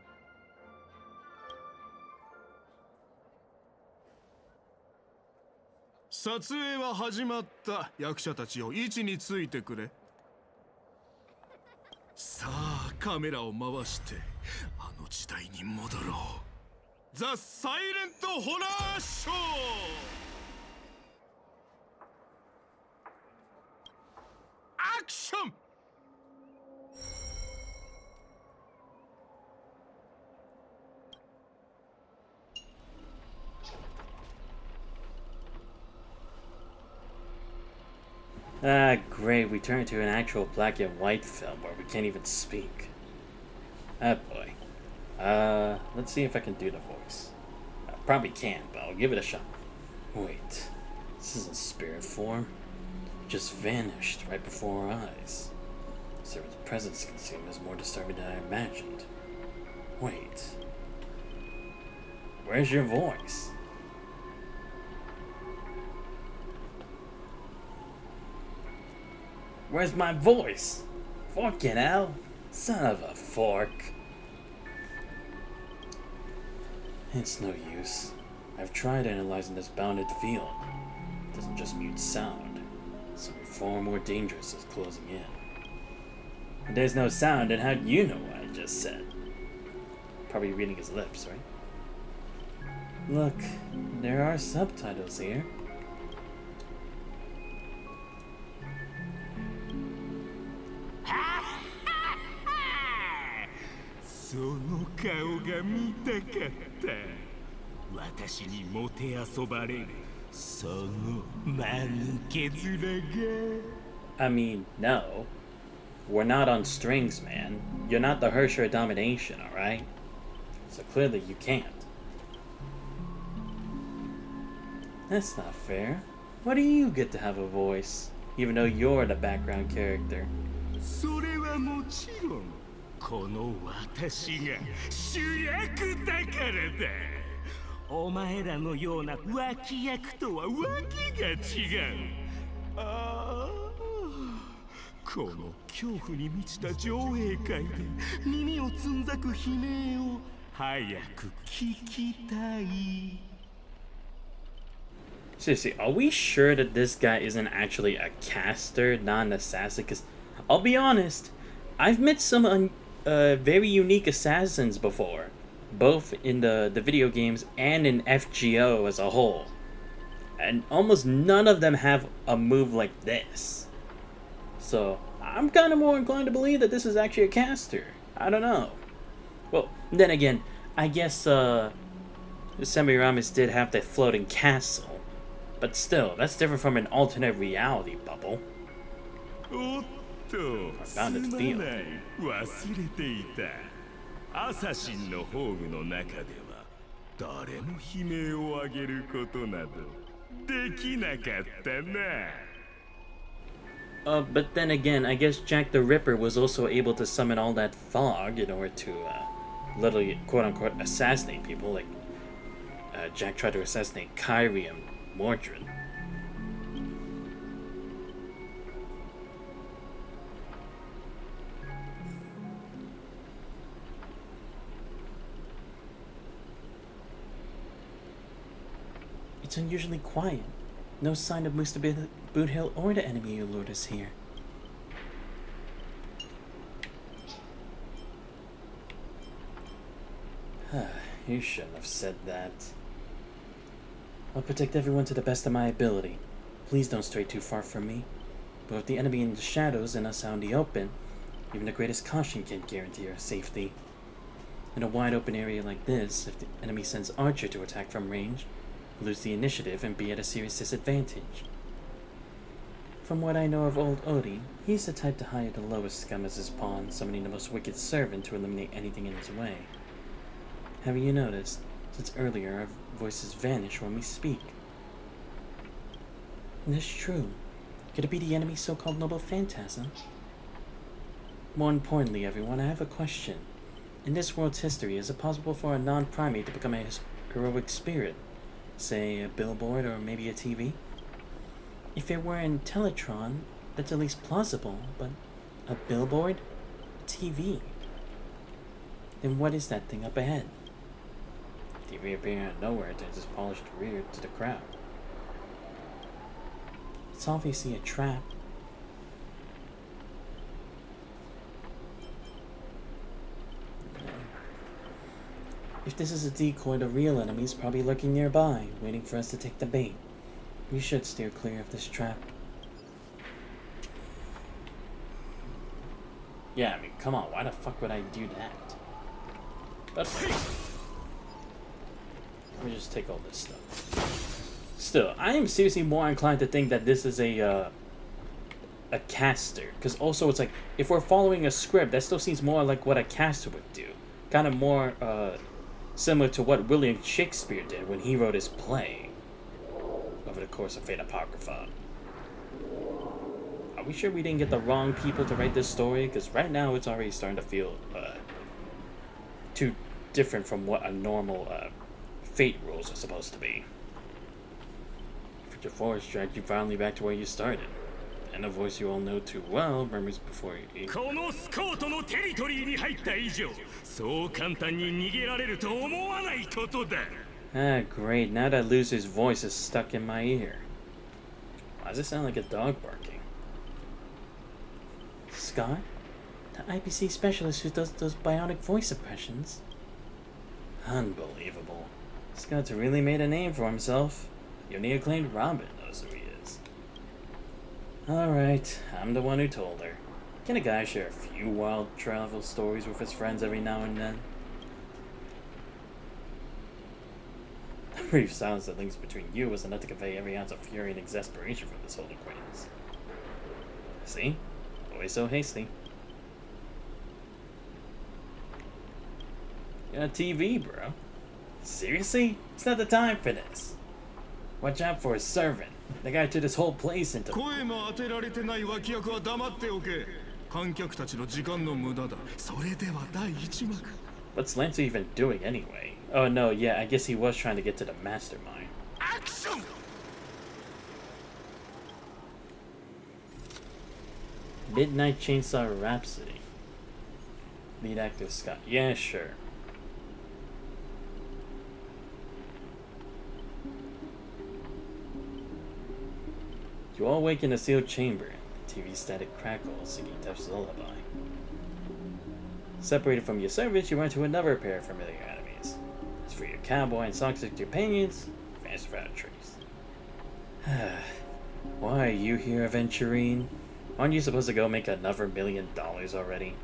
撮影は始まった。役者たちを位置についてくれ。さあカメラを回してあの時代に戻ろう。ザ・サイレント・ホラー・ショー。アクション。Ah, great. We turn to an actual black and white film where we can't even speak. Ah, boy. Let's see if I can do the voice. I probably can't, but I'll give it a shot. Wait. This isn't spirit form. It just vanished right before our eyes. Sarah's presence consumed is more disturbing than I imagined. Wait. Where's your voice? Where's my voice? Fucking hell. Son of a fork. It's no use. I've tried analyzing this bounded field. It doesn't just mute sound. Something far more dangerous is closing in. If there's no sound, then how do you know what I just said? Probably reading his lips, right? Look, there are subtitles here. I mean, no. We're not on strings, man. You're not the Hersher domination, alright? So clearly you can't. That's not fair. Why do you get to have a voice, even though you're the background character? それはもちろんこの私が主役だからだ。お前らのような脇役とはわけが違う。ああ、この恐怖に満ちた上映会で耳をつんざく悲鳴を早く聞きたい。 Seriously, are we sure that this guy isn't actually a caster, not an assassin? Because I'll be honest, I've met some very unique assassins before, both in the video games and in FGO as a whole. And almost none of them have a move like this. So I'm kind of more inclined to believe that this is actually a caster. I don't know. Well, then again, I guess Semiramis did have that floating castle. But still, that's different from an alternate reality bubble. Bounded field. 忘れていた。アサシンの宝具の中では誰も悲鳴を上げることなどできなかったな。 But then again, I guess Jack the Ripper was also able to summon all that fog in order to literally, quote-unquote, assassinate people. Like, Jack tried to assassinate Kyrie and Mordred. It's unusually quiet. No sign of Mr. Boothill or the enemy who lured us here. You shouldn't have said that. I'll protect everyone to the best of my ability. Please don't stray too far from me. But with the enemy in the shadows and us out in the open, even the greatest caution can't guarantee our safety. In a wide open area like this, if the enemy sends Archer to attack from range, we'll lose the initiative and be at a serious disadvantage. From what I know of old Odie, he's the type to hire the lowest scum as his pawn, summoning the most wicked servant to eliminate anything in his way. Have you noticed, since earlier our voices vanish when we speak? That's true. Could it be the enemy's so-called noble phantasm? More importantly, everyone, I have a question. In this world's history, is it possible for a non-primate to become a heroic spirit? Say, a billboard or maybe a TV? If it were in Teletron, that's at least plausible, but a billboard? A TV? Then what is that thing up ahead? TV appearing out of nowhere turns his polished rear to the crowd. It's obviously a trap. If this is a decoy, the real enemy's probably lurking nearby, waiting for us to take the bait. We should steer clear of this trap. Yeah, I mean, come on, why the fuck would I do that? But let me just take all this stuff. Still, I am seriously more inclined to think that this is a caster, because also it's like, if we're following a script, that still seems more like what a caster would do. Kind of more similar to what William Shakespeare did when he wrote his play over the course of Fate Apocrypha. Are we sure we didn't get the wrong people to write this story? Because right now it's already starting to feel too different from what a normal Fate rules are supposed to be. Future Force dragged you finally back to where you started. And a voice you all know too well murmurs before you. Ah, great. Now that loser's voice is stuck in my ear. Why does it sound like a dog barking? Scott? The IPC specialist who does those bionic voice impressions? Unbelievable. Scott's really made a name for himself. The only acclaimed Robin knows who he is. Alright, I'm the one who told her. Can a guy share a few wild travel stories with his friends every now and then? The brief silence that links between you was enough to convey every ounce of fury and exasperation from this old acquaintance. See? Always so hasty. You got a TV, bro. Seriously? It's not the time for this. Watch out for his servant. The guy turned this whole place into... What's Lancer even doing anyway? Oh no, yeah, I guess he was trying to get to the mastermind. Action! Midnight Chainsaw Rhapsody. Lead actor Scott. Yeah, sure. You all wake in a sealed chamber. TV static crackles, singing Tef's lullaby. Separated from your servants, you run to another pair of familiar enemies. As for your cowboy and sock-stick companions, vanish without a trace. Why are you here, Aventurine? Aren't you supposed to go make another $1 million already?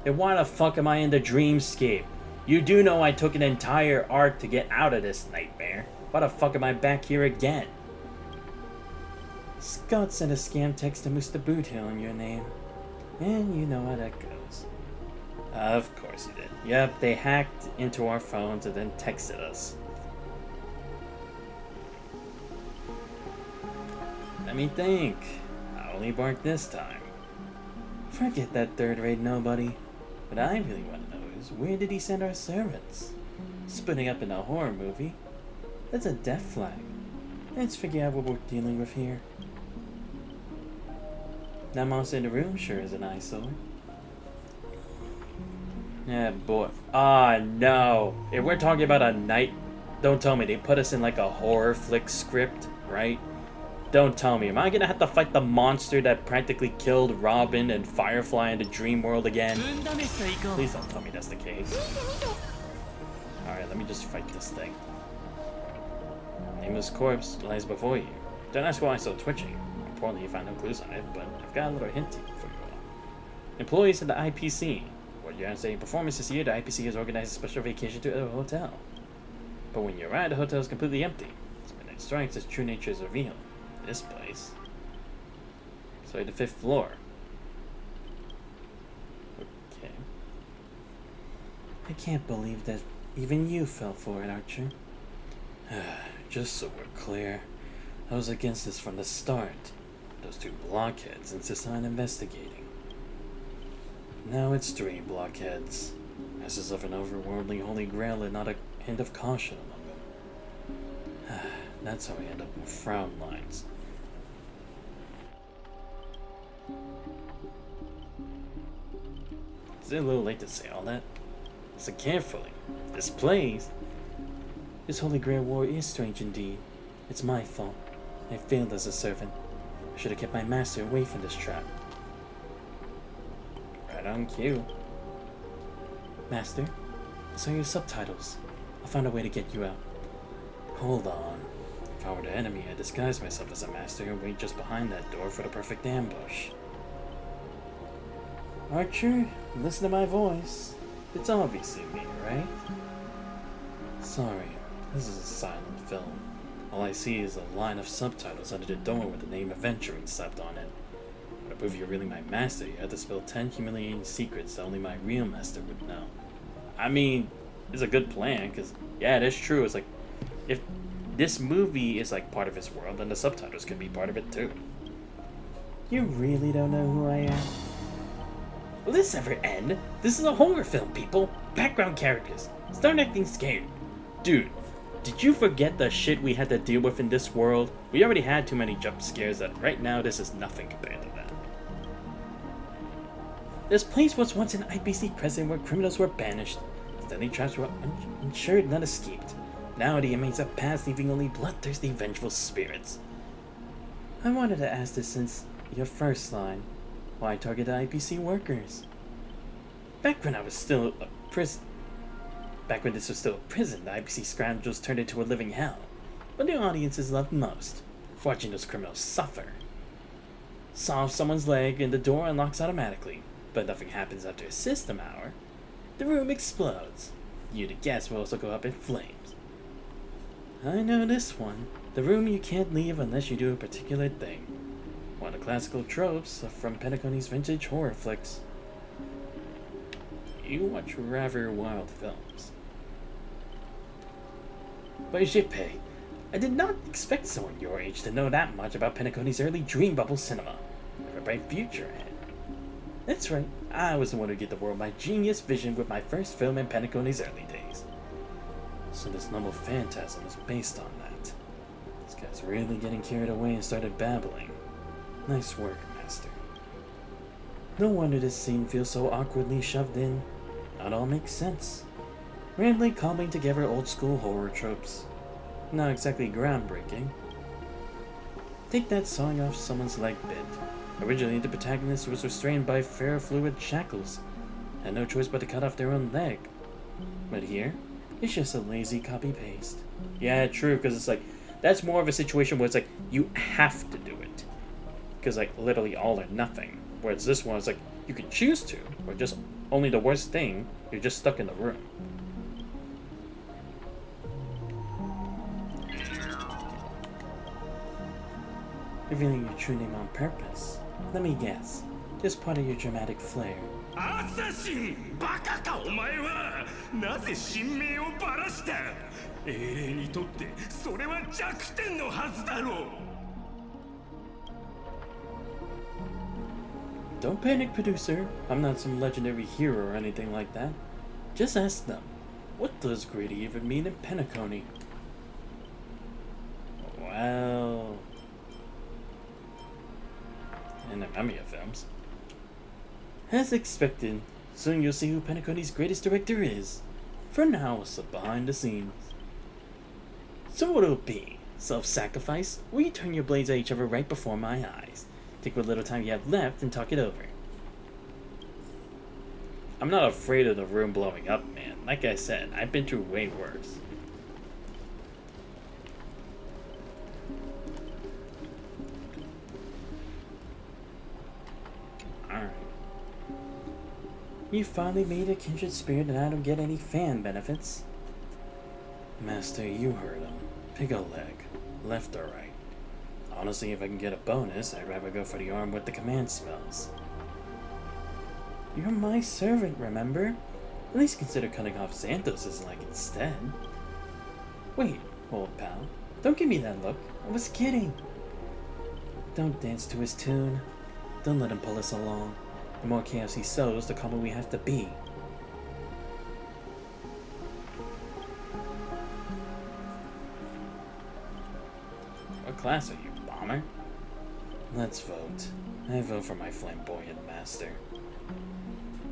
And why the fuck am I in the dreamscape? You do know I took an entire arc to get out of this nightmare. Why the fuck am I back here again? Scott sent a scam text to Mr. Boothill in your name. And you know how that goes. Of course he did. Yep, they hacked into our phones and then texted us. Let me think. I only barked this time. Forget that third-rate nobody. What I really want to know is, where did he send our servants? Splitting up in a horror movie? That's a death flag. Let's figure out what we're dealing with here. That monster in the room sure is an eyesore. Yeah, boy. Ah, no. If we're talking about a night... Don't tell me they put us in like a horror flick script, right? Don't tell me. Am I gonna have to fight the monster that practically killed Robin and Firefly in the dream world again? Please don't tell me that's the case. Alright, let me just fight this thing. Nameless corpse lies before you. Don't ask why I'm so twitching. Importantly, you find no clues on it, but I've got a little hint for you all. Employees at the IPC. What you're saying performance this year, the IPC has organized a special vacation to a hotel. But when you arrive, the hotel is completely empty. As midnight strikes, its true nature is revealed. This place. So the 5th floor. Okay. I can't believe that even you fell for it, Archer. Just so we're clear, I was against this from the start. Those 2 blockheads insist on investigating. Now it's 3 blockheads. Masters of an overworldly holy grail and not a hint of caution among them. That's how we end up with frown lines. Is it a little late to say all that? Listen carefully. This place... This Holy Grail war is strange indeed. It's my fault. I failed as a servant. I should have kept my master away from this trap. Right on cue. Master, I saw your subtitles. I'll find a way to get you out. Hold on. If I were the enemy, I'd disguise myself as a master and wait just behind that door for the perfect ambush. Archer, listen to my voice. It's obviously me, right? Sorry, this is a silent film. All I see is a line of subtitles under the door with the name Adventuring slapped on it. But to prove you're really my master, you have to spill 10 humiliating secrets that only my real master would know. I mean, it's a good plan, because, yeah, it is true. It's like, if this movie is like part of his world, then the subtitles could be part of it too. You really don't know who I am? Will this ever end? This is a horror film, people. Background characters. Start acting scared. Dude, did you forget the shit we had to deal with in this world? We already had too many jump scares that right now this is nothing compared to that. This place was once an IPC prison where criminals were banished. Deadly traps were ensured none escaped. Now the inmates have passed, leaving only bloodthirsty, vengeful spirits. I wanted to ask this since your first line. Why target the IPC workers? Back when I was still a prison. Back when this was still a prison, the IPC scoundrels turned into a living hell. But the audiences loved most, watching those criminals suffer. Saw off someone's leg and the door unlocks automatically, but nothing happens after a system hour. The room explodes. You, the guests, will also go up in flames. I know this one. The room you can't leave unless you do a particular thing. One of the classical tropes from Penacony's vintage horror flicks. You watch rather wild films. But Jippei, I did not expect someone your age to know that much about Penacony's early dream bubble cinema. I have a bright future ahead. That's right, I was the one who gave the world my genius vision with my first film in Penacony's early days. So this novel phantasm is based on that. This guy's really getting carried away and started babbling. Nice work, Master. No wonder this scene feels so awkwardly shoved in. Not all makes sense. Randomly cobbling together old-school horror tropes. Not exactly groundbreaking. Take that sawing off someone's leg bit. Originally, the protagonist was restrained by ferrofluid shackles. Had no choice but to cut off their own leg. But here, it's just a lazy copy-paste. Yeah, true, because it's like, that's more of a situation where it's like, you have to do it. Because like, literally all or nothing. Whereas this one is like, you can choose to, or just only the worst thing, you're just stuck in the room. Revealing your true name on purpose. Let me guess. Just part of your dramatic flair. Assassin! バカかお前は! なぜ神名をばらした? 英霊にとってそれは弱点のはずだろう. Don't panic, producer. I'm not some legendary hero or anything like that. Just ask them. What does greedy even mean in Penacony? memory of films. As expected, soon you'll see who Penacony's greatest director is. For now, it's behind the scenes. So what'll it be? Self-sacrifice? Or you turn your blades at each other right before my eyes? Take what little time you have left and talk it over. I'm not afraid of the room blowing up, man. Like I said, I've been through way worse. Alright. You finally made a kindred spirit and I don't get any fan benefits. Master, you heard him. Pick a leg. Left or right. Honestly, if I can get a bonus, I'd rather go for the arm with the command spells. You're my servant, remember? At least consider cutting off Xanthos' leg instead. Wait, old pal. Don't give me that look. I was kidding. Don't dance to his tune. Don't let him pull us along. The more chaos he sows, the calmer we have to be. What class are you, Bomber? Let's vote. I vote for my flamboyant master.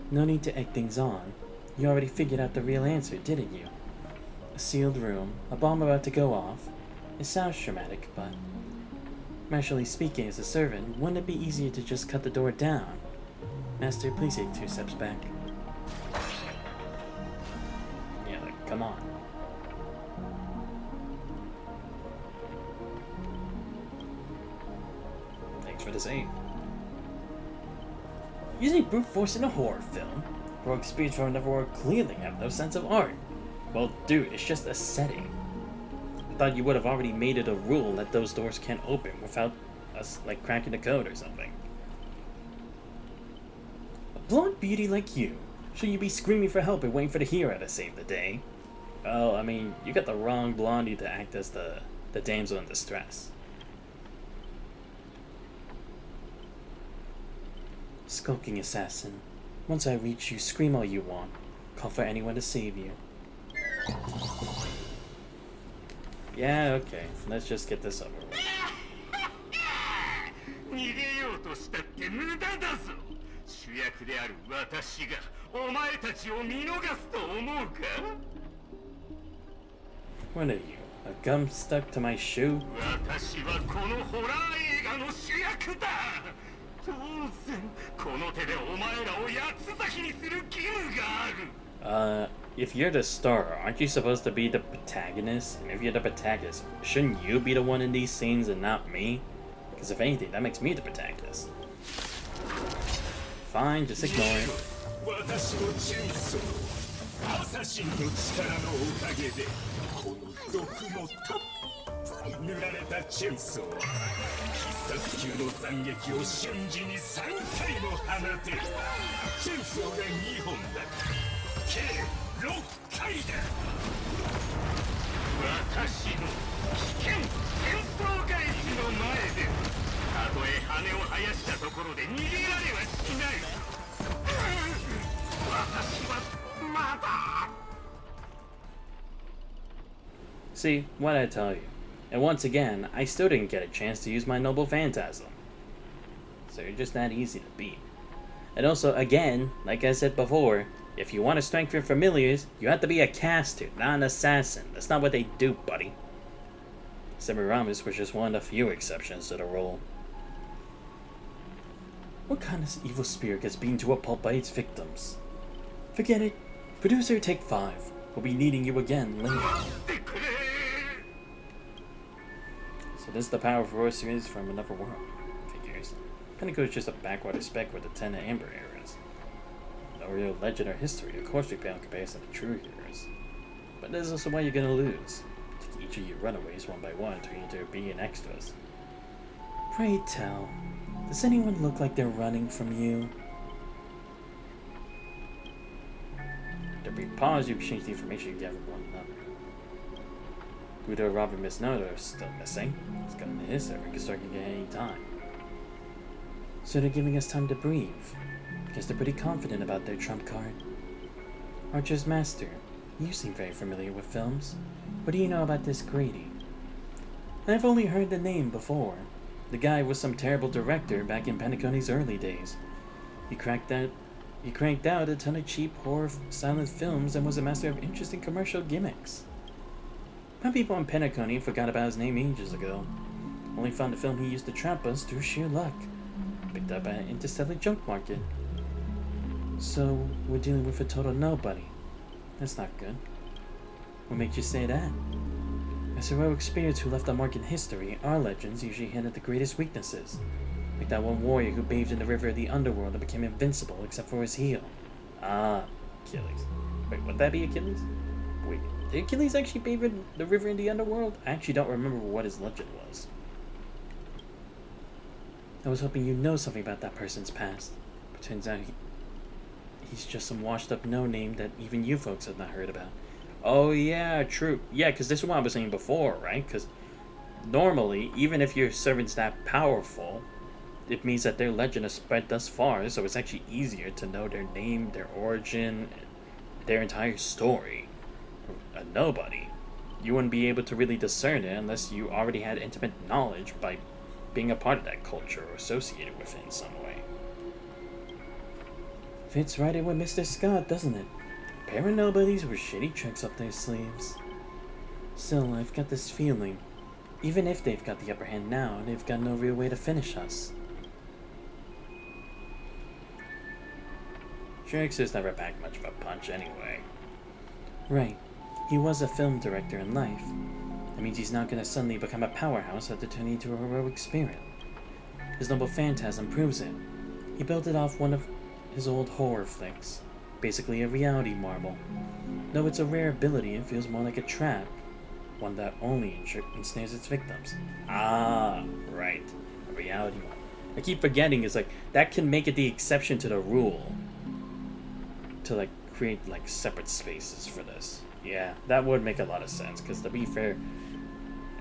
No need to egg things on. You already figured out the real answer, didn't you? A sealed room, a bomb about to go off. It sounds dramatic, but... Martially speaking, as a servant, wouldn't it be easier to just cut the door down? Master, please take 2 steps back. Yeah, like, come on. Thanks for the save. Using brute force in a horror film? Rogue spirits from another world clearly have no sense of art. Well, dude, it's just a setting. I thought you would have already made it a rule that those doors can't open without us, like, cracking the code or something. A blonde beauty like you, should you be screaming for help and waiting for the hero to save the day? Well, I mean, you got the wrong blondie to act as the damsel in distress. Skulking assassin. Once I reach you, scream all you want. Call for anyone to save you. Yeah, okay. Let's just get this over with. 逃げようとしたって無駄だぞ。主役である私がお前たちを見逃すと思うか? What are you? A gum stuck to my shoe? 私はこのホラー映画の主役だ。当然この手でお前らを八つ咲きにする義務がある。If you're the star, aren't you supposed to be the protagonist? And if you're the protagonist, shouldn't you be the one in these scenes and not me? Because if anything, that makes me the protagonist. Fine, just ignore it. 私のチェンソー、アサシンの力のおかげでこの毒もたっぷり塗られたチェンソーは必殺級の斬撃を瞬時に3回も放てる。チェンソーが2本だから計6回だ。私の危険戦争返しの前でたとえ羽を生やしたところで逃げられはしない。私はまだ。 See, what'd I tell you? And once again, I still didn't get a chance to use my noble phantasm. So you're just that easy to beat. And also, again, like I said before, if you want to strengthen familiars, you have to be a caster, not an assassin. That's not what they do, buddy. Semiramis was just one of the few exceptions to the rule. What kind of evil spirit gets beaten to a pulp by its victims? Forget it. Producer, take 5. We'll be needing you again later. So this is the power of Roy series from another world. Figures. Pinnacle is just a backwater speck with the 10 amber eras. No real legend or history, of course we pale in comparison to true heroes. But this is also why you're gonna lose. Take each of your runaways one by one, turning into being extras. Pray tell, does anyone look like they're running from you? After a brief pause, you exchange the information you gather with one another. Guido, Robert, Miss Noda are still missing. It's coming to his server, can start again at any time. So they're giving us time to breathe. Guess they're pretty confident about their trump card. Archer's Master, you seem very familiar with films. What do you know about this Grady? I've only heard the name before. The guy was some terrible director back in Penacony's early days. He cranked out a ton of cheap horror silent films and was a master of interesting commercial gimmicks. Some people in Penacony forgot about his name ages ago. Only found the film he used to trap us through sheer luck. Picked up at an interstellar junk market. So, we're dealing with a total nobody. That's not good. What makes you say that? As heroic spirits who left a mark in history, our legends usually hint at the greatest weaknesses. Like that one warrior who bathed in the river of the underworld and became invincible except for his heel. Ah, Achilles. Wait, would that be Achilles? Wait, did Achilles actually bathe in the river in the underworld? I actually don't remember what his legend was. I was hoping you know something about that person's past. But turns out he's just some washed up no-name that even you folks have not heard about. Oh yeah, true. Yeah, because this is what I was saying before, right? Because normally, even if your servant's that powerful, it means that their legend has spread thus far, so it's actually easier to know their name, their origin, their entire story. A nobody. You wouldn't be able to really discern it unless you already had intimate knowledge by being a part of that culture or associated with it in some way. Fits right in with Mr. Scott, doesn't it? Pair of nobodies with shitty tricks up their sleeves. Still, I've got this feeling, even if they've got the upper hand now, they've got no real way to finish us. Trixer's never packed much of a punch anyway. Right. He was a film director in life. That means he's not gonna suddenly become a powerhouse after turning into a heroic spirit. His noble phantasm proves it. He built it off one of his old horror flicks. Basically a reality marble. Though it's a rare ability, it feels more like a trap. One that only ensnares its victims. Ah, right. A reality marble. I keep forgetting, it's like, that can make it the exception to the rule. To like, create like separate spaces for this. Yeah, that would make a lot of sense, because to be fair,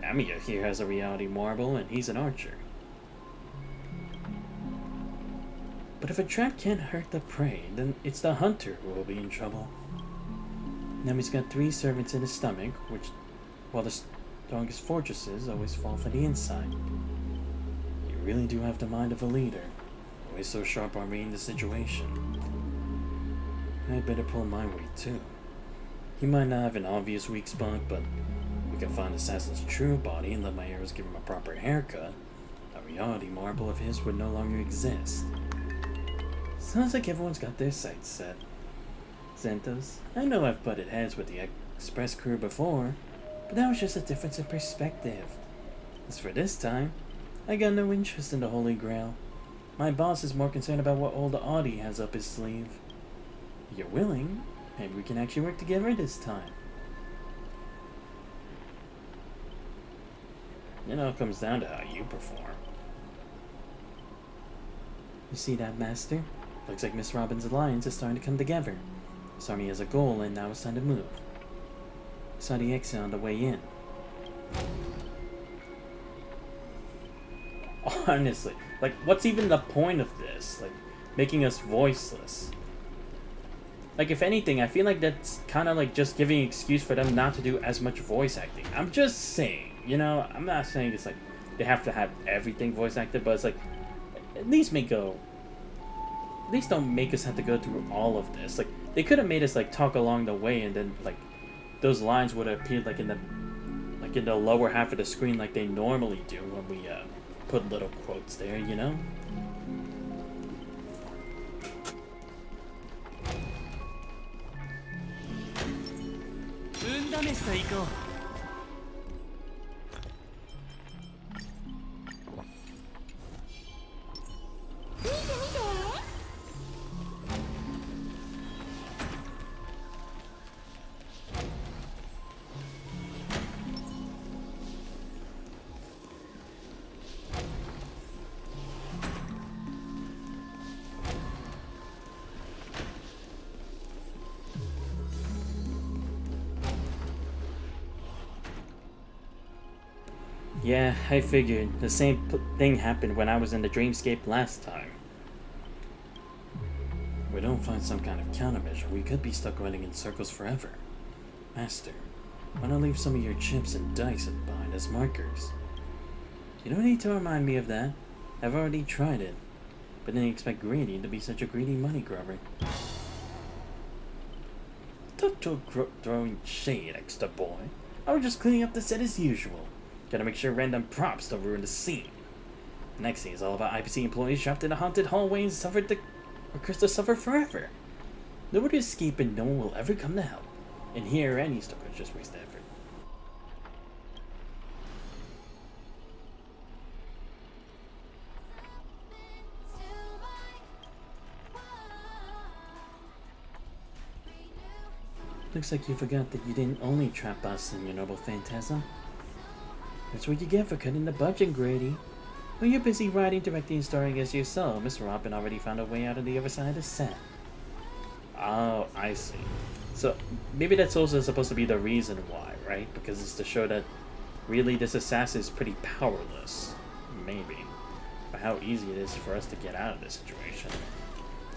Amiya here has a reality marble and he's an archer. But if a trap can't hurt the prey, then it's the hunter who will be in trouble. Now he's got 3 servants in his stomach, while the strongest fortresses always fall from the inside. You really do have the mind of a leader, always so sharp on reading the situation. I'd better pull my weight too. He might not have an obvious weak spot, but we can find Assassin's true body and let my arrows give him a proper haircut. A reality marble of his would no longer exist. Sounds like everyone's got their sights set. Xanthos, I know I've butted heads with the Express crew before, but that was just a difference in perspective. As for this time, I got no interest in the Holy Grail. My boss is more concerned about what old Audie has up his sleeve. If you're willing, maybe we can actually work together this time. It all comes down to how you perform. You see that, Master? Looks like Miss Robin's alliance is starting to come together. This army has a goal and now it's time to move. I saw the exit on the way in. Honestly, like, what's even the point of this? Like, making us voiceless. Like, if anything, I feel like that's kind of like just giving an excuse for them not to do as much voice acting. I'm just saying, you know, I'm not saying it's like they have to have everything voice acted, but it's like, at least don't make us have to go through all of this. Like, they could have made us like talk along the way, and then like those lines would have appeared like in the lower half of the screen like they normally do when we put little quotes there, you know? Yeah, I figured. The same thing happened when I was in the dreamscape last time. If we don't find some kind of countermeasure, we could be stuck running in circles forever. Master, why not leave some of your chips and dice behind as markers? You don't need to remind me of that. I've already tried it. But didn't expect Grady to be such a greedy money grubber. Don't throwing shade, extra boy. I was just cleaning up the set as usual. Gotta make sure random props don't ruin the scene. The next scene is all about IPC employees trapped in a haunted hallway and cursed to suffer forever. Nobody will escape and no one will ever come to help. And here, any story is just wasted effort. Looks like you forgot that you didn't only trap us in your noble phantasm. That's what you get for cutting the budget, Grady. When you're busy writing, directing, and starring as yourself, Miss Robin already found a way out on the other side of the set. Oh, I see. So, maybe that's also supposed to be the reason why, right? Because it's to show that really this assassin is pretty powerless. Maybe. But how easy it is for us to get out of this situation.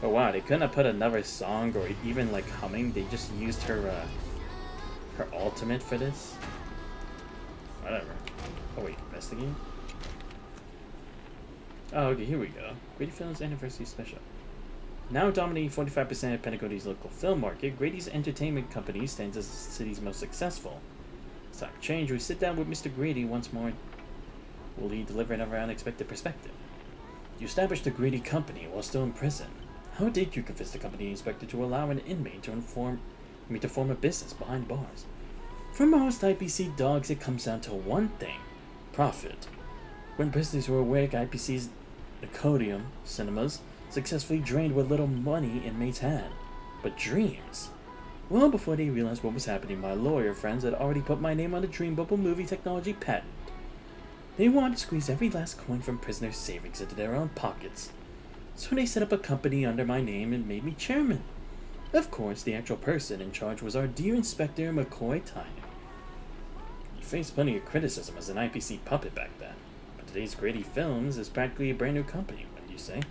Oh wow, they couldn't have put another song or even like humming. They just used her her ultimate for this. Whatever. Oh wait, investigate. Oh okay, here we go. Grady Films Anniversary Special. Now dominating 45% of Pentacone's local film market, Grady's entertainment company stands as the city's most successful. It's time to change. We sit down with Mr. Grady once more. Will he deliver another unexpected perspective? You established the Grady Company while still in prison. How did you convince the company inspector to allow an inmate to form a business behind bars? For most IPC dogs, it comes down to one thing: profit. When prisoners were awake, IPC's Nicodium cinemas successfully drained what little money inmates had. But dreams? Well, before they realized what was happening, my lawyer friends had already put my name on the Dream Bubble movie technology patent. They wanted to squeeze every last coin from prisoners' savings into their own pockets. So they set up a company under my name and made me chairman. Of course, the actual person in charge was our dear Inspector McCoy Tyner. He faced plenty of criticism as an IPC puppet back then, but today's Grady Films is practically a brand new company, wouldn't you say?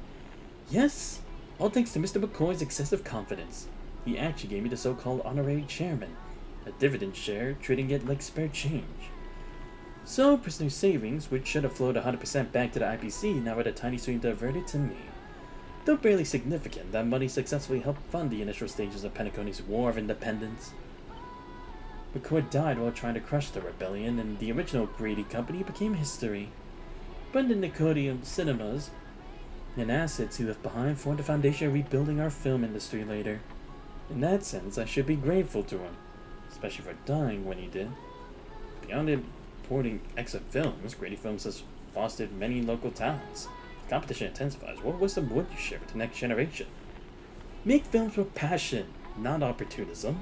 Yes, all thanks to Mr. McCoy's excessive confidence. He actually gave me the so-called honorary chairman, a dividend share treating it like spare change. So, prisoner savings, which should have flowed 100% back to the IPC, now had a tiny stream diverted to me. Though barely significant, that money successfully helped fund the initial stages of Pentacone's War of Independence. McCoy died while trying to crush the rebellion, and the original Grady Company became history. But the Nicodium cinemas and assets he left behind formed the foundation of rebuilding our film industry later. In that sense, I should be grateful to him, especially for dying when he did. Beyond importing excellent films, Grady Films has fostered many local talents. Competition intensifies. What wisdom would you share with the next generation? Make films with passion, not opportunism.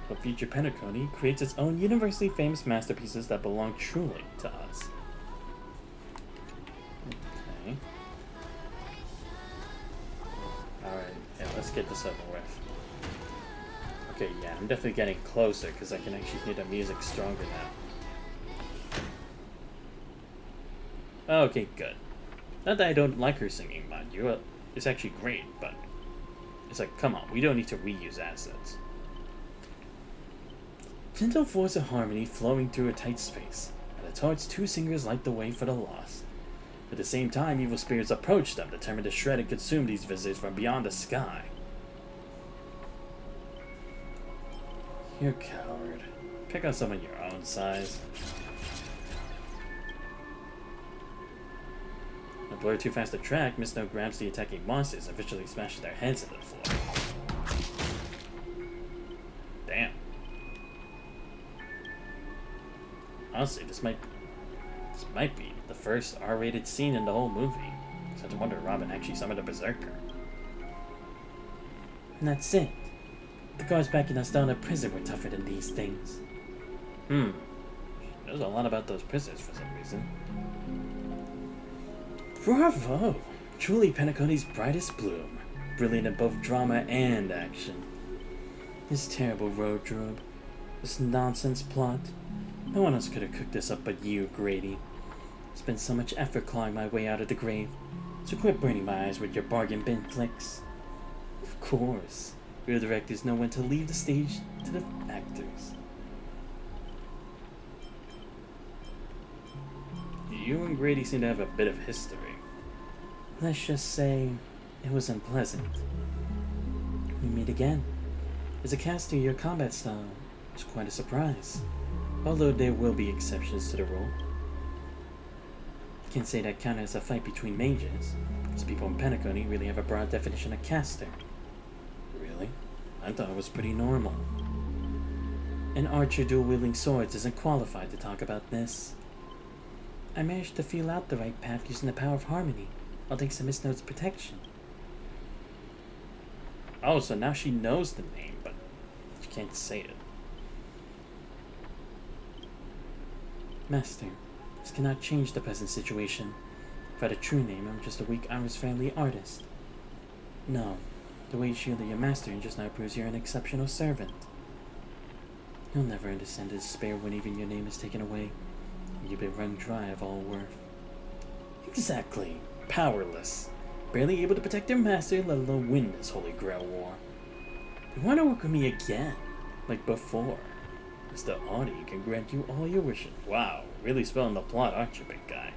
Hope future Pentacone creates its own universally famous masterpieces that belong truly to us. Okay. Alright, yeah, let's get this over with. Okay, yeah, I'm definitely getting closer because I can actually hear the music stronger now. Okay, good. Not that I don't like her singing, mind you. It's actually great, but it's like, come on, we don't need to reuse assets. Gentle force of harmony flowing through a tight space. At its hearts, two singers light the way for the lost. At the same time, evil spirits approach them, determined to shred and consume these visitors from beyond the sky. You coward. Pick on someone your own size. A blur too fast to track, Miss No grabs the attacking monsters and visually smashes their heads into the floor. Damn. Honestly, this might be the first R-rated scene in the whole movie. So I wonder Robin actually summoned a berserker. And that's it. The guards backing us down at prison were tougher than these things. There's a lot about those prisoners for some reason. Bravo! Truly Pentacone's brightest bloom. Brilliant in both drama and action. This terrible wardrobe. This nonsense plot. No one else could have cooked this up but you, Grady. Spent so much effort clawing my way out of the grave. So quit burning my eyes with your bargain bin flicks. Of course. Real directors know when to leave the stage to the actors. You and Grady seem to have a bit of history. Let's just say it was unpleasant. We meet again. As a caster, your combat style is quite a surprise, although there will be exceptions to the rule. You can say that counted as a fight between mages, as people in Pentaconi really have a broad definition of caster. Really? I thought it was pretty normal. An archer dual-wielding swords isn't qualified to talk about this. I managed to feel out the right path using the power of harmony, all thanks to Miss Note's protection. Oh, so now she knows the name, but she can't say it. Master, this cannot change the present situation. If I had a true name, I'm just a weak Irish family artist. No, the way you shielded your master just now proves you're an exceptional servant. You'll never understand the despair when even your name is taken away, and you've been run dry of all worth. Exactly. Powerless. Barely able to protect their master, let alone win this Holy Grail war. They want to work with me again, like before. Mr. Audie can grant you all your wishes. Wow, really spelling the plot, aren't you, big guy?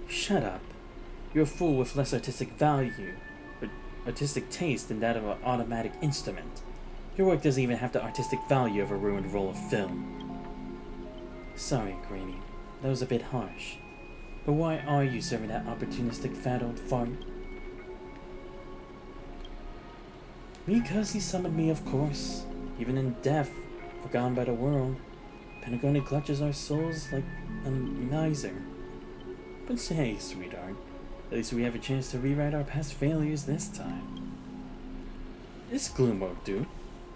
Shut up. You're a fool with less artistic value, or artistic taste than that of an automatic instrument. Your work doesn't even have the artistic value of a ruined roll of film. Sorry, Granny. That was a bit harsh. But why are you serving that opportunistic fat old fart? Because he summoned me, of course. Even in death, forgotten by the world, Pentagoni clutches our souls like a miser. But say, sweetheart, at least we have a chance to rewrite our past failures this time. This gloom won't do.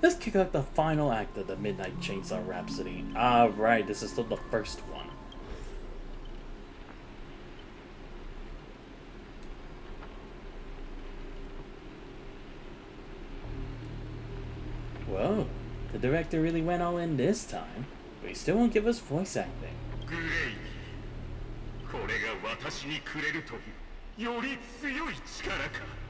Let's kick out the final act of the Midnight Chainsaw Rhapsody. Ah, right, this is still the first one. Whoa, the director really went all in this time, but he still won't give us voice acting. Grail. これが私にくれるというより強い力か。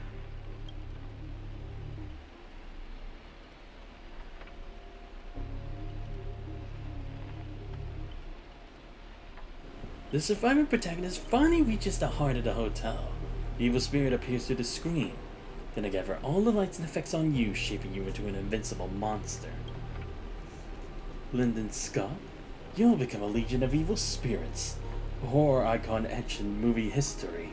The surviving protagonist finally reaches the heart of the hotel. The evil spirit appears through the screen. Then I gather all the lights and effects on you, shaping you into an invincible monster. Lyndon Scott, you'll become a legion of evil spirits. A horror icon etched in movie history.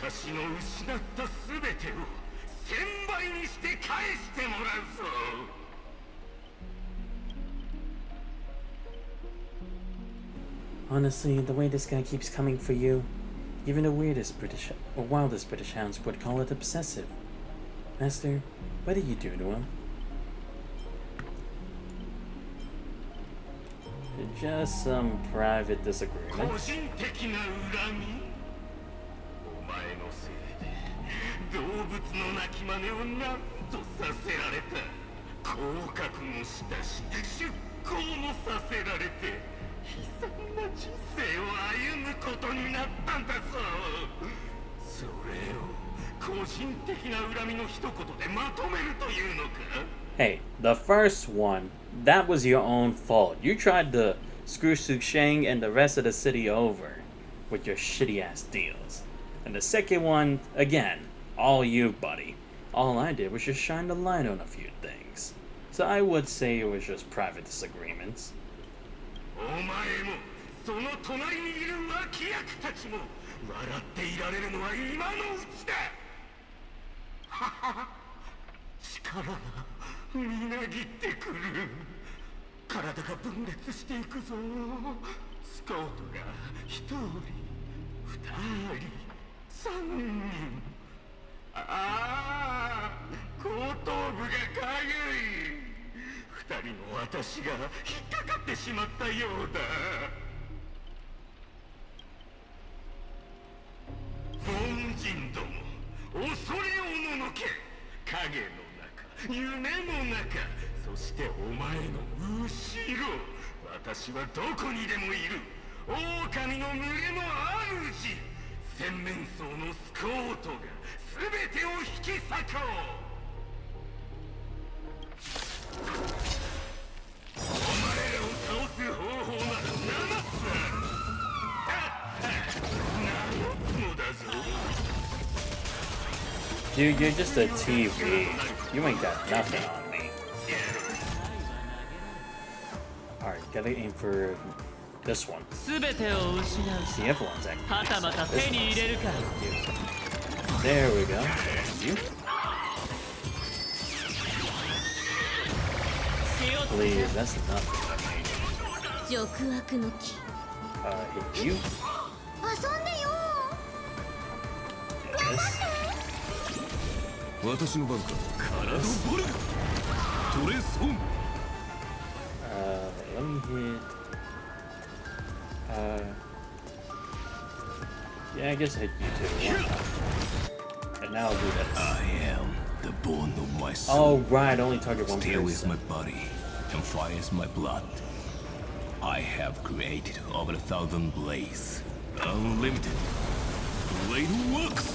私の失ったすべてを1000倍にして返してもらうぞ。Honestly, the way this guy keeps coming for you, even the weirdest British or wildest British hounds would call it obsessive. Master, what did you do to him? Just some private disagreement. 個人的な恨み。お前のせいで動物の鳴き真似を何とさせられた。降格もしたし、出向もさせられて。 悲惨な人生を歩むことになったんだぞ。それを個人的な恨みの一言でまとめるというのか。 Hey, the first one, that was your own fault. You tried to screw Susheng and the rest of the city over with your shitty ass deals. And the second one, again, all you, buddy. All I did was just shine the light on a few things. So I would say it was just private disagreements. お前もその隣にいる脇役たちも笑っていられるのは今のうちだ。はは力がみなぎってくる。体が分裂していくぞ。スコートが1人、2人、3人。ああ、後頭部がかゆい。 二人の私が引っかかってしまったようだ。凡人ども、恐れおののけ。影の中、夢の中、そしてお前の後ろ。私はどこにでもいる。狼の群れの主。洗面層のスコートが全てを引き裂こう。Dude, you're just a TV. You ain't got nothing on me. Alright, gotta aim for this one. See, everyone's acting. There we go. You. Please, that's enough. Hit you. Yes. 私の番か。体ボルグ。トレソン。Let me hit. Yeah, I guess I hit you too. And now I'll do this. I am the bone of my soul. Oh right, only target one Steel is person. my body, and fire is my blood. I have created over 1,000 blades. Unlimited. Blade works!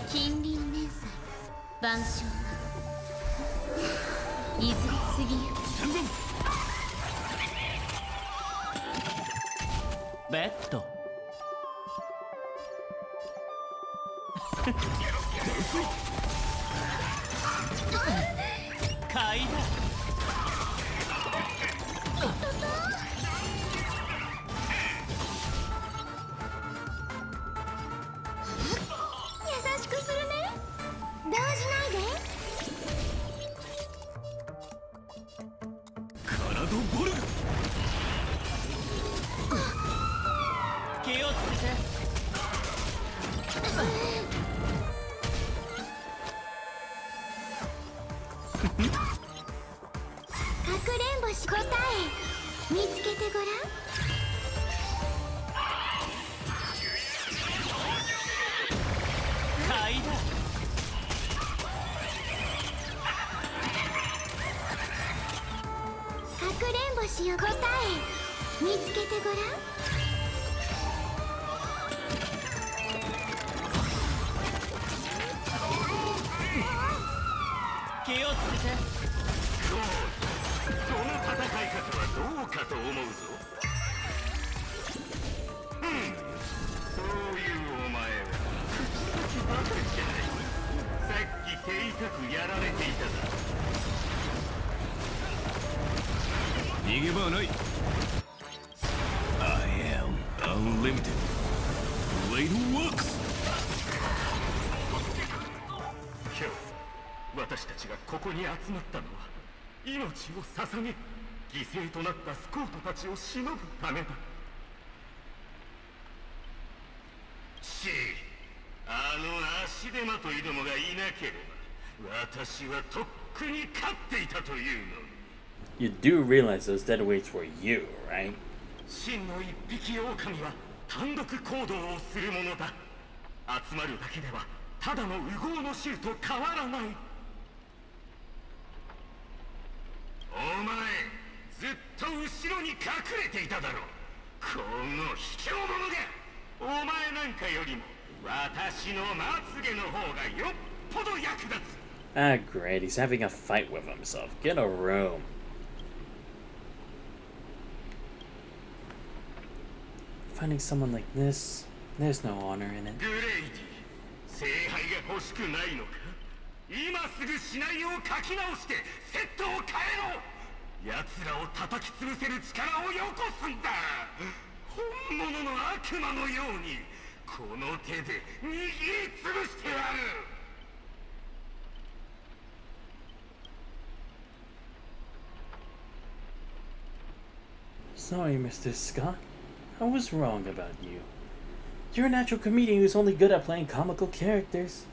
近隣連載万象いずれ過ぎゆベッド階段優しくするね動じないで体ボルグ。気をつけてかくれんぼし答え見つけてごらん階段かくれんぼしよ答え見つけてごらん気をつけてその戦い方はどうかと思うぞ。そういうお前は口先ばかりじゃない。さっき手痛くやられていただ。逃げ場はない。I am unlimited. Blade works! 今日私たちがここに集まったのは命を捧げ犠牲となったスコートたちを偲ぶためだ。あの足手まといどもがいなければ私はとっくに勝っていたというの。 You do realize those dead weights were you, right? 真の一匹狼は単独行動をするものだ。集まるだけではただの烏合の衆と変わらない。お前ずっと後ろに隠れていただろう。この卑怯者が。お前なんかよりも私のまつげの方がよっぽど役立つ。 Ah, great. He's having a fight with himself. Get a room. Finding someone like this, there's no honor in it. グレイディ、聖杯が欲しくないのか。今すぐシナリオを書き直してセットを変えろ。奴らを叩き潰せる力をよこすんだ。本物の悪魔のようにこの手で握りつぶしてやる。 Sorry, Mr. Scott. I was wrong about you. You're a natural comedian who's only good at playing comical characters.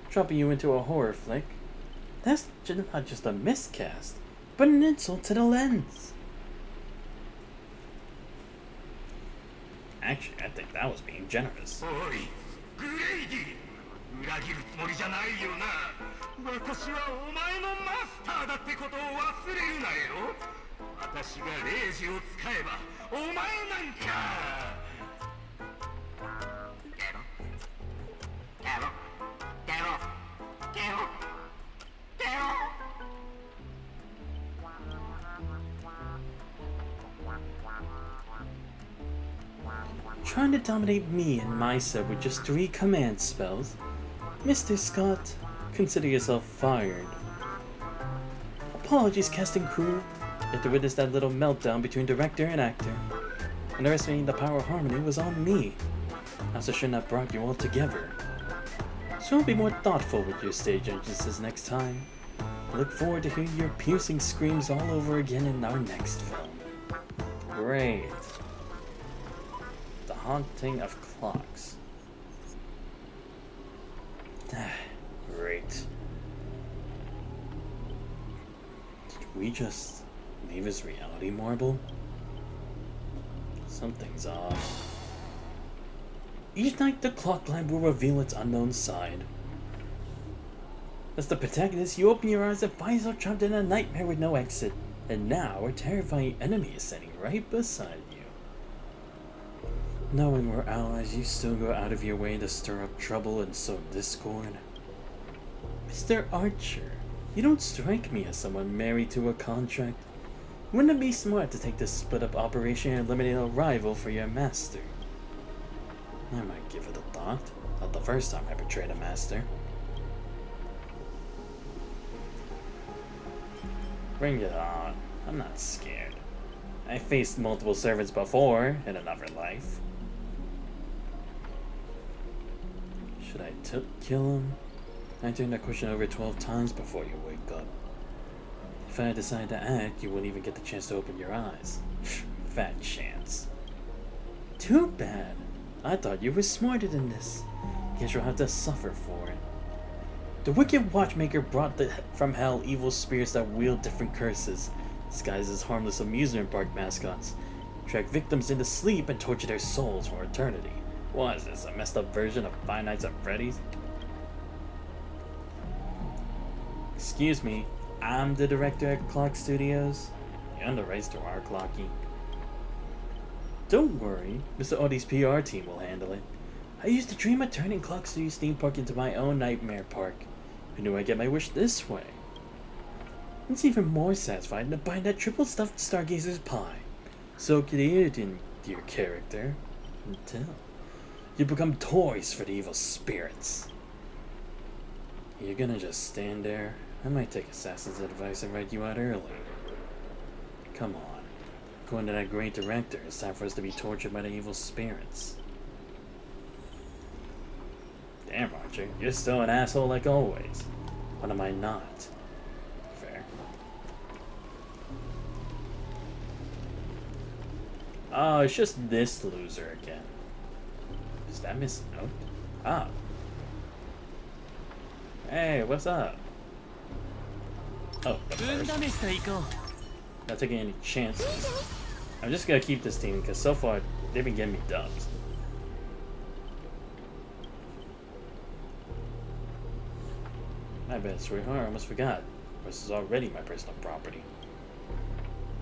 Dropping you into a horror flick. That's not just a miscast, but an insult to the lens. Actually, I think that was being generous. おい、グレイディ、裏切るつもりじゃないよな。私はお前のマスターだってことを忘れるなよ。私がレイジを使えばお前なんか。ゲロゲロゲロゲロゲロ。 Try Trying to dominate me and my sub with just 3 command spells? Mr. Scott, consider yourself fired. Apologies, cast and crew. You have to witness that little meltdown between director and actor. Underestimating the power of harmony was on me. I also shouldn't have brought you all together. So I'll be more thoughtful with your stage entrances next time. I look forward to hearing your piercing screams all over again in our next film. Great. The Haunting of Clocks. Great. Did we just leave his reality marble? Something's off. Each night the clock lamp will reveal its unknown side. As the protagonist, you open your eyes and find yourself trapped in a nightmare with no exit. And now a terrifying enemy is sitting right beside you. Knowing we're allies, you still go out of your way to stir up trouble and sow discord. Mr. Archer, you don't strike me as someone married to a contract. Wouldn't it be smart to take this split-up operation and eliminate a rival for your master? I might give it a thought. Not the first time I betrayed a master. Bring it on. I'm not scared. I faced multiple servants before in another life. Should I kill him? I turned that question over 12 times before you wake up. If I decide to act, you wouldn't even get the chance to open your eyes. Fat chance. Too bad. I thought you were smarter than this. Guess you'll have to suffer for it. The wicked watchmaker brought from hell evil spirits that wield different curses, disguised as harmless amusement park mascots, track victims into sleep and torture their souls for eternity. What is this, a messed up version of Five Nights at Freddy's? Excuse me, I'm the director at Clock Studios. You own the rights to our clocky. Don't worry, Mr. Odie's PR team will handle it. I used to dream of turning Clock Studios theme park into my own nightmare park. I knew I'd get my wish this way. It's even more satisfying than buying that triple stuffed Stargazer's pie. So get in, dear character, until you become toys for the evil spirits. You're gonna just stand there? I might take Assassin's advice and write you out early. Come on. According to that great director, it's time for us to be tortured by the evil spirits. Damn, Archer, you're still an asshole like always. When am I not? Fair. Oh, it's just this loser again. Is that Miss Note? Oh. Hey, what's up? Oh, the first. Not taking any chances. I'm just gonna keep this team because so far they've been getting me dubs. My bad, sweetheart. I almost forgot. This is already my personal property.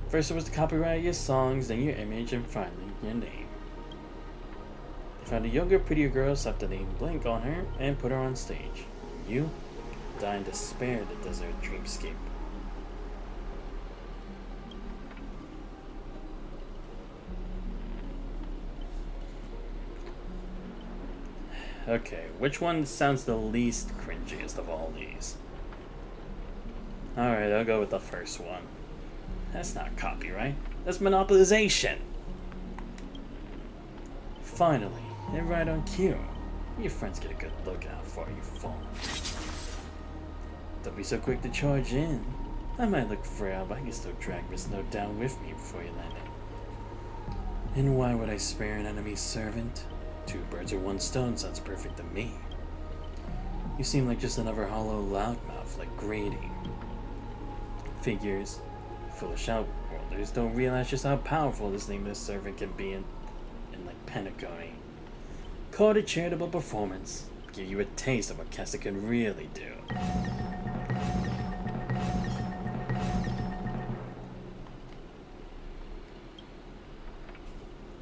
First it was the copyright of your songs, then your image, and finally your name. They found a younger, prettier girl, slapped the name Blink on her, and put her on stage. You die in despair in the desert dreamscape. Okay, which one sounds the least cringiest of all these? Alright, I'll go with the first one. That's not copyright. That's monopolization. Finally, and right on cue. Your friends get a good look out before you fall. Don't be so quick to charge in. I might look frail, but I can still drag Miss Note down with me before you land it. And why would I spare an enemy's servant? 2 birds with 1 stone sounds perfect to me. You seem like just another hollow loudmouth like Grady. Figures, foolish outworlders don't realize just how powerful this nameless servant can be in like Pentagony. Call it a charitable performance. Give you a taste of what Casta can really do.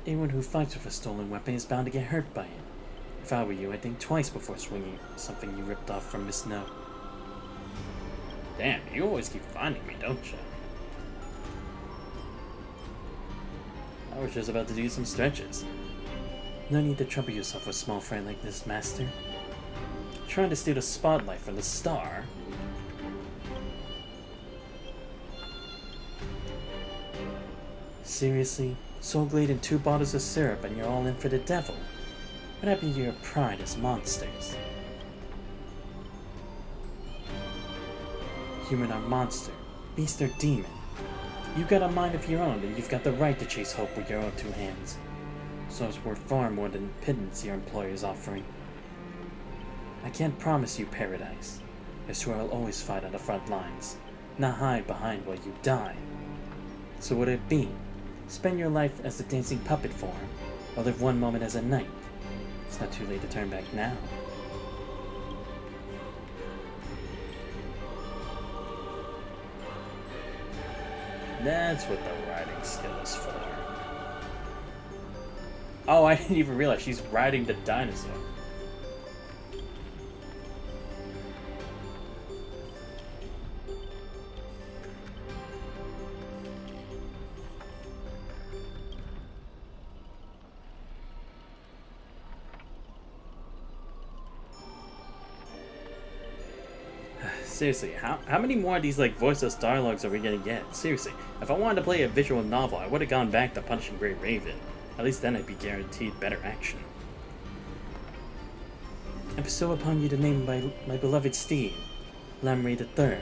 Anyone who fights with a stolen weapon is bound to get hurt by it. If I were you, I'd think twice before swinging something you ripped off from Miss Note. Damn, you always keep finding me, don't you? I was just about to do some stretches. No need to trouble yourself with a small friend like this, Master. Trying to steal the spotlight from the star. Seriously? Soul Glade and 2 bottles of syrup and you're all in for the devil? What happened to your pride as monsters? Human or monster, beast or demon. You got a mind of your own and you've got the right to chase hope with your own 2 hands. So it's worth far more than the pittance your employer is offering. I can't promise you paradise. I swear I'll always fight on the front lines, not hide behind while you die. So would it be? Spend your life as the dancing puppet for him, or live one moment as a knight? It's not too late to turn back now. That's what the riding skill is for. Oh, I didn't even realize she's riding the dinosaur. Seriously, how many more of these like voiceless dialogues are we gonna get? Seriously, if I wanted to play a visual novel, I would have gone back to Punishing Great Raven. At least then I'd be guaranteed better action. I bestow upon you the name of my beloved steed, Lamry III.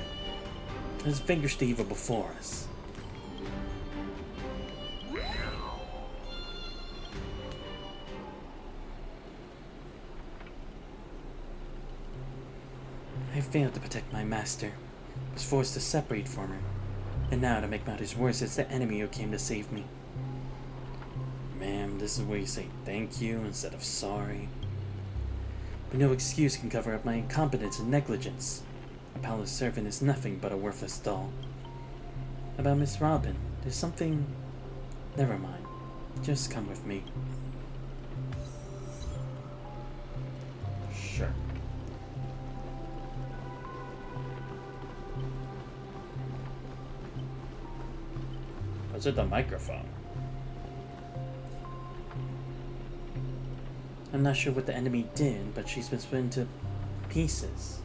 Let's vanquish the evil before us. I failed to protect my master. I was forced to separate from her. And now, to make matters worse, it's the enemy who came to save me. Ma'am, this is where you say thank you instead of sorry. But no excuse can cover up my incompetence and negligence. A palace servant is nothing but a worthless doll. About Miss Robin, there's something... Never mind. Just come with me. Sure. What's with the microphone? I'm not sure what the enemy did, but she's been split into pieces.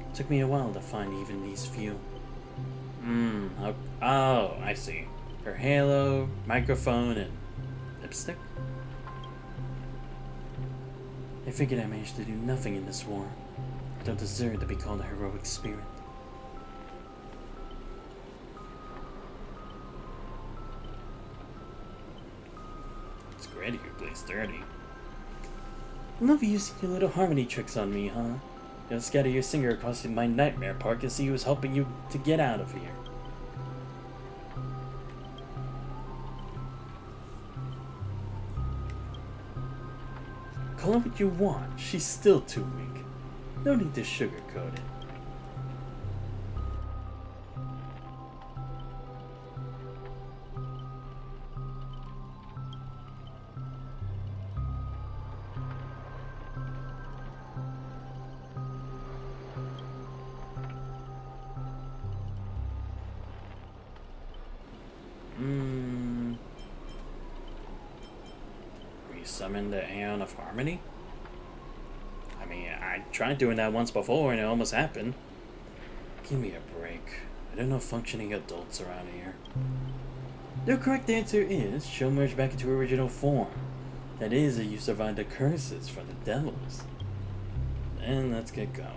It took me a while to find even these few. Oh, I see. Her halo, microphone, and lipstick? I figured I managed to do nothing in this war. I don't deserve to be called a heroic spirit. It's great you play sturdy. Love using your little harmony tricks on me, huh? You'll scatter your singer across my nightmare park and see who's helping you to get out of here. Call her what you want, she's still too weak. No need to sugarcoat it. Resummon the Aeon of Harmony? I mean, I tried doing that once before and it almost happened. Give me a break. I don't know functioning adults around here. The correct answer is she'll merge back into her original form. That is, if you survive the curses from the devils. Then let's get going.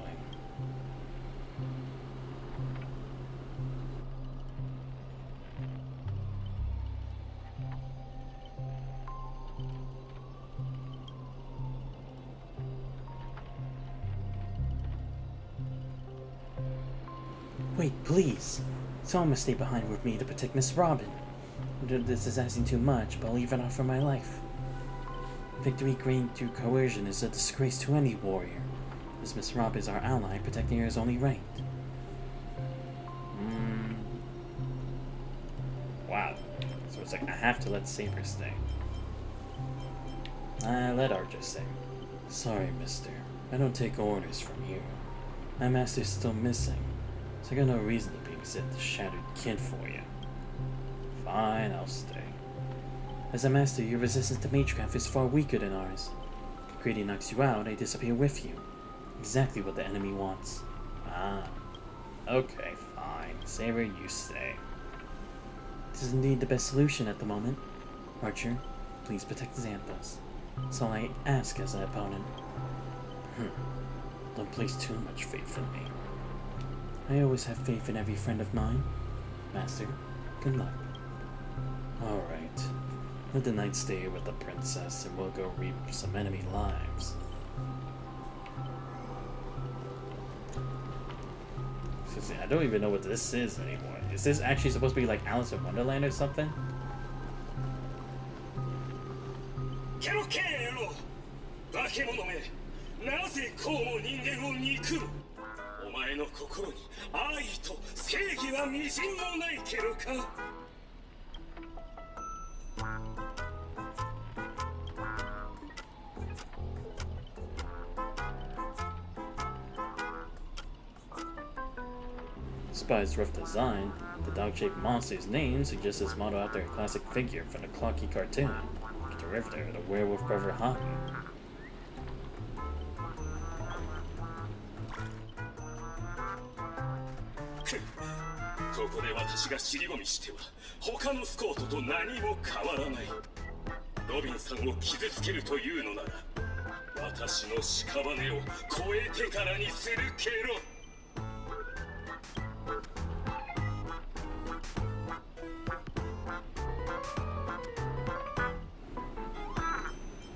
Wait, please. Someone must stay behind with me to protect Miss Robin. This is asking too much, but I'll even offer my life. Victory gained through coercion is a disgrace to any warrior. As Miss Robin is our ally, protecting her is only right. Wow. So it's like I have to let Saber stay. Let Archer stay. Sorry, mister. I don't take orders from you. My master's still missing. So I got no reason to babysit the shattered kid for you. Fine, I'll stay. As a master, your resistance to magecraft is far weaker than ours. If Grady knocks you out, I disappear with you. Exactly what the enemy wants. Ah. Okay, fine. Say where you stay. This is indeed the best solution at the moment. Archer, please protect Xanthos. That's all I ask as an opponent. Don't place too much faith in me. I always have faith in every friend of mine. Master, good luck. Alright. Let the knight stay with the princess and we'll go reap some enemy lives. I don't even know what this is anymore. Is this actually supposed to be like Alice in Wonderland or something? Despite its rough design, the dog-shaped monster's name suggests it's modeled after a classic figure from the Clocky cartoon, the derivative of the werewolf brother Honkai.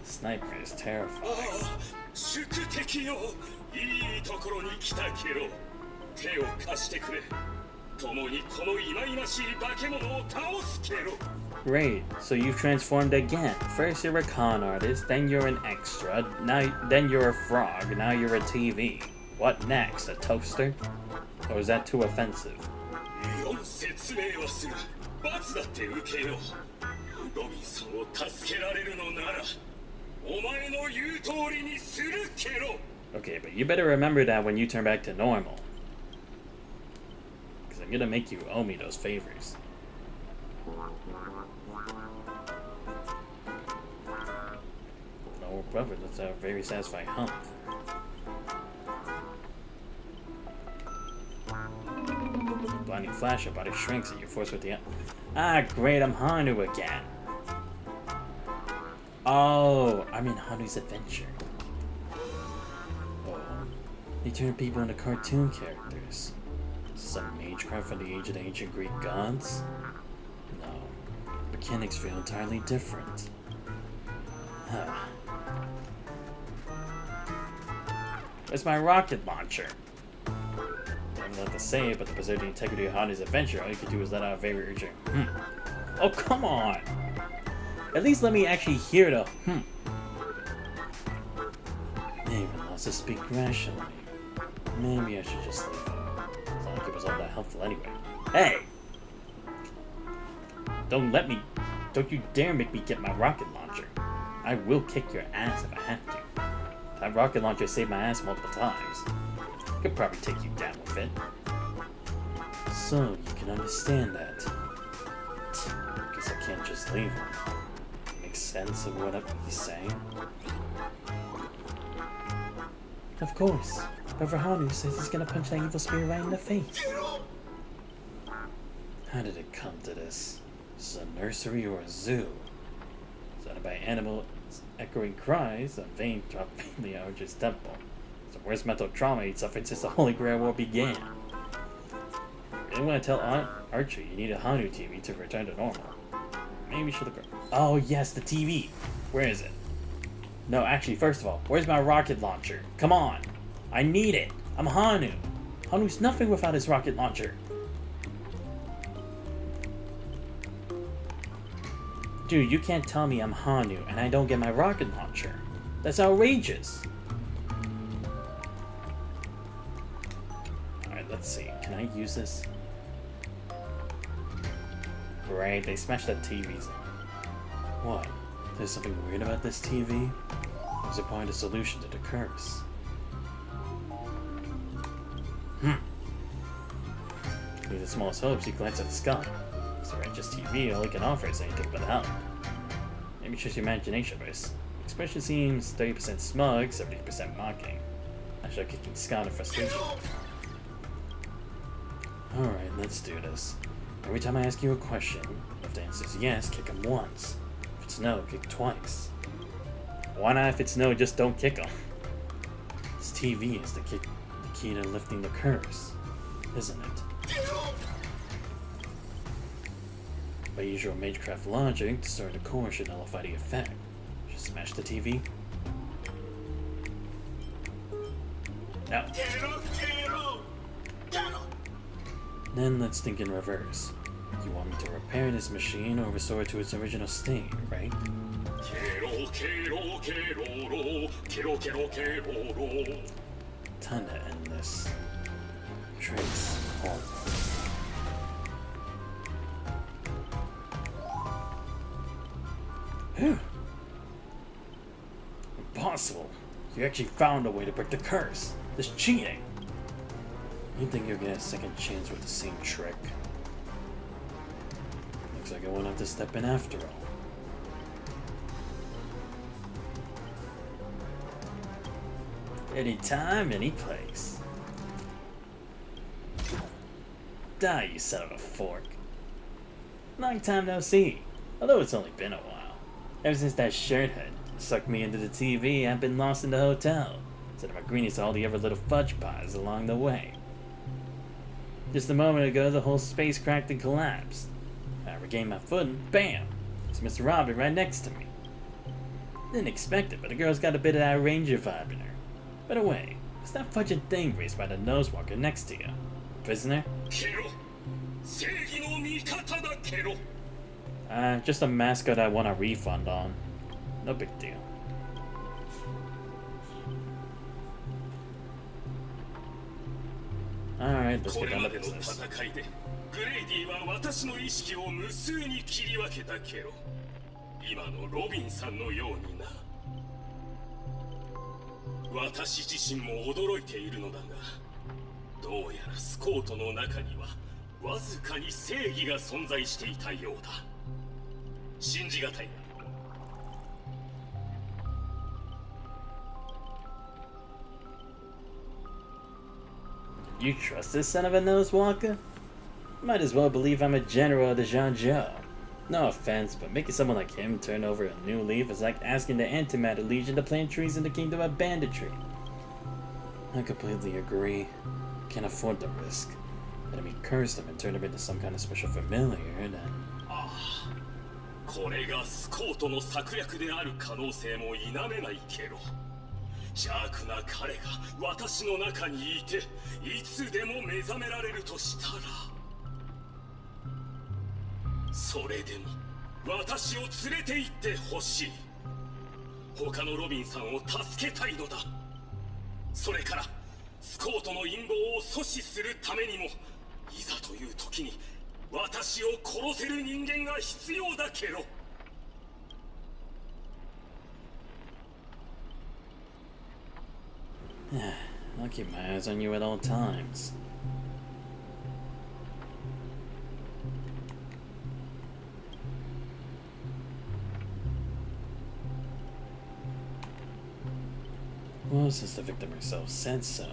Sniper is terrifying. Great, so you've transformed again. First you're a con artist, then you're an extra, then you're a frog, now you're a TV. What next, a toaster? Or is that too offensive? Okay, but you better remember that when you turn back to normal. Because I'm gonna make you owe me those favors. No, brother, that's a very satisfying hump. Blinding flash, your body shrinks and you're forced with the... Ah, great, I'm Hanu again. Oh, I'm in Hanu's adventure. Oh, they turn people into cartoon characters. Some magecraft from the age of the ancient Greek gods? No, mechanics feel entirely different. Huh. Where's my rocket launcher? I have nothing to say, but to preserve the integrity of Hanu's adventure, all you can do is let out a very urgent Oh, come on! At least let me actually hear the Even loves to speak rationally. Maybe I should just leave him. It's not like it was all that helpful anyway. Hey! Don't you dare make me get my rocket launcher. I will kick your ass if I have to. That rocket launcher saved my ass multiple times. I could probably take you down with it. So, you can understand that. Guess I can't just leave him. Make sense of what he's saying? Of course. Brother Hanu says he's gonna punch that evil spirit right in the face. How did it come to this? Is this a nursery or a zoo? Surrounded by animals echoing cries, a vein dropped faintly out of his temple. It's the worst mental trauma he'd suffered since the Holy Grail War began. I didn't want to tell Archer you need a Hanu TV to return to normal. Maybe we should look. Oh yes, the TV. Where is it? No, actually, first of all, where's my rocket launcher? Come on, I need it. I'm Hanu. Hanu's nothing without his rocket launcher. Dude, you can't tell me I'm Hanu and I don't get my rocket launcher. That's outrageous. Alright, let's see. Can I use this? Great, they smashed that TV's in. What? There's something weird about this TV? Is it probably the solution to the curse? With the smallest hopes, he glanced at the sky. It's the righteous TV, all he can offer is anything but help. Maybe just your imagination, Bruce. Expression seems 30% smug, 70% mocking. I start kicking Scott in frustration. Alright, let's do this. Every time I ask you a question, if the answer is yes, kick him once. If it's no, kick twice. Why not if it's no, just don't kick him? This TV is the key to lifting the curse, isn't it? By usual Magecraft logic, destroying the core should nullify the effect. Just smash the TV? No. Then let's think in reverse. You want me to repair this machine or restore it to its original state, right? Time to end this. Trace home. Phew. Impossible. You actually found a way to break the curse. This cheating. You think you'll get a second chance with the same trick? Looks like I won't have to step in after all. Anytime, any place. Die, you son of a fork. Long time no see. Although it's only been a while. Ever since that shirt head sucked me into the TV, I've been lost in the hotel. Instead of my greenies to all the other little fudge pies along the way. Just a moment ago, the whole space cracked and collapsed. I regained my foot and bam! There's Mr. Robin right next to me. Didn't expect it, but the girl's got a bit of that Ranger vibe in her. By the way, what's that fudging thing raised by the nosewalker next to you? Prisoner? Just a mascot I want a refund on. No big deal. Alright, let's get down to business. You trust this son of a nosewalker? Might as well believe I'm a general of the Jean Joe. No offense, but making someone like him turn over a new leaf is like asking the Antimatter Legion to plant trees in the kingdom of banditry. I completely agree. Can't afford the risk. Let me curse them and turn them into some kind of special familiar, then... Ah. これがスコートの策略である可能性も否めないけど。邪悪な彼が私の中にいて、いつでも目覚められるとしたら、それでも私を連れて行ってほしい。他のロビンさんを助けたいのだ。それからスコートの陰謀を阻止するためにも、いざという時に私を殺せる人間が必要だけど。I'll keep my eyes on you at all times. Well, since the victim herself said so.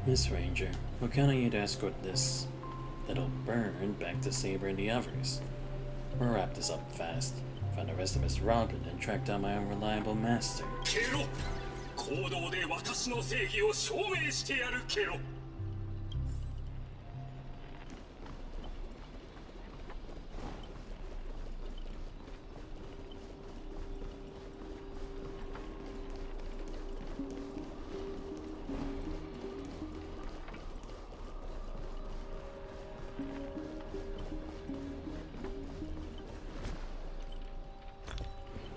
Miss Ranger, we'll count on you to escort this little bird back to Saber and the others. We'll wrap this up fast, find the rest of Miss Robin, and track down my unreliable master.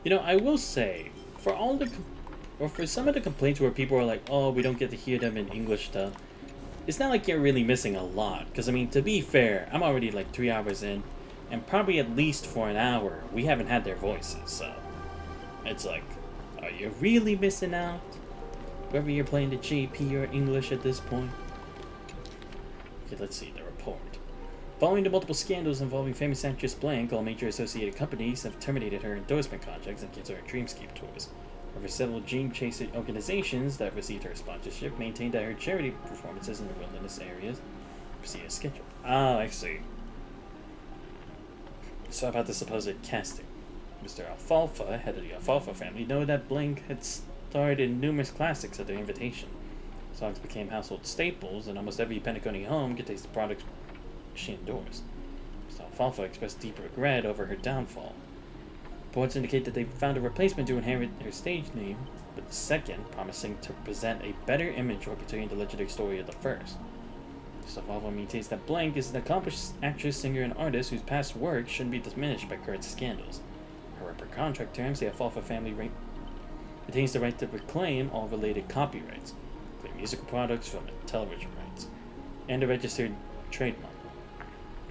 You know, I will say, for some of the complaints where people are like, oh, we don't get to hear them in English stuff, it's not like you're really missing a lot. Because, I mean, to be fair, I'm already like 3 hours in, and probably at least for an hour, we haven't had their voices, so it's like, are you really missing out? Whoever you're playing the JP or English at this point. Okay, let's see the report. Following the multiple scandals involving famous actress Blank, all major associated companies have terminated her endorsement contracts and canceled her Dreamscape tours. However, several Dream Chaser organizations that received her sponsorship maintained that her charity performances in the wilderness areas proceed as scheduled. Oh, I see. So about the supposed casting. Mr. Alfalfa, head of the Alfalfa family, noted that Blank had starred in numerous classics at their invitation. Songs became household staples, and almost every Pentaconi home could taste the products she endorsed. Mr. Alfalfa expressed deep regret over her downfall. Reports indicate that they found a replacement to inherit her stage name, but the second, promising to present a better image while continuing the legendary story of the first. Mr. Alfalfa maintains that Blank is an accomplished actress, singer, and artist whose past work shouldn't be diminished by current scandals. However, per contract terms, the Alfalfa family retains the right to reclaim all related copyrights, including musical products, film and television rights, and a registered trademark.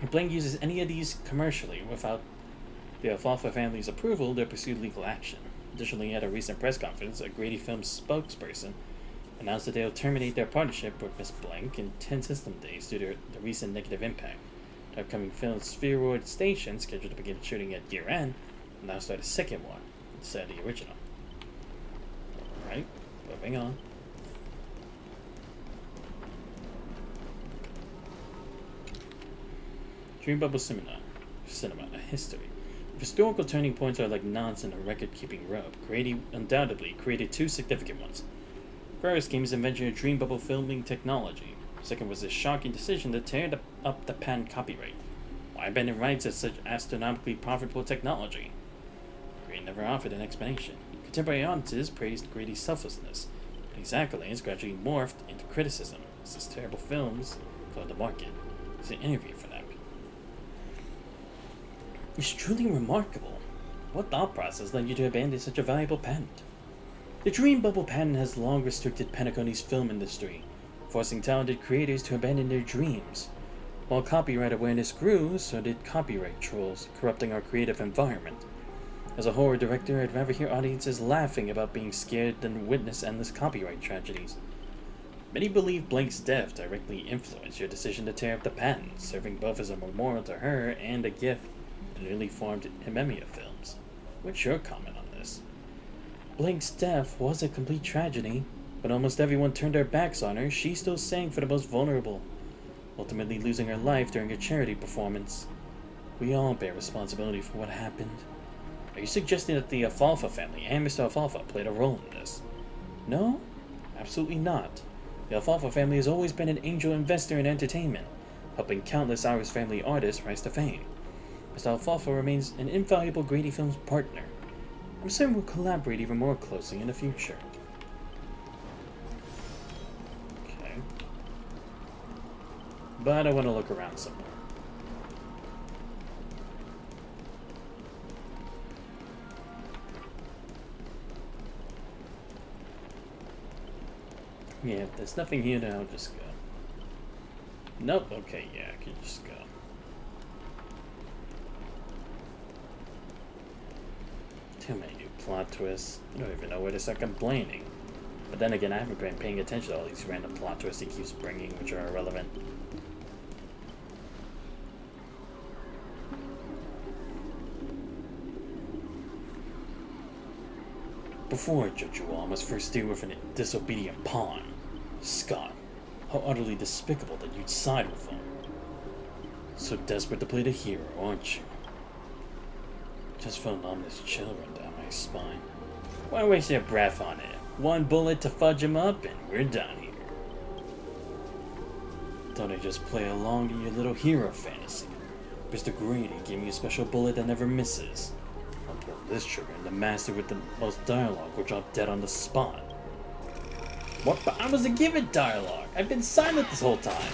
If Blank uses any of these commercially without the Alfalfa family's approval, they'll pursue legal action. Additionally, at a recent press conference, a Grady Films spokesperson announced that they'll terminate their partnership with Miss Blank in 10 system days due to the recent negative impact. The upcoming film Spheroid Station, scheduled to begin shooting at year-end, will now start a second one instead of the original. Alright, moving on. Dream Bubble Cinema, a history. If historical turning points are like knots in a record-keeping rope, Grady undoubtedly created two significant ones. First came his invention of Dream Bubble filming technology. Second was his shocking decision to tear up the patent copyright. Why abandon rights at such astronomically profitable technology? Grady never offered an explanation. Contemporary audiences praised Grady's selflessness, but these accolades gradually morphed into criticism as his terrible films flooded the market. As an interview for them. It's truly remarkable. What thought process led you to abandon such a valuable patent? The Dream Bubble patent has long restricted Pentaconi's film industry, forcing talented creators to abandon their dreams. While copyright awareness grew, so did copyright trolls, corrupting our creative environment. As a horror director, I'd rather hear audiences laughing about being scared than witness endless copyright tragedies. Many believe Blank's death directly influenced your decision to tear up the patent, serving both as a memorial to her and a gift to the newly formed Himemia films. What's your comment on this? Blank's death was a complete tragedy, but almost everyone turned their backs on her. She still sang for the most vulnerable, ultimately losing her life during a charity performance. We all bear responsibility for what happened. Are you suggesting that the Alfalfa family and Mr. Alfalfa played a role in this? No? Absolutely not. The Alfalfa family has always been an angel investor in entertainment, helping countless Irish family artists rise to fame. Mr. Alfalfa remains an invaluable Grady Films partner. I'm certain we'll collaborate even more closely in the future. Okay. But I want to look around some more. Yeah, if there's nothing here now, I'll just go. Nope, okay, yeah, I can just go. Too many new plot twists. I don't even know where to start complaining. But then again, I haven't been paying attention to all these random plot twists he keeps bringing, which are irrelevant. Before Jojual must first deal with a disobedient pawn. Scott, how utterly despicable that you'd side with him. So desperate to play the hero, aren't you? Just felt an ominous chill run down my spine. Why waste your breath on it? One bullet to fudge him up and we're done here. Thought I'd just play along in your little hero fantasy. Mr. Grady gave me a special bullet that never misses. I'll pull this trigger and the master with the most dialogue will drop dead on the spot. What? But I wasn't given dialogue. I've been silent this whole time.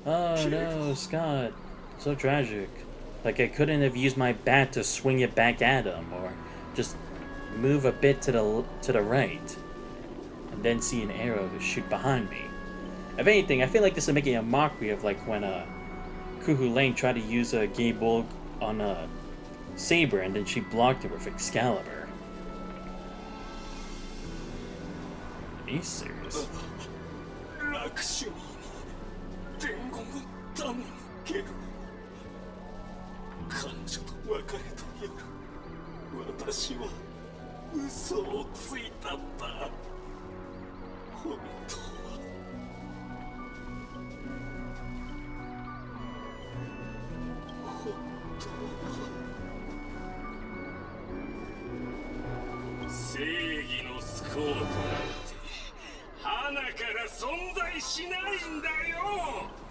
Oh no, Scott. So tragic. Like I couldn't have used my bat to swing it back at him, or just move a bit to the right, and then see an arrow to shoot behind me. If anything, I feel like this is making a mockery of like when Kuhu Lane tried to use a Gable on a Saber and then she blocked it with Excalibur. Are you serious?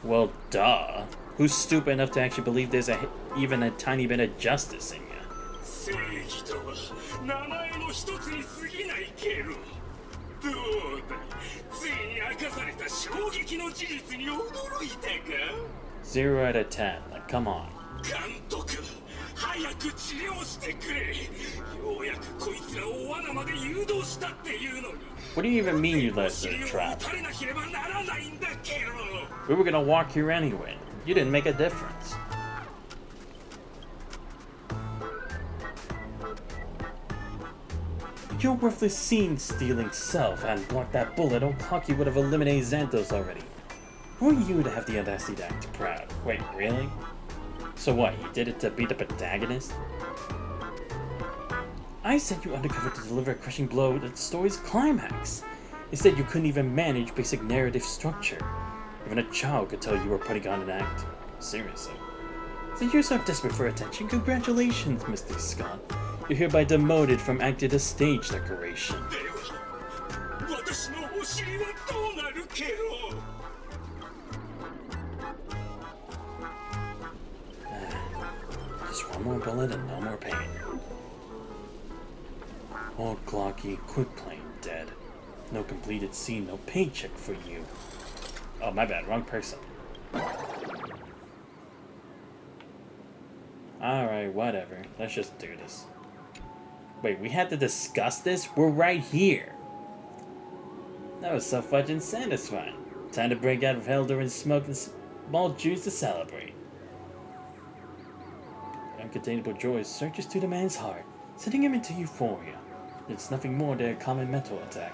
Well, duh. Who's stupid enough to actually believe there's even a tiny bit of justice in you? Zero out of 10. Like, come on. What do you even mean you led us in a trap? We were gonna walk here anyway. You didn't make a difference. Your worthless scene-stealing self hadn't blocked that bullet, old Hockey would have eliminated Xanthos already. Who are you to have the audacity to act proud? Wait, really? So what, you did it to beat the protagonist? I sent you undercover to deliver a crushing blow at the story's climax. Instead, you couldn't even manage basic narrative structure. Even a child could tell you were putting on an act. Seriously. So you're so desperate for attention, congratulations, Mr. Scott. You're hereby demoted from actor to stage decoration. Just one more bullet and no more pain. Old Clocky, quit playing dead. No completed scene, no paycheck for you. Oh, my bad, wrong person. Alright, whatever. Let's just do this. Wait, we had to discuss this? We're right here. That was so fudging satisfying. Time to break out of Helder and smoke and small juice to celebrate. Uncontainable joy surges to the man's heart, sending him into euphoria. It's nothing more than a common mental attack.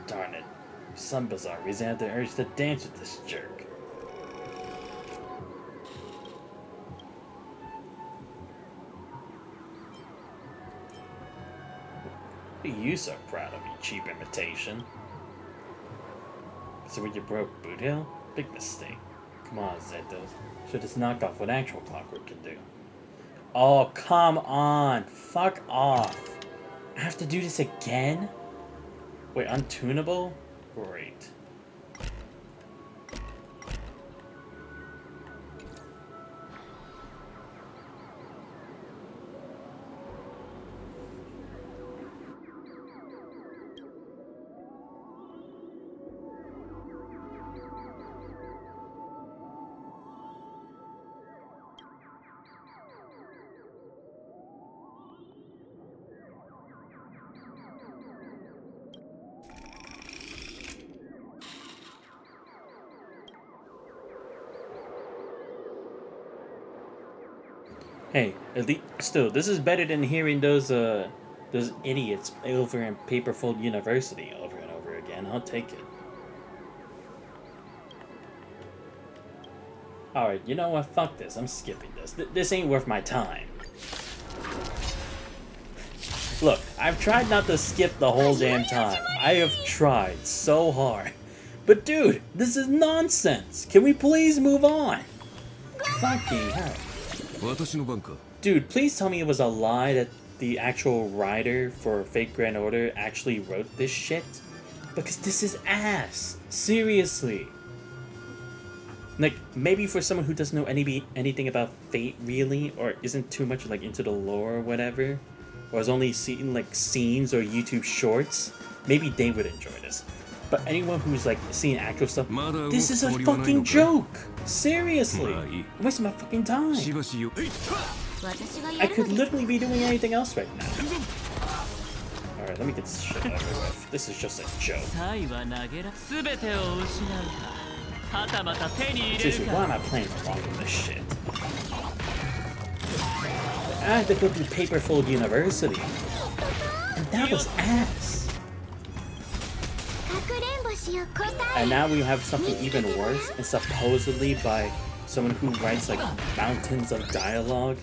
Darn it. For some bizarre reason I had the urge to dance with this jerk. What are you so proud of, you cheap imitation? So when you broke Boot Hill? Big mistake. Come on, Xanthos. Should just knock off what actual clockwork can do. Oh, come on! Fuck off! I have to do this again? Wait, untunable? Great. Hey, at least still, this is better than hearing those idiots over in Paperfold University over and over again. I'll take it. Alright, you know what? Fuck this. I'm skipping this. This ain't worth my time. Look, I've tried not to skip the whole damn time. I have tried so hard. But dude, this is nonsense. Can we please move on? Fucking hell. Dude, please tell me it was a lie that the actual writer for Fate Grand Order actually wrote this shit. Because this is ass. Seriously. Like, maybe for someone who doesn't know anything about Fate really, or isn't too much like into the lore or whatever, or has only seen like scenes or YouTube shorts, maybe they would enjoy this. But anyone who's like seeing actual stuff, this is a fucking joke. Seriously, I'm wasting my fucking time. I could literally be doing anything else right now. Alright, let me get this shit over with. This is just a joke. Seriously, why am I playing along with this shit? I had to go through Paperfold University. And that was ass. And now we have something even worse, and supposedly by someone who writes like mountains of dialogue.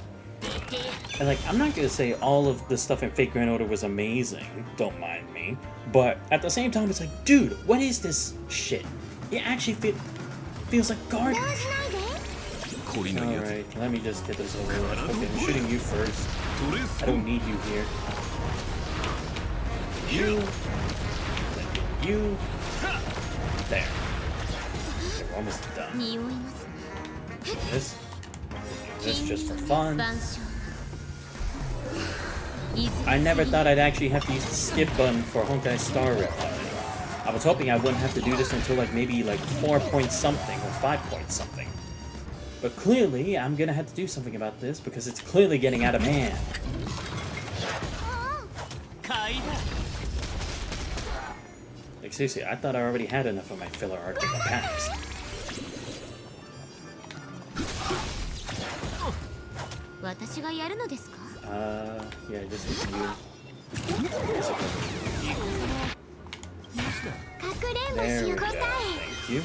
And like, I'm not gonna say all of the stuff in Fate Grand Order was amazing, don't mind me, but at the same time it's like, dude, what is this shit? It actually feels like garbage. Alright, let me just get this over with. Okay, I'm shooting you first. I don't need you here. You. There. Okay, we're almost done. This just for fun. I never thought I'd actually have to use the skip button for Honkai Star Rail. I was hoping I wouldn't have to do this until like maybe like 4 point something or 5 point something. But clearly, I'm gonna have to do something about this because it's clearly getting out of hand. Like seriously, I thought I already had enough of my filler arc in the past. Yeah, just you. There we go. Thank you.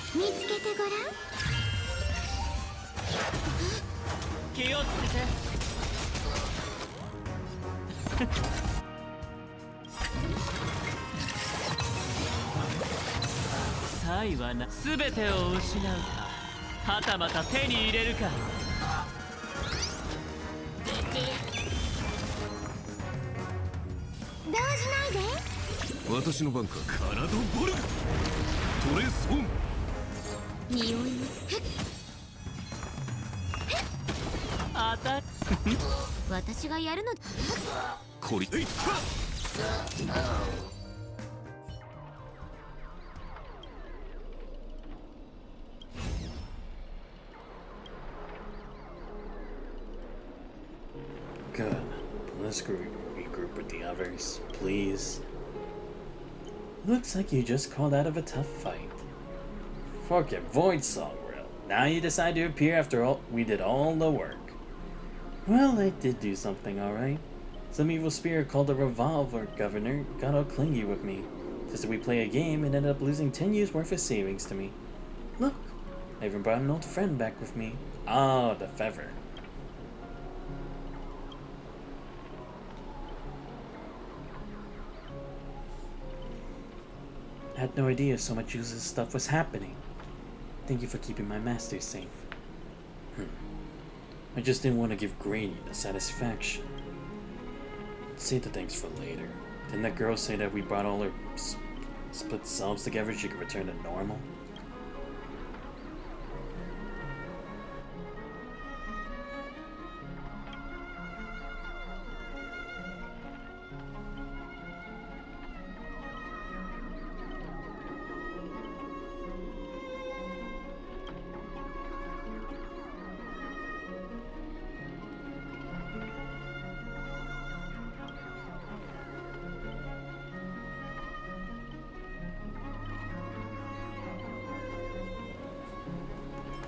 Good. Let's regroup with the others, please. Looks like you just called out of a tough fight. Forget Void Song Rail. Now you decide to appear after all we did all the work. Well, I did do something, alright. Some evil spirit called a revolver governor got all clingy with me. Just we play a game and ended up losing 10 years worth of savings to me. Look, I even brought an old friend back with me. Ah, the feather. I had no idea so much useless stuff was happening. Thank you for keeping my master safe. I just didn't want to give Granny the satisfaction. Save the thanks for later. Didn't that girl say that we brought all her split selves together she could return to normal?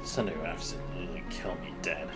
Sunday would absolutely kill me dead.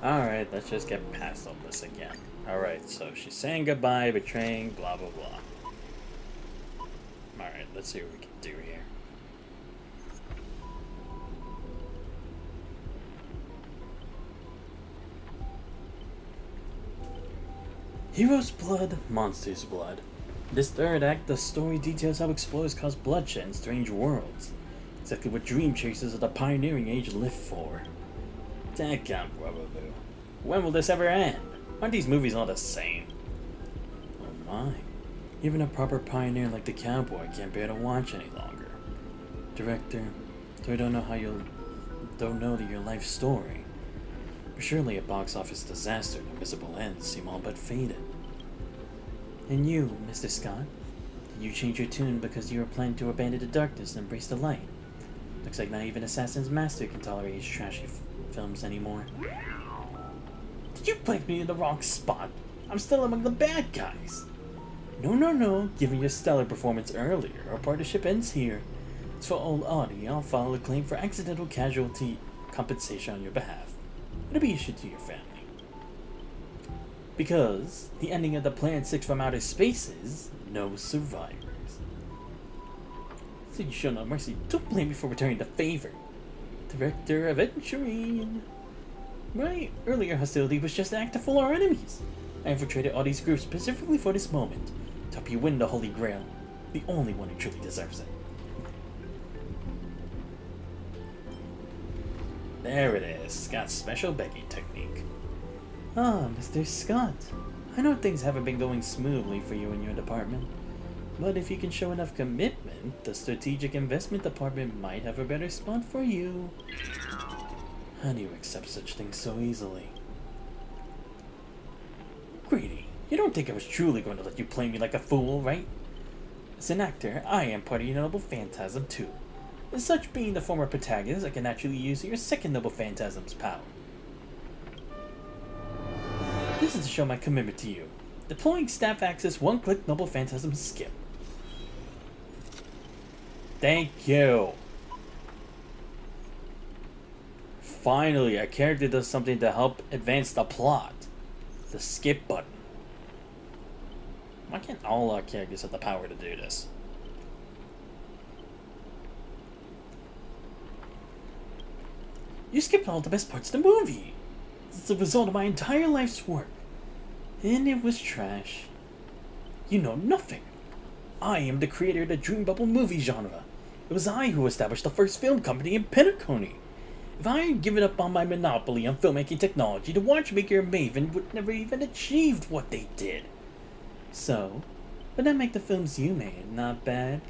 Alright, let's just get past all this again. Alright, so she's saying goodbye, betraying, blah blah blah. Alright, let's see what we can do here. Hero's blood, monster's blood. This third act, the story details how explorers cause bloodshed in strange worlds. Exactly what dream chasers of the pioneering age live for. Dadgum, Rubberboo. When will this ever end? Aren't these movies all the same? Oh my. Even a proper pioneer like the cowboy can't bear to watch any longer. Director, so I don't know your life story. But surely a box office disaster and miserable ends seem all but fated. And you, Mr. Scott, did you change your tune because you were planning to abandon the darkness and embrace the light? Looks like not even Assassin's Master can tolerate his trashy films anymore. Did you place me in the wrong spot? I'm still among the bad guys. No. Given your stellar performance earlier, our partnership ends here. As for old Audie, I'll file a claim for accidental casualty compensation on your behalf. It'll be issued to your family. Because the ending of the Planet 6 from Outer Space is no survivors. So you show no mercy. Don't blame me for returning the favor. Director Aventurine. My earlier hostility was just an act to fool our enemies. I infiltrated Audie's group specifically for this moment, to help you win the Holy Grail, the only one who truly deserves it. There it is, Scott's special begging technique. Ah, Mr. Scott. I know things haven't been going smoothly for you in your department, but if you can show enough commitment, the Strategic Investment Department might have a better spot for you. How do you accept such things so easily? Greedy, you don't think I was truly going to let you play me like a fool, right? As an actor, I am part of your noble phantasm too. As such, being the former protagonist, I can actually use your second noble phantasm's power. This is to show my commitment to you. Deploying staff access one-click noble phantasm skip. Thank you. Finally, a character does something to help advance the plot. The skip button. Why can't all our characters have the power to do this? You skipped all the best parts of the movie. It's the result of my entire life's work. And it was trash. You know nothing. I am the creator of the Dream Bubble movie genre. It was I who established the first film company in Penacony. If I had given up on my monopoly on filmmaking technology, the watchmaker and Maven would never even achieved what they did. So, would that make the films you made not bad?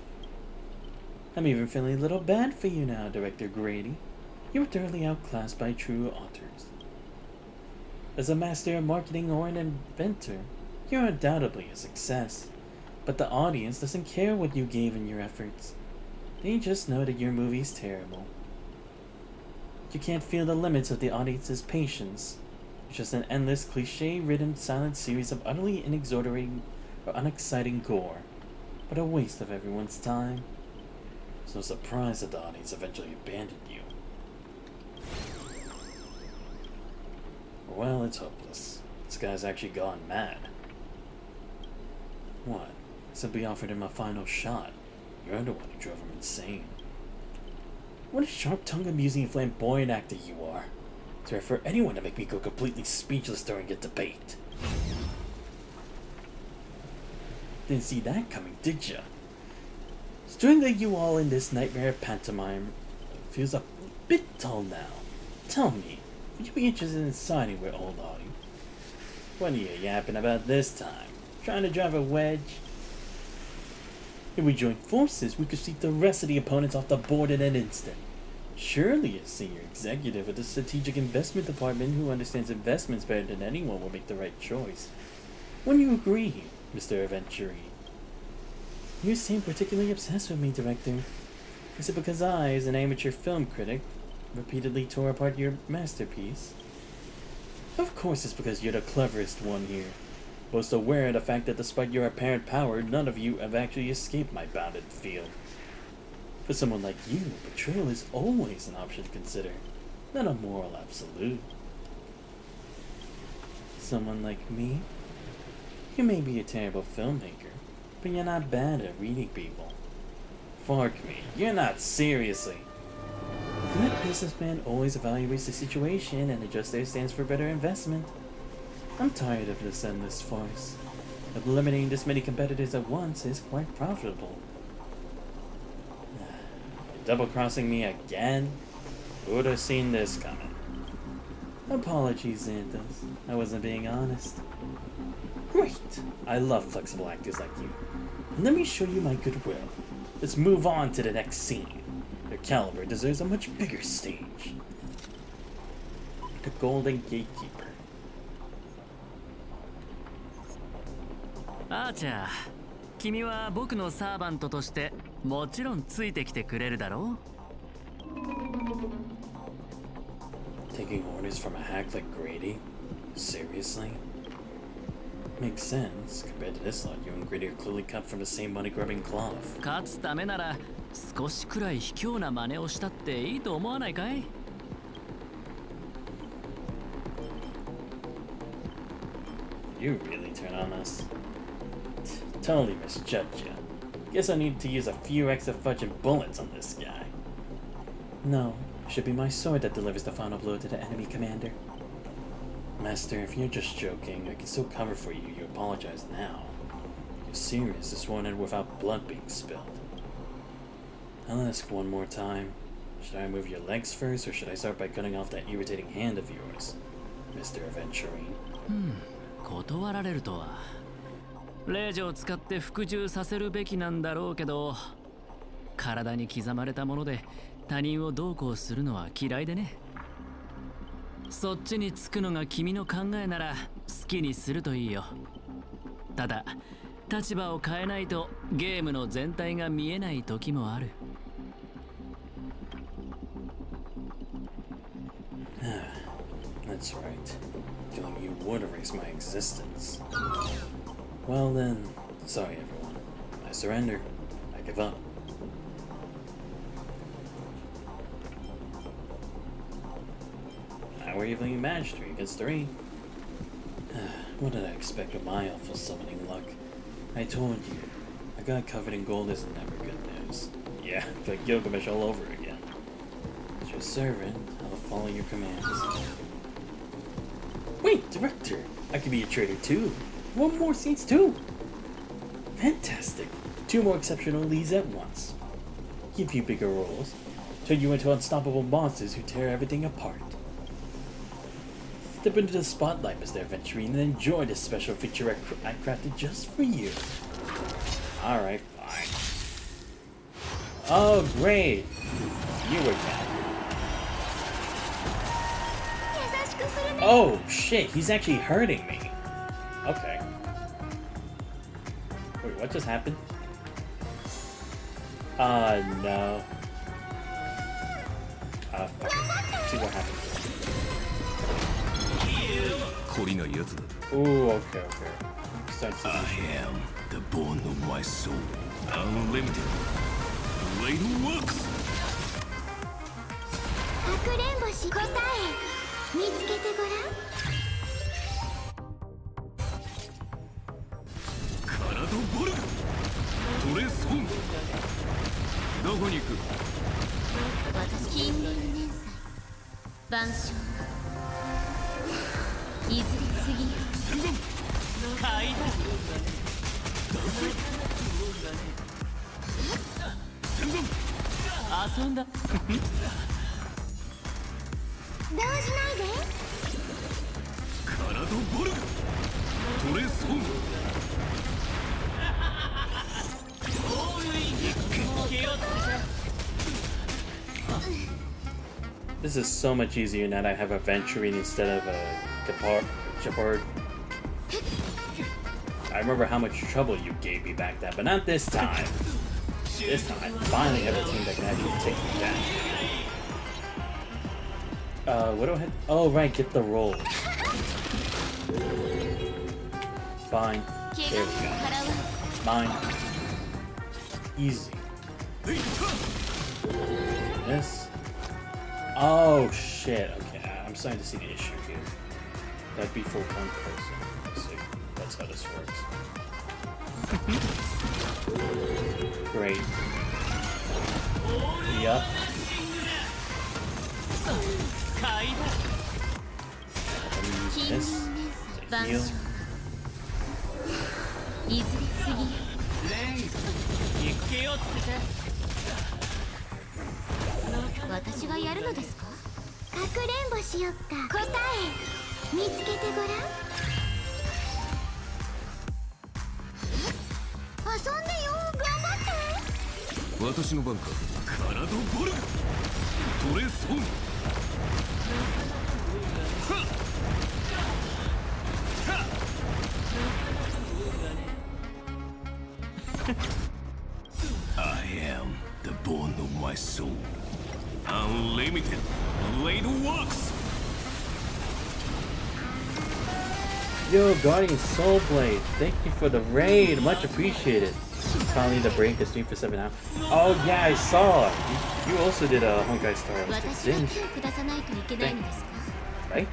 I'm even feeling a little bad for you now, Director Grady. You were thoroughly outclassed by true authors. As a master of marketing or an inventor, you're undoubtedly a success. But the audience doesn't care what you gave in your efforts. They just know that your movie's terrible. You can't feel the limits of the audience's patience. It's just an endless, cliche-ridden silent series of utterly inexhilarating or unexciting gore, but a waste of everyone's time. It's no surprise that the audience eventually abandoned you. Well, it's hopeless. This guy's actually gone mad. What? Simply offered him a final shot. You're the one who drove him insane. What a sharp-tongued, amusing, and flamboyant actor you are. It's rare for anyone to make me go completely speechless during a debate. Didn't see that coming, did ya? Strangling you all in this nightmare pantomime feels a bit dull now. Tell me, would you be interested in siding with old Audie? What are you yapping about this time? Trying to drive a wedge? If we join forces, we could sweep the rest of the opponents off the board in an instant. Surely a senior executive at the Strategic Investment Department who understands investments better than anyone will make the right choice. Wouldn't you agree, Mr. Aventurine? You seem particularly obsessed with me, Director. Is it because I, as an amateur film critic, repeatedly tore apart your masterpiece? Of course it's because you're the cleverest one here. Most aware of the fact that despite your apparent power, none of you have actually escaped my bounded field. For someone like you, betrayal is always an option to consider, not a moral absolute. someone like me? You may be a terrible filmmaker, but you're not bad at reading people. Fork me, you're not seriously. The net businessman always evaluates the situation and adjusts their stance for better investment. I'm tired of this endless farce. Eliminating this many competitors at once is quite profitable. Double-crossing me again? Who would have seen this coming? Apologies, Xanthos. I wasn't being honest. Great! I love flexible actors like you. Let me show you my goodwill. Let's move on to the next scene. Their caliber deserves a much bigger stage. The Golden Gatekeeper. アーチャー、君は僕のサーバントとしてもちろんついてきてくれるだろう? Taking orders from a hack like Grady? Seriously? Makes sense. Compared to this lot, you and Grady are clearly cut from the same money-grubbing cloth. 勝つためなら少しくらい卑怯な真似をしたっていいと思わないかい? You really turn on us. Totally misjudged you. Guess I need to use a few extra fudging bullets on this guy. No, it should be my sword that delivers the final blow to the enemy commander. Master, if you're just joking, I can still cover for you. You apologize now. If you're serious, this won't end without blood being spilled. I'll ask one more time. Should I move your legs first, or should I start by cutting off that irritating hand of yours, Mr. Aventurine? 断られるとは。令状を使って服従させるべきなんだろうけど、体に刻まれたもので他人をどうこうするのは嫌いでね。そっちにつくのが君の考えなら好きにするといいよ。ただ、立場を変えないとゲームの全体が見えない時もある。That's right. Killing you would erase my existence. Well then, sorry everyone. I surrender. I give up. Now we're evenly matched 3 against 3. What did I expect of my awful summoning luck? I told you, I got covered in gold is never good news. Yeah, like Gilgamesh all over again. As your servant, I'll follow your commands. Wait, director! I could be a traitor too. 1 more scenes too. Fantastic. 2 more exceptional leads at once. Give you bigger roles. Turn you into unstoppable monsters who tear everything apart. Step into the spotlight, Mr. Aventurine, and enjoy this special feature I crafted just for you. Alright, fine. Oh, great. You were cat. Oh, shit, he's actually hurting me. Okay. Wait, what just happened? No. Fuck it. See what happens. Ooh, okay. I am the bone of my soul. Unlimited. Blade works! かくれんぼし答え見つけてごらん。体ボルグトレースホームどこに行く私近隣年祭晩鐘いずれ過ぎる戦存階段男性戦存遊んだ動じないで体ボルグトレースホーム This is so much easier now that I have a Aventurine instead of a Japard. I remember how much trouble you gave me back then, but not this time. This time, I finally have a team that can actually take me down. What do I have? Oh, right, get the roll. Fine. There we go. Mine. Easy. This. Oh, shit. Okay, I'm starting to see the issue here. That'd be for one person. Let's see. That's how this works. Great. Yup. Let me use this to heal. いずれすぎ私がやるのですか？かくれんぼしよっか。答え見つけてごらん。遊んでよ、頑張って。私の番か。カラドボルグトレソン。I am the bone of my soul. Unlimited blade works. Yo, Guardian Soul Blade, thank you for the raid, much appreciated. Finally, the break is stream for 7 hours. Oh yeah, I saw. You also did a Honkai Star Rail, didn't you? Right?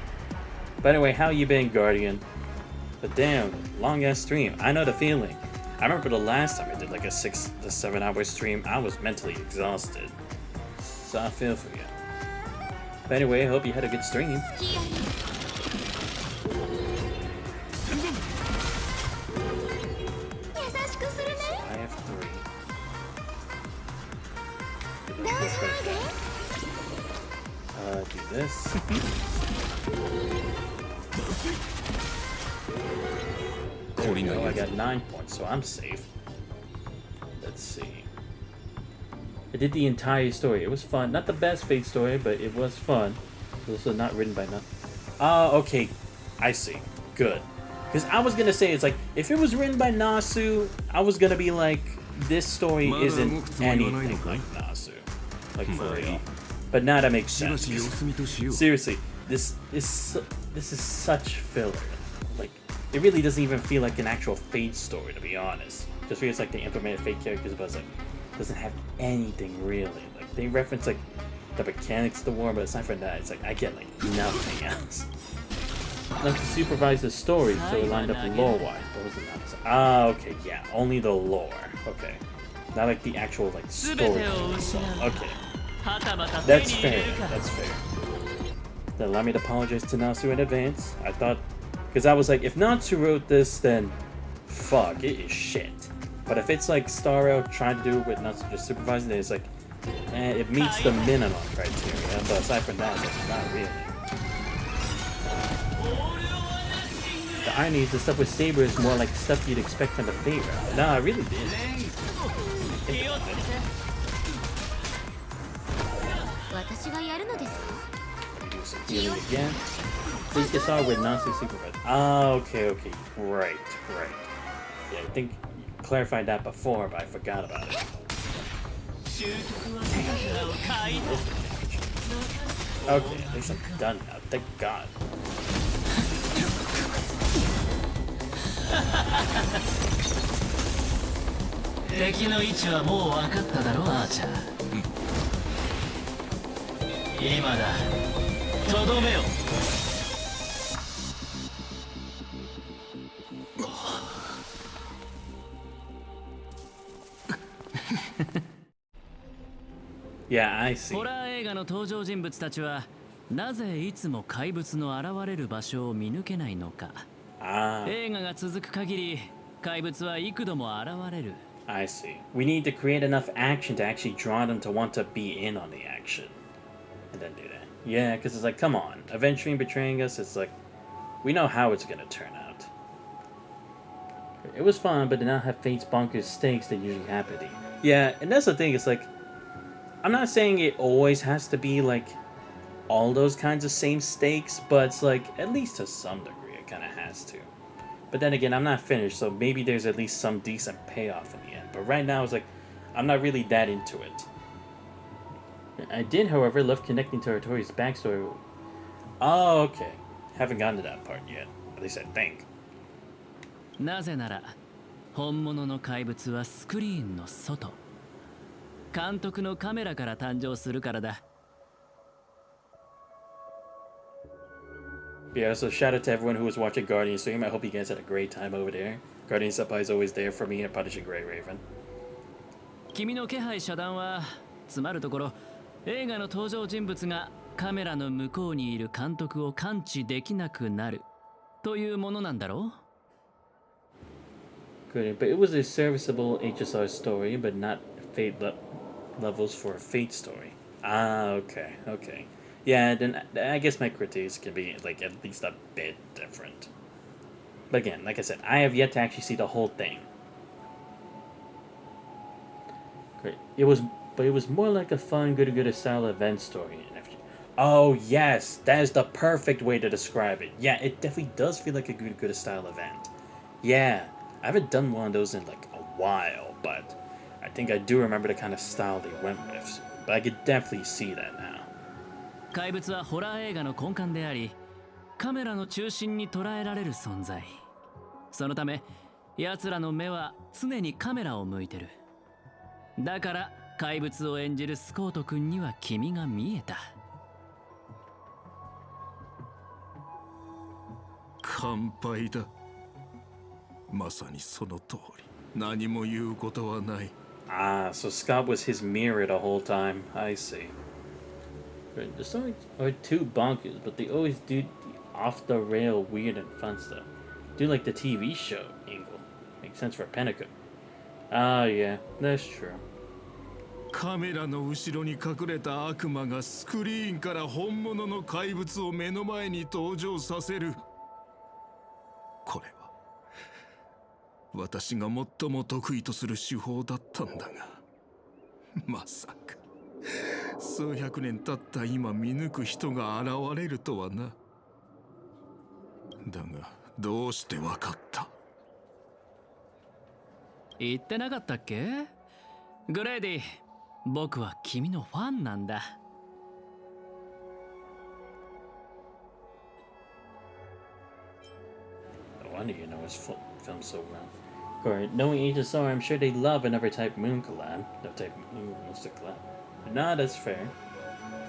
But anyway, how you been, Guardian? But damn, long ass stream. I know the feeling. I remember the last time I did like a 6 to 7 hour stream, I was mentally exhausted. So I feel for you. But anyway, I hope you had a good stream. I have 3. Do this. There we go, I got 9 points, so I'm safe. Let's see. I did the entire story. It was fun. Not the best Fate story, but it was fun. It was also not written by none. Oh, okay. I see. Good. Because I was going to say, it's like, if it was written by Nasu, I was going to be like, this story isn't anything like Nasu. Like, for real. But now that makes sense. Seriously, this is such filler. Like, it really doesn't even feel like an actual Fate story, to be honest. Just feels like they implemented Fate characters, but it's like, doesn't have anything really. Like, they reference like the mechanics of the war, but aside from that, it's like I get like nothing else. Enough to supervise the story, so it lined up lore-wise. What was the nonsense? Ah, okay, yeah, only the lore. Okay, not like the actual like story itself. Okay, that's fair. That's fair. Then allow me to apologize to Nasu in advance. I thought, because I was like, if Natsu wrote this, then fuck, it is shit. But if it's like Star Rail trying to do it with Natsu just supervising it, it's like, it meets the minimum criteria. But aside from that, it's like, not really. The irony is the stuff with Saber is more like stuff you'd expect from the Fate route. No, I really did. Do some healing again. Please get started with Natsu supervising. Ah, okay. Right. Yeah, I think you clarified that before, but I forgot about it. Okay, at least I'm done now. Thank God. Yeah, I see. ホラー映画の登場人物たちはなぜいつも怪物の現れる場所を見抜けないのか。映画が続く限り怪物は幾度も現れる。I see. We need to create enough action to actually draw them to want to be in on the action. And then do that. Yeah, because it's like, come on. Avenging betraying us, it's like, we know how it's going to turn out. It was fun, but did not have Fate's bonkers stakes that usually happen. Yeah, and that's the thing, it's like, I'm not saying it always has to be like all those kinds of same stakes, but it's like, at least to some degree, it kind of has to. But then again, I'm not finished, so maybe there's at least some decent payoff in the end. But right now, it's like, I'm not really that into it. I did, however, love connecting to Artori's backstory. Oh, okay. Haven't gotten to that part yet. At least I think. なぜなら、本物の怪物はスクリーンの外。監督のカメラから誕生するからだ。Yeah, so shout out to everyone who was watching Guardian stream. I hope you guys had a great time over there. Guardian Supply is always there for me and Punisher Grey Raven. 君の気配遮断はつまるところ映画の登場人物がカメラの向こうにいる監督を感知できなくなるというものなんだろう Good, but it was a serviceable HSR story, but not Fate levels for a Fate story. Ah, okay. Yeah, then I guess my critiques can be like at least a bit different. But again, like I said, I have yet to actually see the whole thing. Great. It was more like a fun, good style event story. Oh yes, that is the perfect way to describe it. Yeah, it definitely does feel like a good style event. Yeah, I haven't done one of those in like a while, but I think I do remember the kind of style they went with. But I could definitely see that now. 怪物はホラー映画の根幹であり、カメラの中心に捉えられる存在。そのため、奴らの目は常にカメラを向いてる。だから怪物を演じるスコート君には君が見えた。乾杯だ。まさにその通り。何も言うことはない。Ah, so Scott was his mirror the whole time. I see. The stories are too bonkers, but they always do the off-the-rail weird and fun stuff. Do like the TV show angle. Makes sense for Pinnacle. Ah, yeah, that's true. カメラの後ろに隠れた悪魔がスクリーンから本物の怪物を目の前に登場させる。これは私が最も得意とする手法だったんだが、まさか数百年経った今見抜く人が現れるとはな。だがどうしてわかった？言ってなかったっけ？グレイディ、僕は君のファンなんだ。No wonder you know his film so well. Or knowing HSR, I'm sure they love another type Moon collab. No type Moon Monster collab. Nah, that's fair.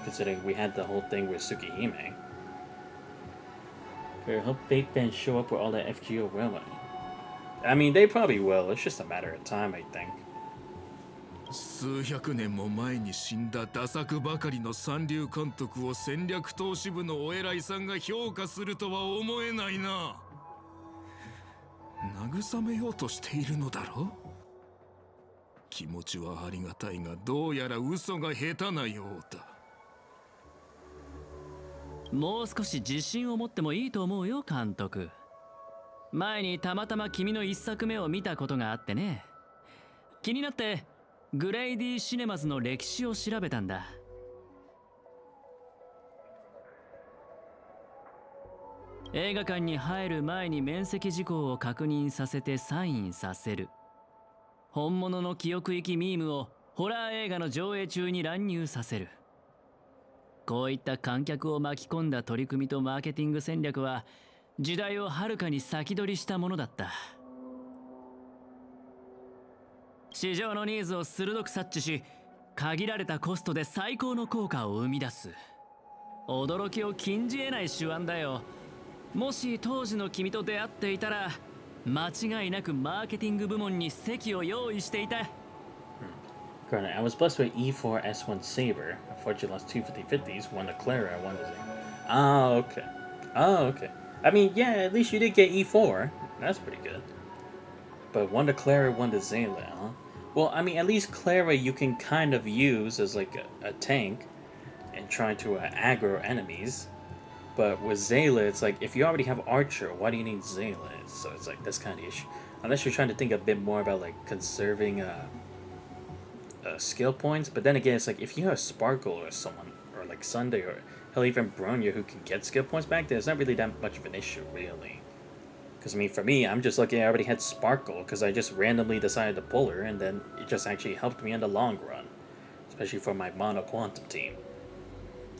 Considering we had the whole thing with Tsukihime. Fair, hope Fate fans show up with all that FGO railway. I mean, they probably will. It's just a matter of time, I think. 数百年も前に死んだダ作ばかりの三流監督を戦略投資部のお偉いさんが評価するとは思えないな。慰めようとしているのだろう。気持ちはありがたいが、どうやら嘘が下手なようだ。もう少し自信を持ってもいいと思うよ、監督。前にたまたま君の一作目を見たことがあってね。気になってグレイディ・シネマズの歴史を調べたんだ。映画館に入る前に面積事項を確認させてサインさせる。本物の記憶域ミームをホラー映画の上映中に乱入させる。こういった観客を巻き込んだ取り組みとマーケティング戦略は時代をはるかに先取りしたものだった。市場のニーズを鋭く察知し、限られたコストで最高の効果を生み出す。驚きを禁じ得ない手腕だよ。もし当時の君と出会っていたら、間違いなくマーケティング部門に席を用意していた。Granted, I was blessed with E4 S1 Saber. Unfortunately, lost two 50-50s, one to Clara and one to Zing. Oh, okay. Oh, okay. I mean, yeah, at least you did get E4. That's pretty good. But one to Clara, one to Zayla, huh? Well, I mean, at least Clara you can kind of use as like a tank and try to aggro enemies. But with Zayla, it's like, if you already have Archer, why do you need Zayla? So it's like, that's kind of the issue. Unless you're trying to think a bit more about like conserving skill points. But then again, it's like, if you have Sparkle or someone, or like Sunday, or hell, even Bronya who can get skill points back, there's not really that much of an issue, really. Because, I mean, for me, I'm just lucky I already had Sparkle, because I just randomly decided to pull her, and then it just actually helped me in the long run. Especially for my Mono Quantum team.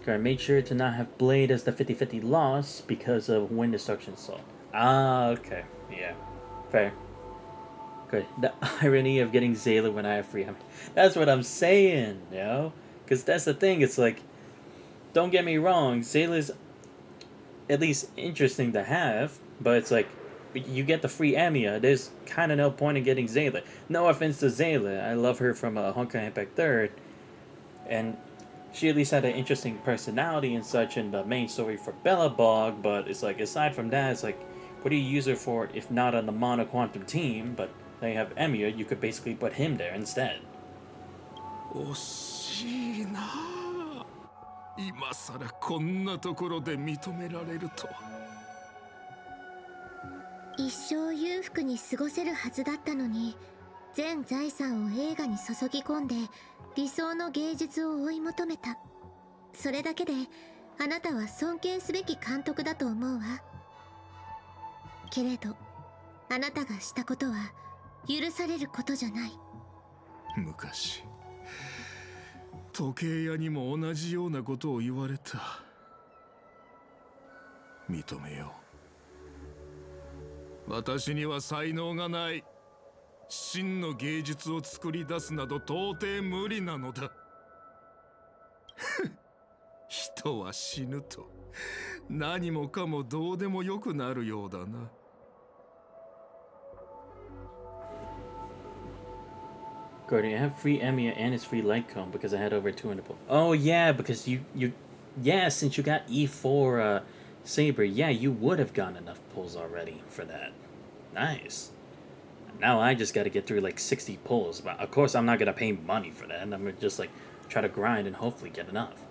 I made sure to not have Blade as the 50-50 loss because of Wind Destruction Assault. Ah, okay. Yeah. Fair. Good. The irony of getting Zayla when I have free. I mean, that's what I'm saying, you know? Because that's the thing, it's like, don't get me wrong, Zayla's at least interesting to have, but it's like, you get the free Amiya, there's kind of no point in getting Zayla. No offense to Zayla, I love her from Honkai Impact 3rd, and she at least had an interesting personality and such in the main story for Bellabog, but it's like, aside from that, it's like, what do you use her for if not on the Mono Quantum team? But they have Emiya, you could basically put him there instead. 惜しいな。今さらこんなところで認められると。一生裕福に過ごせるはずだったのに、全財産を映画に注ぎ込んで理想の芸術を追い求めた。それだけであなたは尊敬すべき監督だと思うわ。けれどあなたがしたことは許されることじゃない。昔時計屋にも同じようなことを言われた。認めよう。私には才能がない。真の芸術を作り出すなど到底無理なのだ。人は死ぬと何もかもどうでもよくなるようだな。Gordy, I have free Emiya and his free light cone because I had over 200 pulls. Oh yeah, because yeah, since you got E4 Saber, yeah, you would have gotten enough pulls already for that. Nice. Now I just got to get through like 60 pulls, but of course I'm not gonna pay money for that. I'm gonna just like try to grind and hopefully get enough.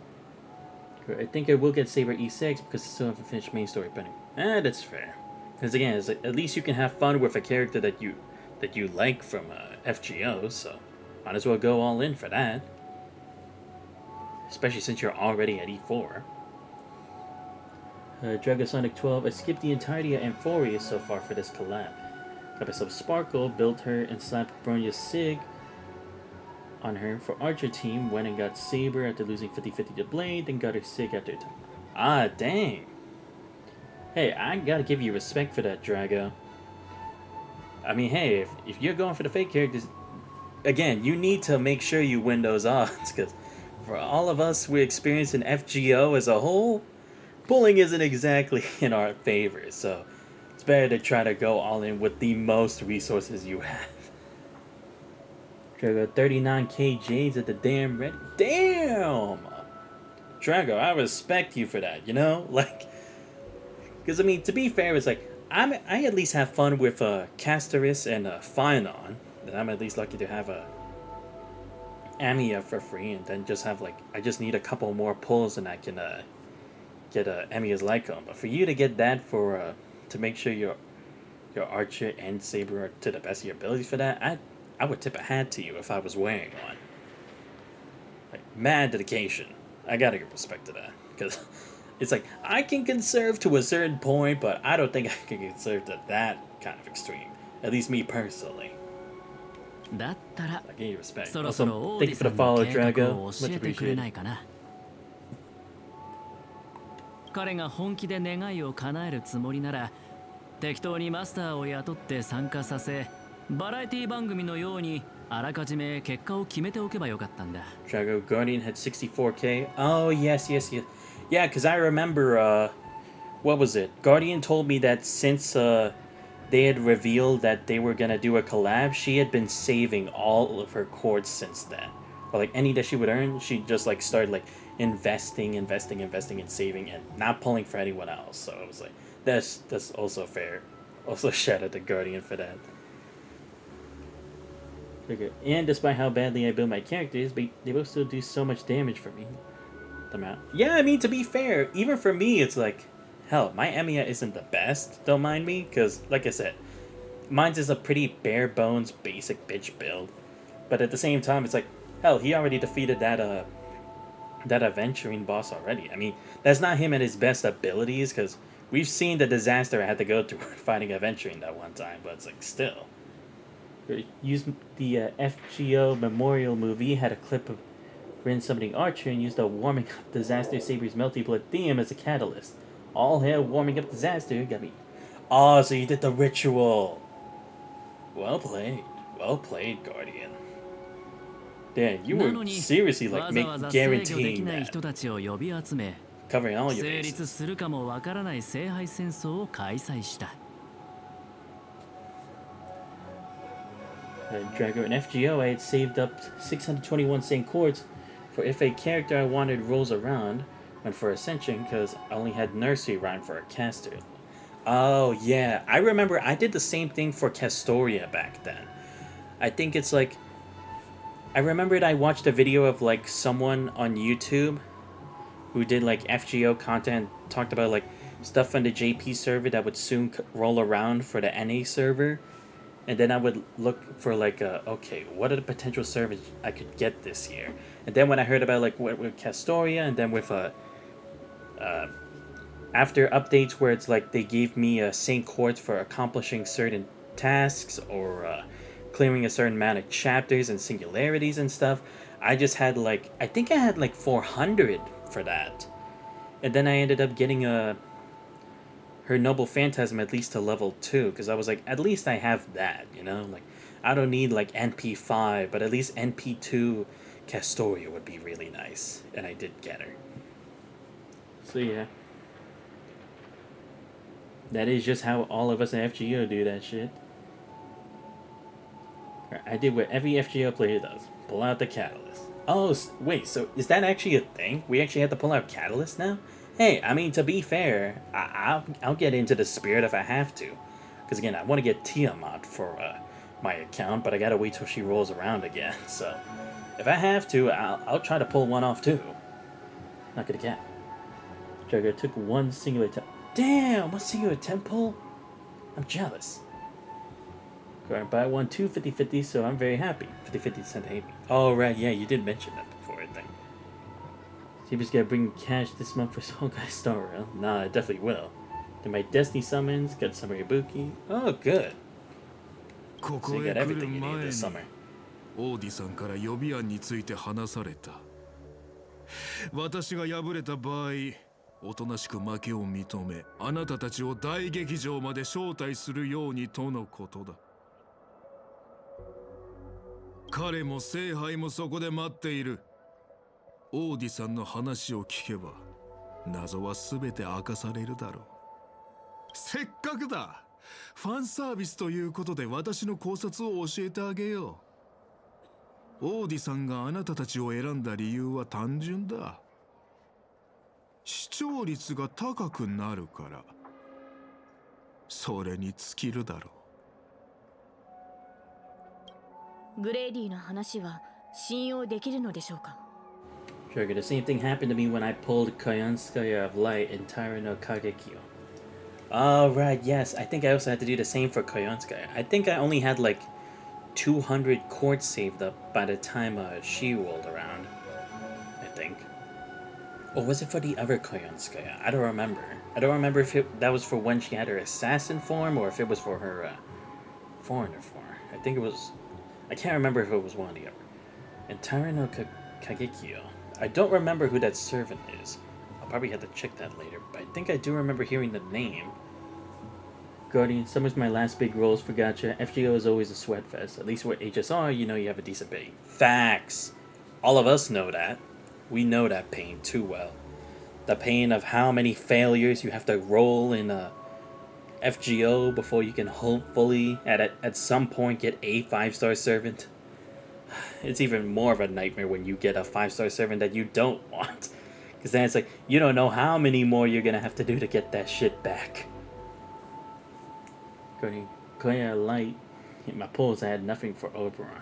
I think I will get Saber E6 because I still haven't finished main story pending. That's fair. Because again, it's like, at least you can have fun with a character that you like from FGO, so might as well go all in for that. Especially since you're already at E4. Dragosonic 12, I skipped the entirety of Amphoria so far for this collab. Got myself Sparkle, built her, and slapped Bronya Sig on her for Archer team. Went and got Saber after losing 50-50 to Blade, then got her Sig after time. Ah, dang. Hey, I gotta give you respect for that, Drago. I mean, hey, if you're going for the fake characters, again, you need to make sure you win those odds, because for all of us we experience in FGO as a whole, pulling isn't exactly in our favor, so it's better to try to go all in with the most resources you have. Drago, 39k Jades at the damn ready. Damn! Drago, I respect you for that, you know? Like, because I mean, to be fair, it's like, I at least have fun with Castoris and Phynon. And I'm at least lucky to have a Amiya for free, and then just have like, I just need a couple more pulls and I can get Amiya's Lycon. But for you to get that for to make sure your Archer and Saber are to the best of your abilities for that, I would tip a hat to you if I was wearing one. Like, mad dedication. I gotta give respect to that, because it's like, I can conserve to a certain point, but I don't think I can conserve to that kind of extreme. At least me personally. I give you respect. Also, thank you for the follow, Drago. Much appreciated. 彼が本気で願いを叶えるつもりなら、適当にマスターを雇って参加させ、バラエティ番組のようにあらかじめ結果を決めておけばよかったんだ。Drago Guardian had 64k. Oh yes. Yeah, because I remember, what was it? Guardian told me that since they had revealed that they were gonna do a collab, she had been saving all of her cords since then. Or like any that she would earn, she just like started like investing and saving and not pulling for anyone else. So it was like, that's also fair. Also shout out to Guardian for that. Okay. And despite how badly I build my characters, they both still do so much damage for me. Yeah, I mean, to be fair, even for me, it's like, hell, my Emiya isn't the best, don't mind me, because, like I said, mine's is a pretty bare-bones, basic bitch build. But at the same time, it's like, hell, he already defeated that Aventurine boss already. I mean, that's not him at his best abilities, because we've seen the disaster I had to go through fighting Aventurine that one time, but it's like, still. Used the FGO Memorial movie, had a clip of Rin summoning Archer and used a warming up Disaster Saber's Melty Blood theme as a catalyst. All hail warming up Disaster got me. Oh, so you did the ritual. Well played, Guardian. Damn, you were seriously like guaranteeing that. covering all your 成 bases. 立するかもわからない聖杯戦争を開催した。Drago and FGO, I had saved up 621 Saint Chords for if a character I wanted rolls around, and for Ascension because I only had Nursery Rhyme for a caster. Oh yeah, I remember I did the same thing for Castoria back then. I think it's like, I remembered I watched a video of like someone on YouTube who did like FGO content, talked about like stuff on the JP server that would soon roll around for the NA server. And then I would look for like, okay, what are the potential servers I could get this year? And then when I heard about like with Castoria, and then with after updates where it's like they gave me a Saint Courts for accomplishing certain tasks or clearing a certain amount of chapters and singularities and stuff, I just had like, I think I had like 400 for that. And then I ended up getting her Noble Phantasm at least to level 2, because I was like, at least I have that, you know? Like, I don't need like NP5, but at least NP2 Castoria would be really nice. And I did get her. So yeah. That is just how all of us in FGO do that shit. I did what every FGO player does. Pull out the Catalyst. Oh, wait, so is that actually a thing? We actually have to pull out Catalyst now? Hey, I mean, to be fair, I'll get into the spirit if I have to. Because again, I want to get Tiamat for my account, but I gotta wait till she rolls around again. So, if I have to, I'll try to pull one off too. Not gonna get. Jugger took one singular temp. Damn, one singular temp pull? I'm jealous. Going to buy one 2 50/50, so I'm very happy. 50/50 sent to me. Oh, right, yeah, you did mention that before, I think. TB's gotta bring cash this month for Honkai Star Rail. Nah, I definitely will. Then my Destiny summons, got Summer Ibuki. Oh, good. So you got everything you need this summer. オーディさんから予備案について話された。私が敗れた場合、おとなしく負けを認め、あなたたちを大劇場まで招待するようにとのことだ。彼も聖杯もそこで待っている。オーディさんの話を聞けば謎は全て明かされるだろう。せっかくだ。ファンサービスということで私の考察を教えてあげよう。オーディさんがあなたたちを選んだ理由は単純だ。視聴率が高くなるから。それに尽きるだろう。グレイディの話は信用できるのでしょうか。Trigger, the same thing happened to me when I pulled Koyanskaya of Light in Tyra no Kagekyo. Oh, right, yes. I think I also had to do the same for Koyanskaya. I think I only had like 200 courts saved up by the time she rolled around. I think. Or was it for the other Koyanskaya? I don't remember. I don't remember if that was for when she had her assassin form or if it was for her foreigner form. I think it was... I can't remember if it was one or the other. And Tyra no Kagekyo. I don't remember who that servant is. I'll probably have to check that later, but I think I do remember hearing the name. Guardian, summer's my last big rolls for gacha. FGO is always a sweat fest. At least with HSR, you know you have a decent pay. Facts! All of us know that. We know that pain too well. The pain of how many failures you have to roll in a FGO before you can hopefully, at some point, get a 5-star servant. It's even more of a nightmare when you get a 5-star servant that you don't want. Because then it's like, you don't know how many more you're going to have to do to get that shit back. Going clear light. In my pulls, I had nothing for Oberon.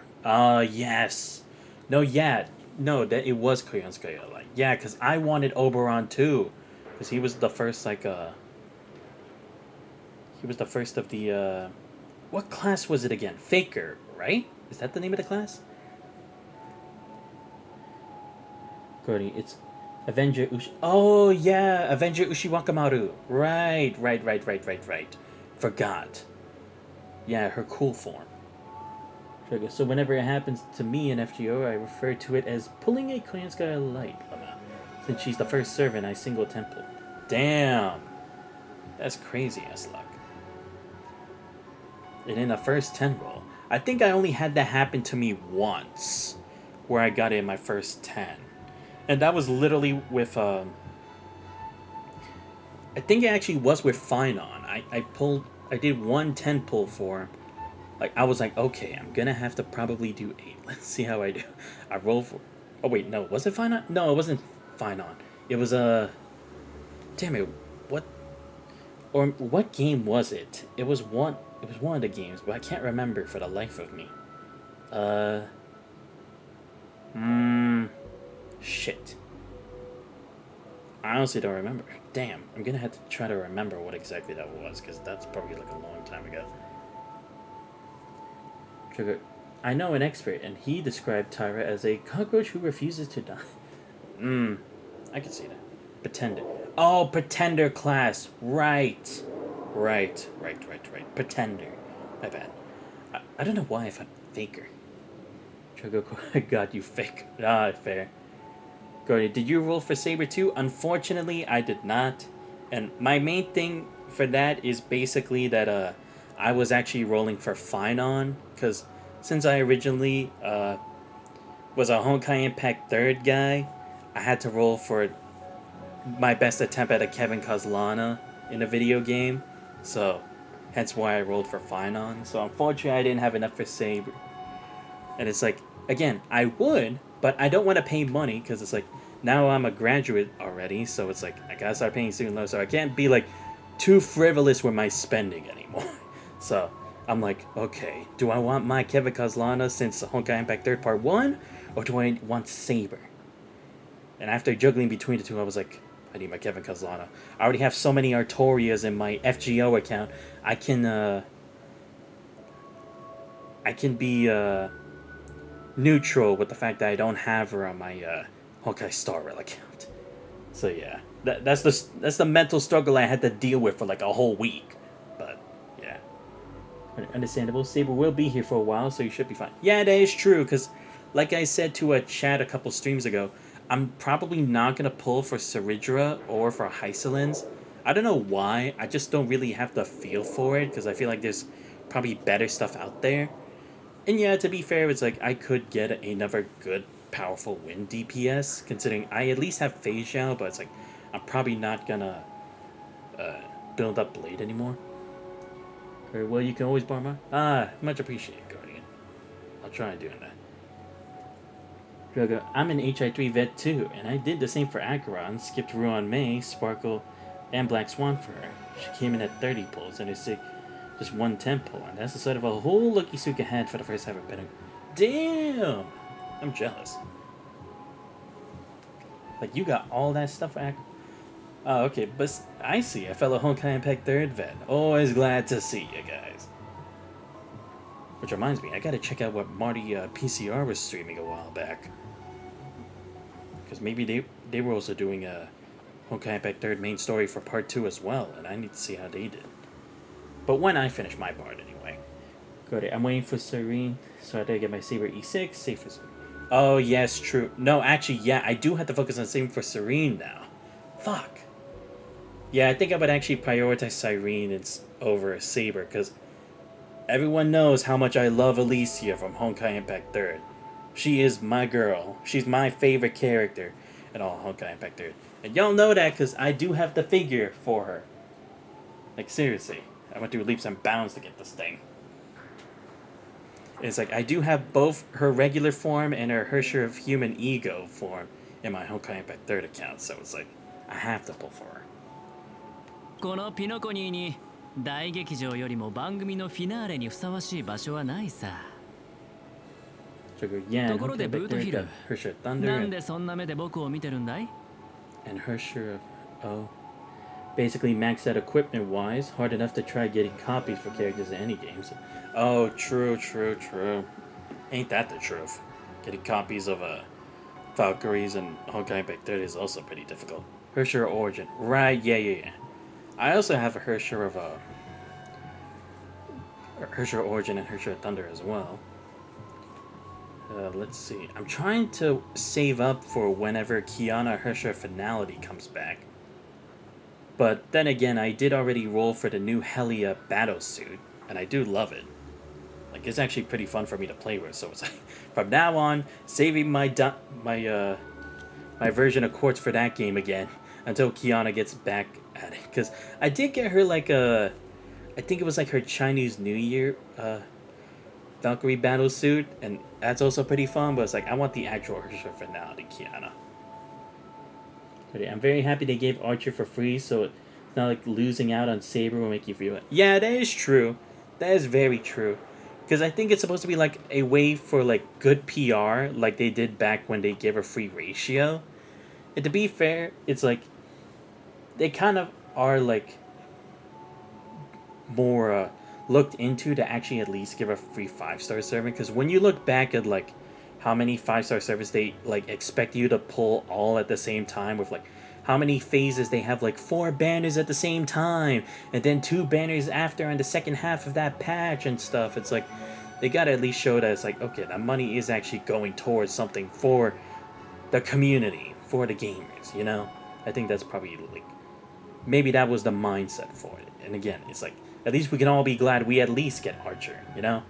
Yes. No, yeah. No, that it was Koyanskaya light. Yeah, because I wanted Oberon too. Because he was the first, like, he was the first of the, what class was it again? Faker, right? Is that the name of the class? Gordy, it's Avenger Ushi. Oh, yeah, Avenger Ushiwakamaru. Right. Forgot. Yeah, her cool form. So whenever it happens to me in FGO, I refer to it as pulling a Koyanskaya light. Since she's the first servant I single temple. Damn. That's crazy ass luck. And in the first 10 roll, I think I only had that happen to me once, where I got it in my first 10. And that was literally with I think it actually was with Finon. I did 110 pull for him. Like, I was like, okay, I'm gonna have to probably do 8. Let's see how I do. I rolled for... Oh, wait, no. Was it Finon? No, it wasn't Finon. It was, damn it. What game was it? It was one of the games, but I can't remember for the life of me. Shit. I honestly don't remember. Damn, I'm gonna have to try to remember what exactly that was, because that's probably like a long time ago. Trigger. I know an expert, and he described Tyra as a cockroach who refuses to die. I can see that. Pretender. Oh, Pretender class. Right. Pretender. My bad. I don't know why I thought Faker. Trigger. God, you fake. Ah, fair. Gordy, did you roll for Saber too? Unfortunately, I did not. And my main thing for that is basically that I was actually rolling for Finon, because since I originally was a Honkai Impact 3rd guy, I had to roll for my best attempt at a Kevin Kozlana in a video game. So, hence why I rolled for Finon. So unfortunately, I didn't have enough for Saber. And it's like, again, I would, but I don't want to pay money, because it's like, now I'm a graduate already, so it's like, I gotta start paying student loans, so I can't be like too frivolous with my spending anymore. So I'm like, okay, do I want my Kevin Kozlana since Honkai Impact 3rd Part 1, or do I want Saber? And after juggling between the two, I was like, I need my Kevin Kozlana. I already have so many Artorias in my FGO account, I can be neutral with the fact that I don't have her on my Honkai Star Rail account. So yeah, that's the mental struggle I had to deal with for like a whole week. But yeah, understandable. Saber will be here for a while, so you should be fine. Yeah, that is true, because like I said to a chat a couple streams ago, I'm probably not gonna pull for Saridra or for Hysolins. I don't know why. I just don't really have the feel for it, because I feel like there's probably better stuff out there. And yeah, to be fair, it's like I could get another good, powerful wind DPS, considering I at least have Phase Xiao, but it's like I'm probably not gonna build up Blade anymore. Very well, you can always borrow my... much appreciated, Guardian. I'll try doing that. Drago, I'm an HI3 vet too, and I did the same for Acheron, skipped Ruan May, Sparkle, and Black Swan for her. She came in at 30 pulls, and it's just 110 pull, and that's the sort of a whole Lucky Suka had for the first half of betting. Damn! I'm jealous. Like, you got all that stuff for Acheron? Oh, okay, but I see a fellow Honkai Impact 3rd vet. Always glad to see you guys. Which reminds me, I gotta check out what Marty PCR was streaming a while back. Because maybe they were also doing a Honkai Impact 3rd main story for part 2 as well, and I need to see how they did. But when I finish my part anyway. Good, I'm waiting for Serene, so I gotta get my Saber E6, save for Serene. Oh yes, true. No, actually, yeah, I do have to focus on saving for Serene now. Fuck. Yeah, I think I would actually prioritize Cyrene over Saber, because everyone knows how much I love Alicia from Honkai Impact 3rd. She is my girl. She's my favorite character in all Honkai Impact 3rd. And y'all know that because I do have the figure for her. Like, seriously. I went through leaps and bounds to get this thing. It's like, I do have both her regular form and her Hersher of Human Ego form in my Honkai Impact 3rd account, so it's like, I have to pull for her. このピノコニーに大劇場よりも番組のフィナーレにふさわしい場所はないさ。ところでブートヒル、なんでそんな目で僕を見てるんだい? And Hersher of basically maxed out equipment wise, hard enough to try getting copies for characters in any games. Oh, true. Ain't that the truth? Getting copies of Valkyries and Honkai Impact 3rd is also pretty difficult. Hersher Origin, right? Yeah. I also have a Hersher of Hersher Origin and Hersher Thunder as well. Let's see. I'm trying to save up for whenever Kiana Hersher Finality comes back. But then again, I did already roll for the new Helia Battlesuit, and I do love it. Like, it's actually pretty fun for me to play with, so it's like, from now on, saving my version of Quartz for that game again, until Kiana gets back at it. Because I did get her like a, I think it was like her Chinese New Year Valkyrie battle suit, and that's also pretty fun. But it's like I want the actual Ursula finality Kiana. But yeah, I'm very happy they gave Archer for free, so it's not like losing out on Saber will make you feel it. Yeah, that is true. That is very true. Because I think it's supposed to be like a way for like good PR, like they did back when they gave a free ratio. And to be fair, it's like they kind of are like more looked into to actually at least give a free 5-star server. Because when you look back at like how many 5-star servers they like expect you to pull all at the same time, with like how many phases they have, like 4 banners at the same time and then 2 banners after in the second half of that patch and stuff. It's like they gotta at least show that it's like, okay, that money is actually going towards something for the community, for the gamers, you know? I think that's probably like, maybe that was the mindset for it. And again, it's like, at least we can all be glad we at least get Archer, you know?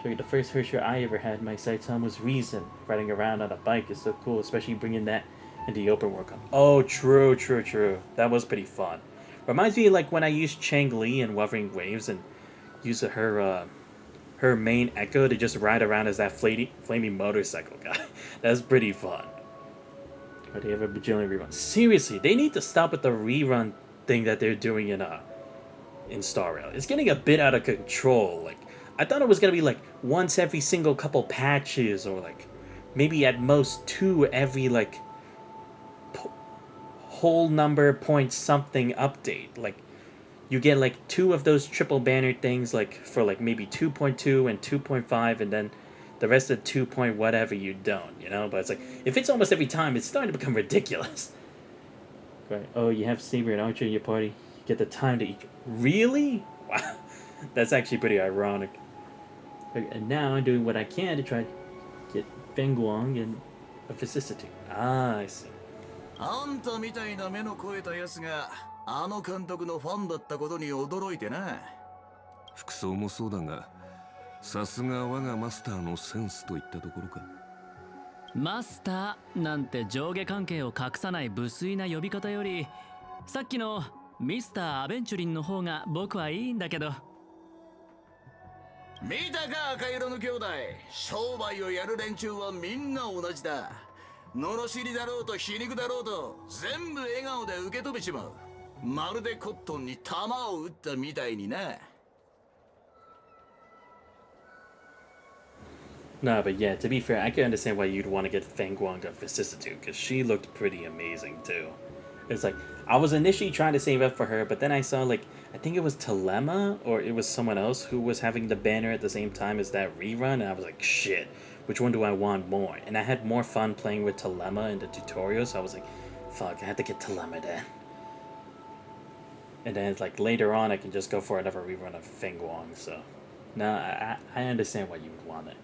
The first Hershey I ever had in my sights on was Reason. Riding around on a bike is so cool, especially bringing that into the open world. Oh, true. That was pretty fun. Reminds me of like when I used Chang Li in Wuthering Waves and used her main Echo to just ride around as that flaming motorcycle guy. That's pretty fun. But they have a bajillion reruns. Seriously, they need to stop with the rerun thing that they're doing in Star Rail. It's getting a bit out of control. Like, I thought it was gonna be like once every single couple patches, or like maybe at most 2 every like whole number point something update. Like you get like 2 of those triple banner things, like for like maybe 2.2 and 2.5, and then the rest of 2 point whatever you don't, you know? But it's like, if it's almost every time, it's starting to become ridiculous. Right. Oh, you have Saber and Archer in your party. You get the time to eat. Really? Wow. That's actually pretty ironic. And now I'm doing what I can to try to get Feng Guang and a vicissitude. Ah, I see. あんたみたいな目の肥えたやつがあの監督のファンだったことに驚いてな。服装もそうだが、さすが我がマスターのセンスといったところか。マスターなんて上下関係を隠さない無粋な呼び方より、さっきのミスター・アベンチュリンの方が僕はいいんだけど。見たか赤色の兄弟、商売をやる連中はみんな同じだ。罵りだろうと皮肉だろうと全部笑顔で受け止めちまう。まるでコットンに弾を撃ったみたいにな。Nah, but yeah, to be fair, I can understand why you'd want to get Feng Guang a vicissitude, because she looked pretty amazing too. It's like, I was initially trying to save up for her, but then I saw like, I think it was Telema, or it was someone else who was having the banner at the same time as that rerun, and I was like, shit, which one do I want more? And I had more fun playing with Telema in the tutorial, so I was like, fuck, I had to get Telema then. And then it's like, later on, I can just go for another rerun of Feng Guang, so. Nah, I understand why you would want it.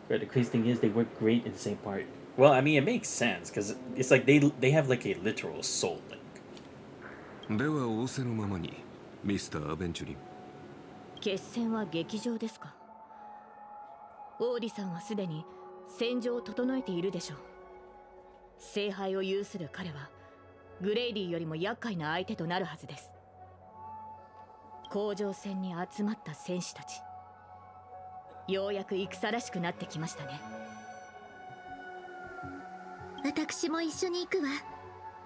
But the crazy thing is, they work great in the same part. Well, I mean, it makes sense, because it's like they have like a literal soul link. では仰せのままに、ミスター・アベンチュリン。決戦は劇場ですか。オーディさんはすでに戦場を整えているでしょう。聖杯を有する彼はグレイディよりも厄介な相手となるはずです。甲状戦に集まった戦士たち、ようやく戦らしくなってきましたね。私も一緒に行くわ。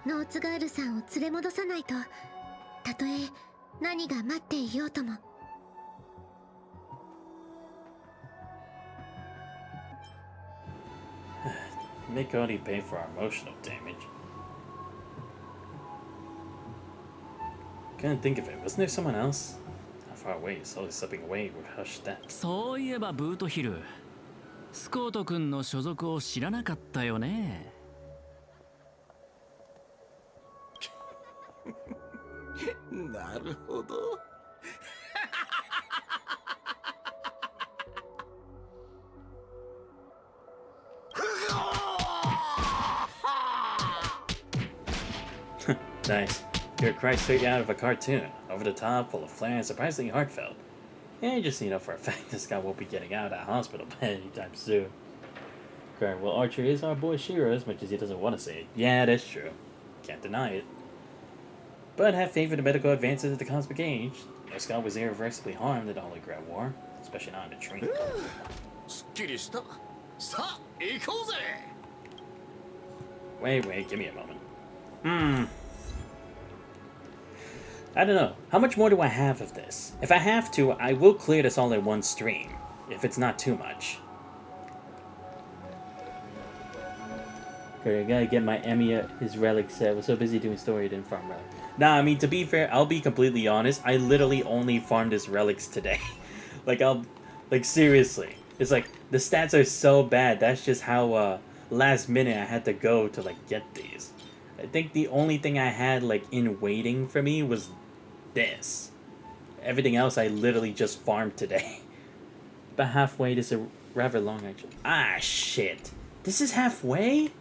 ノーツガールさんを連れ戻さないと、たとえ何が待っていようとも。Make only pay for our emotional damage. Couldn't think of it. Wasn't there someone else? How far away? Slowly slipping away with hushed steps. そういえばブートヒル、スコート君の所属を知らなかったよね。なるほど。Nice. You're a cry straight out of a cartoon. Over the top, full of flair, and surprisingly heartfelt. And just for a fact, this guy won't be getting out of that hospital bed anytime soon. Great. Well, Archer is our boy Shiro, as much as he doesn't want to say it. Yeah, that's true. Can't deny it. but have faith in the medical advances of the cosmic age. No Scott was irreversibly harmed in the Holy Grail War, especially not in the train. Wait, give me a moment. I don't know. How much more do I have of this? If I have to, I will clear this all in one stream, if it's not too much. Okay, I gotta get my Emiya his relic set. I was so busy doing story I didn't farm relic. Nah, I mean, to be fair, I'll be completely honest. I literally only farmed his relics today. Like, seriously. It's like, the stats are so bad. That's just how, last minute I had to go to, like, get these. I think the only thing I had, like, in waiting for me was this. Everything else I literally just farmed today. About halfway, this is rather long, actually. Ah, shit. This is halfway?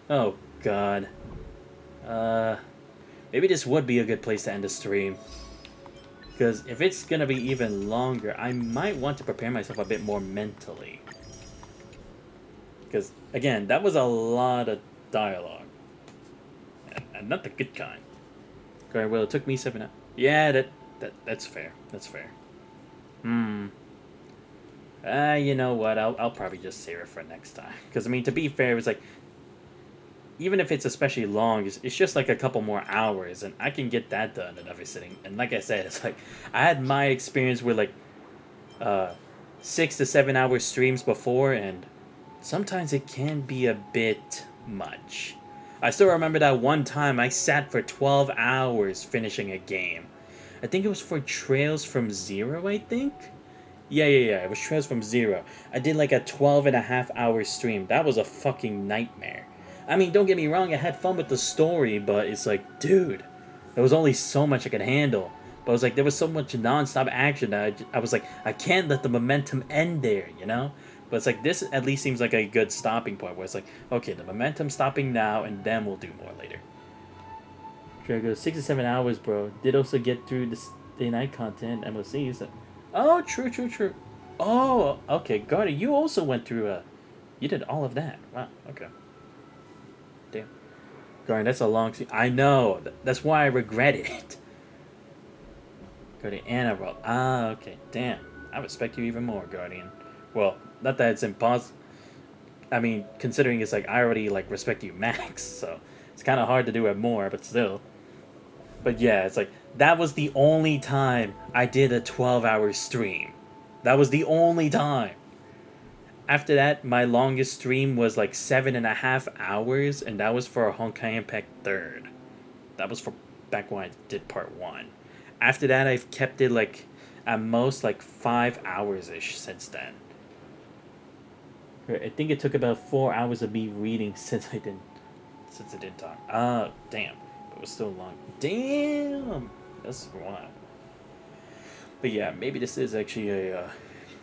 Oh, God. Maybe this would be a good place to end the stream. Because if it's gonna be even longer, I might want to prepare myself a bit more mentally. Because, again, that was a lot of dialogue. And not the good kind. Okay, well, it took me 7 hours. Yeah, that's fair. That's fair. You know what? I'll probably just save it for next time. Because, I mean, to be fair, it's like, even if it's especially long, it's just like a couple more hours, and I can get that done in every sitting. And like I said, it's like, I had my experience with like 6 to 7 hour streams before, and sometimes it can be a bit much. I still remember that one time I sat for 12 hours finishing a game. I think it was for Trails from Zero, I think? Yeah, it was Trails from Zero. I did like a 12.5 hour stream. That was a fucking nightmare. I mean, don't get me wrong, I had fun with the story, but it's like, dude, there was only so much I could handle. But it was like, there was so much non-stop action that I was like, I can't let the momentum end there, you know? But it's like, this at least seems like a good stopping point, where it's like, okay, the momentum's stopping now, and then we'll do more later. Try to go 6 to 7 hours, bro. Did also get through the day night content, MOC, so... Oh, true. Oh, okay, Gardy, you also went through, you did all of that. Wow, okay. Damn. Gardy, that's a long... I know, that's why I regretted it. Guardian Anna roll. Ah, okay, damn. I respect you even more, Guardian. Well, not that it's impossible. I mean, considering it's like, I already, like, respect you max, so... It's kind of hard to do it more, but still. But yeah, it's like, that was the only time I did a 12-hour stream. That was the only time. After that, my longest stream was like 7.5 hours, and that was for Honkai Impact 3rd. That was for back when I did part 1. After that, I've kept it like, at most, like 5 hours-ish since then. I think it took about 4 hours of me reading since I didn't talk. Ah, damn. But it was still long. Damn! That's wild. But yeah, maybe this is actually a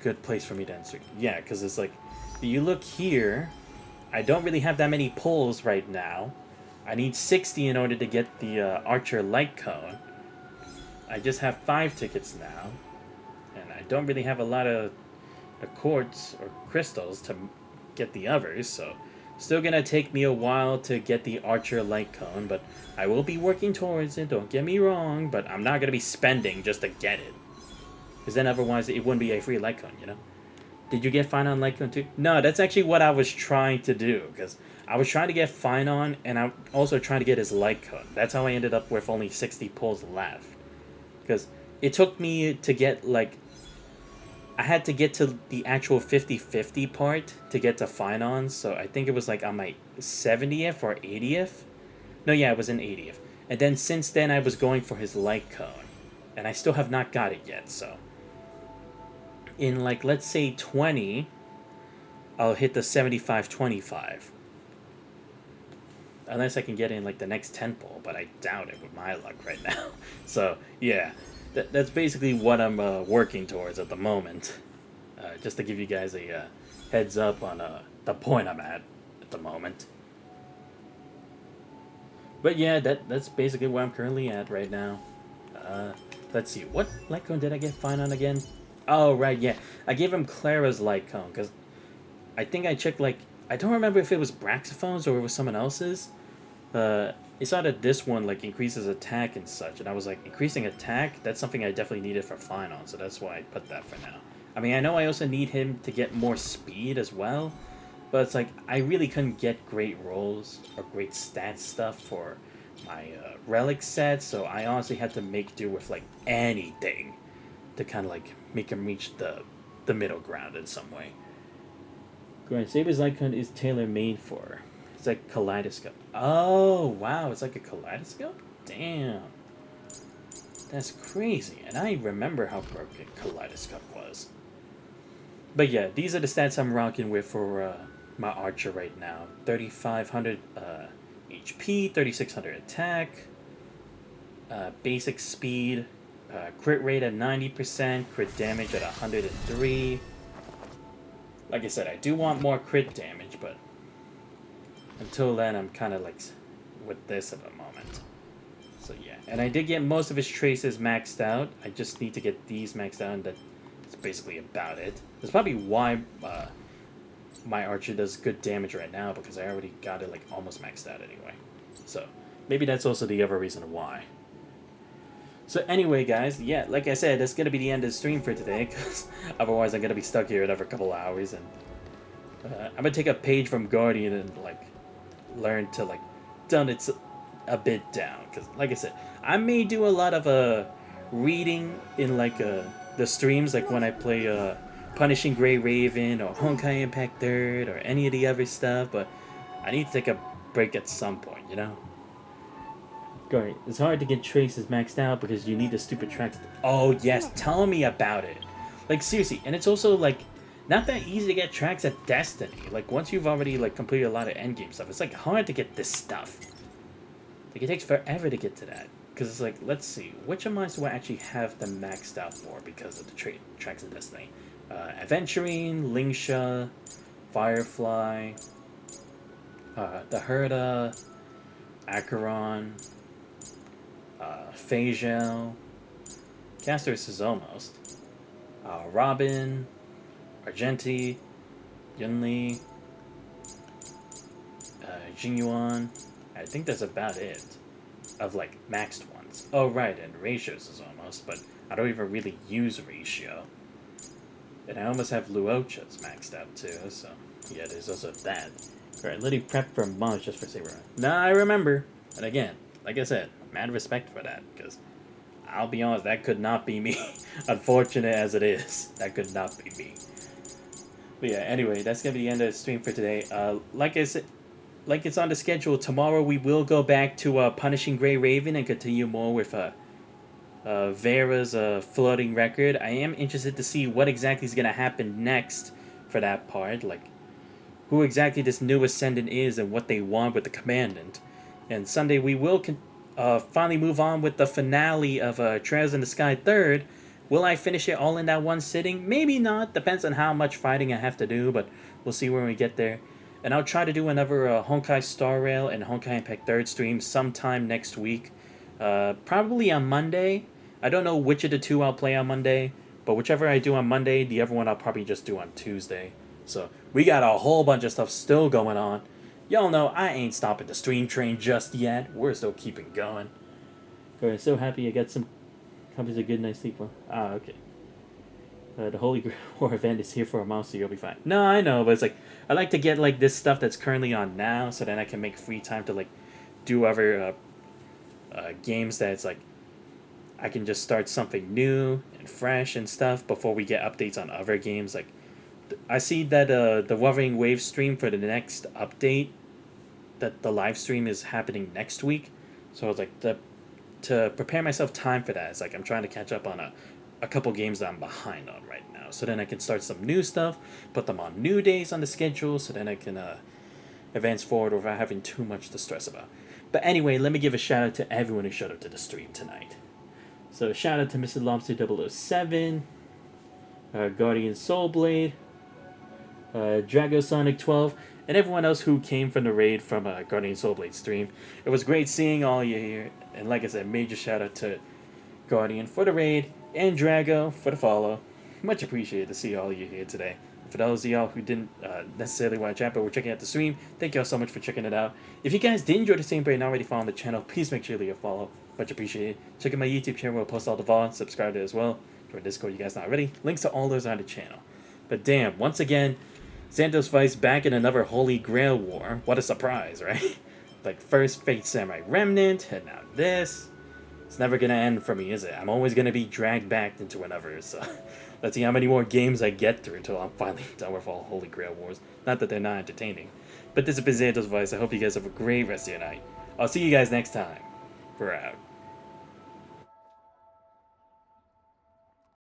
good place for me to answer. Yeah, because it's like, you look here, I don't really have that many pulls right now. I need 60 in order to get the Archer Light Cone. I just have 5 tickets now. And I don't really have a lot of quartz or crystals to get the others, so... Still gonna take me a while to get the Archer Light Cone, but I will be working towards it, don't get me wrong, but I'm not gonna be spending just to get it. Because then otherwise it wouldn't be a free Light Cone, you know? Did you get Finon Light Cone too? No, that's actually what I was trying to do, because I was trying to get Finon, and I'm also trying to get his Light Cone. That's how I ended up with only 60 pulls left. Because it took me to get, like... I had to get to the actual 50-50 part to get to Finon, so I think it was like on my 70th or 80th? No, yeah, it was an 80th. And then since then I was going for his Light Cone, and I still have not got it yet, so... In like, let's say 20, I'll hit the 75-25. Unless I can get in like the next 10 pull, but I doubt it with my luck right now. So, yeah. That's basically what I'm working towards at the moment. Just to give you guys a heads up on the point I'm at the moment. But yeah, that's basically where I'm currently at right now. Let's see, what Light Cone did I get Finon again? Oh, right, yeah. I gave him Clara's Light Cone, because I think I checked, like... I don't remember if it was Braxophone's or it was someone else's. I saw that this one like increases attack and such, and I was like, increasing attack? That's something I definitely needed for flying on, so that's why I put that for now. I mean, I know I also need him to get more speed as well, but it's like, I really couldn't get great rolls or great stat stuff for my relic set, so I honestly had to make do with like anything to kind of like make him reach the middle ground in some way. Grand Saber's icon is tailor-made for. It's like kaleidoscope. Oh, wow, it's like a kaleidoscope? Damn. That's crazy. And I remember how broken kaleidoscope was. But yeah, these are the stats I'm rocking with for my archer right now. 3,500 HP, 3,600 attack, basic speed, crit rate at 90%, crit damage at 103. Like I said, I do want more crit damage, but until then, I'm kind of like with this at the moment. So yeah, and I did get most of his traces maxed out. I just need to get these maxed out, and that's basically about it. That's probably why my archer does good damage right now, because I already got it like almost maxed out anyway. So maybe that's also the other reason why. So anyway, guys, yeah, like I said, that's gonna be the end of the stream for today, because otherwise I'm gonna be stuck here another couple hours, and I'm gonna take a page from Guardian and like learn to like dumb it a bit down, because like I said, I may do a lot of reading in like the streams, like when I play Punishing Grey Raven or Honkai Impact 3rd or any of the other stuff, but I need to take a break at some point, you know? Great. It's hard to get traces maxed out because you need the stupid tracks. Oh yes, tell me about it. Like seriously, and it's also like not that easy to get tracks at Destiny. Like once you've already like completed a lot of endgame stuff, it's like hard to get this stuff. Like it takes forever to get to that. Because it's like, let's see, which of mine do I actually have them maxed out for because of the tracks in Destiny? Aventurine, Lingsha, Firefly, the Herda, Acheron, Phagel, Castorus is almost, Robin, Argenti, Yunli, Jinyuan. I think that's about it of like maxed ones. Oh right, and Ratios is almost, but I don't even really use Ratio. And I almost have Luocha's maxed out too, so yeah, there's also that. Alright, let me prep for Mons just for Saber. Nah, I remember. And again, like I said, mad respect for that, because I'll be honest, that could not be me. Unfortunate as it is, that could not be me. But yeah, anyway, that's gonna be the end of the stream for today. Like I said, like it's on the schedule, tomorrow we will go back to Punishing Grey Raven and continue more with Vera's floating record. I am interested to see what exactly is gonna happen next for that part, like who exactly this new Ascendant is and what they want with the Commandant. And Sunday we will finally move on with the finale of Trails in the Sky 3rd. Will I finish it all in that one sitting? Maybe not. Depends on how much fighting I have to do, but we'll see when we get there. And I'll try to do another Honkai Star Rail and Honkai Impact 3rd stream sometime next week. Probably on Monday. I don't know which of the two I'll play on Monday, but whichever I do on Monday, the other one I'll probably just do on Tuesday. So we got a whole bunch of stuff still going on. Y'all know I ain't stopping the stream train just yet. We're still keeping going. Alright, so happy I got some copies of Good Night's Sleep. Ah, okay. The Holy Grail War event is here for a month, so you'll be fine. No, I know, but it's like, I like to get like this stuff that's currently on now, so then I can make free time to like do other games that it's like, I can just start something new and fresh and stuff before we get updates on other games. Like, I see that the Wuthering Waves stream for the next update, that the live stream is happening next week. So I was like, to prepare myself time for that, it's like I'm trying to catch up on a couple games that I'm behind on right now. So then I can start some new stuff, put them on new days on the schedule, so then I can advance forward without having too much to stress about. But anyway, let me give a shout out to everyone who showed up to the stream tonight. So shout out to Mr. Lobster 007, Guardian Soulblade, Dragosonic 12, and everyone else who came from the raid from Guardian Soulblade stream. It was great seeing all you here, and like I said, major shout out to Guardian for the raid, and Drago for the follow. Much appreciated to see all you here today. For those of y'all who didn't necessarily watch out but were checking out the stream, thank y'all so much for checking it out. If you guys did enjoy the stream but you're not already following the channel, please make sure to leave a follow. Much appreciated. Check out my YouTube channel where I'll post all the VODs. Subscribe to it as well. Join Discord, you guys not already. Links to all those on the channel. But damn, once again, Santos Vice back in another Holy Grail war. What a surprise, right? Like first Fate Samurai Remnant, and now this. It's never gonna end for me, is it? I'm always gonna be dragged back into another, so let's see how many more games I get through until I'm finally done with all Holy Grail wars. Not that they're not entertaining. But this has been Santos Vice. I hope you guys have a great rest of your night. I'll see you guys next time. We're out.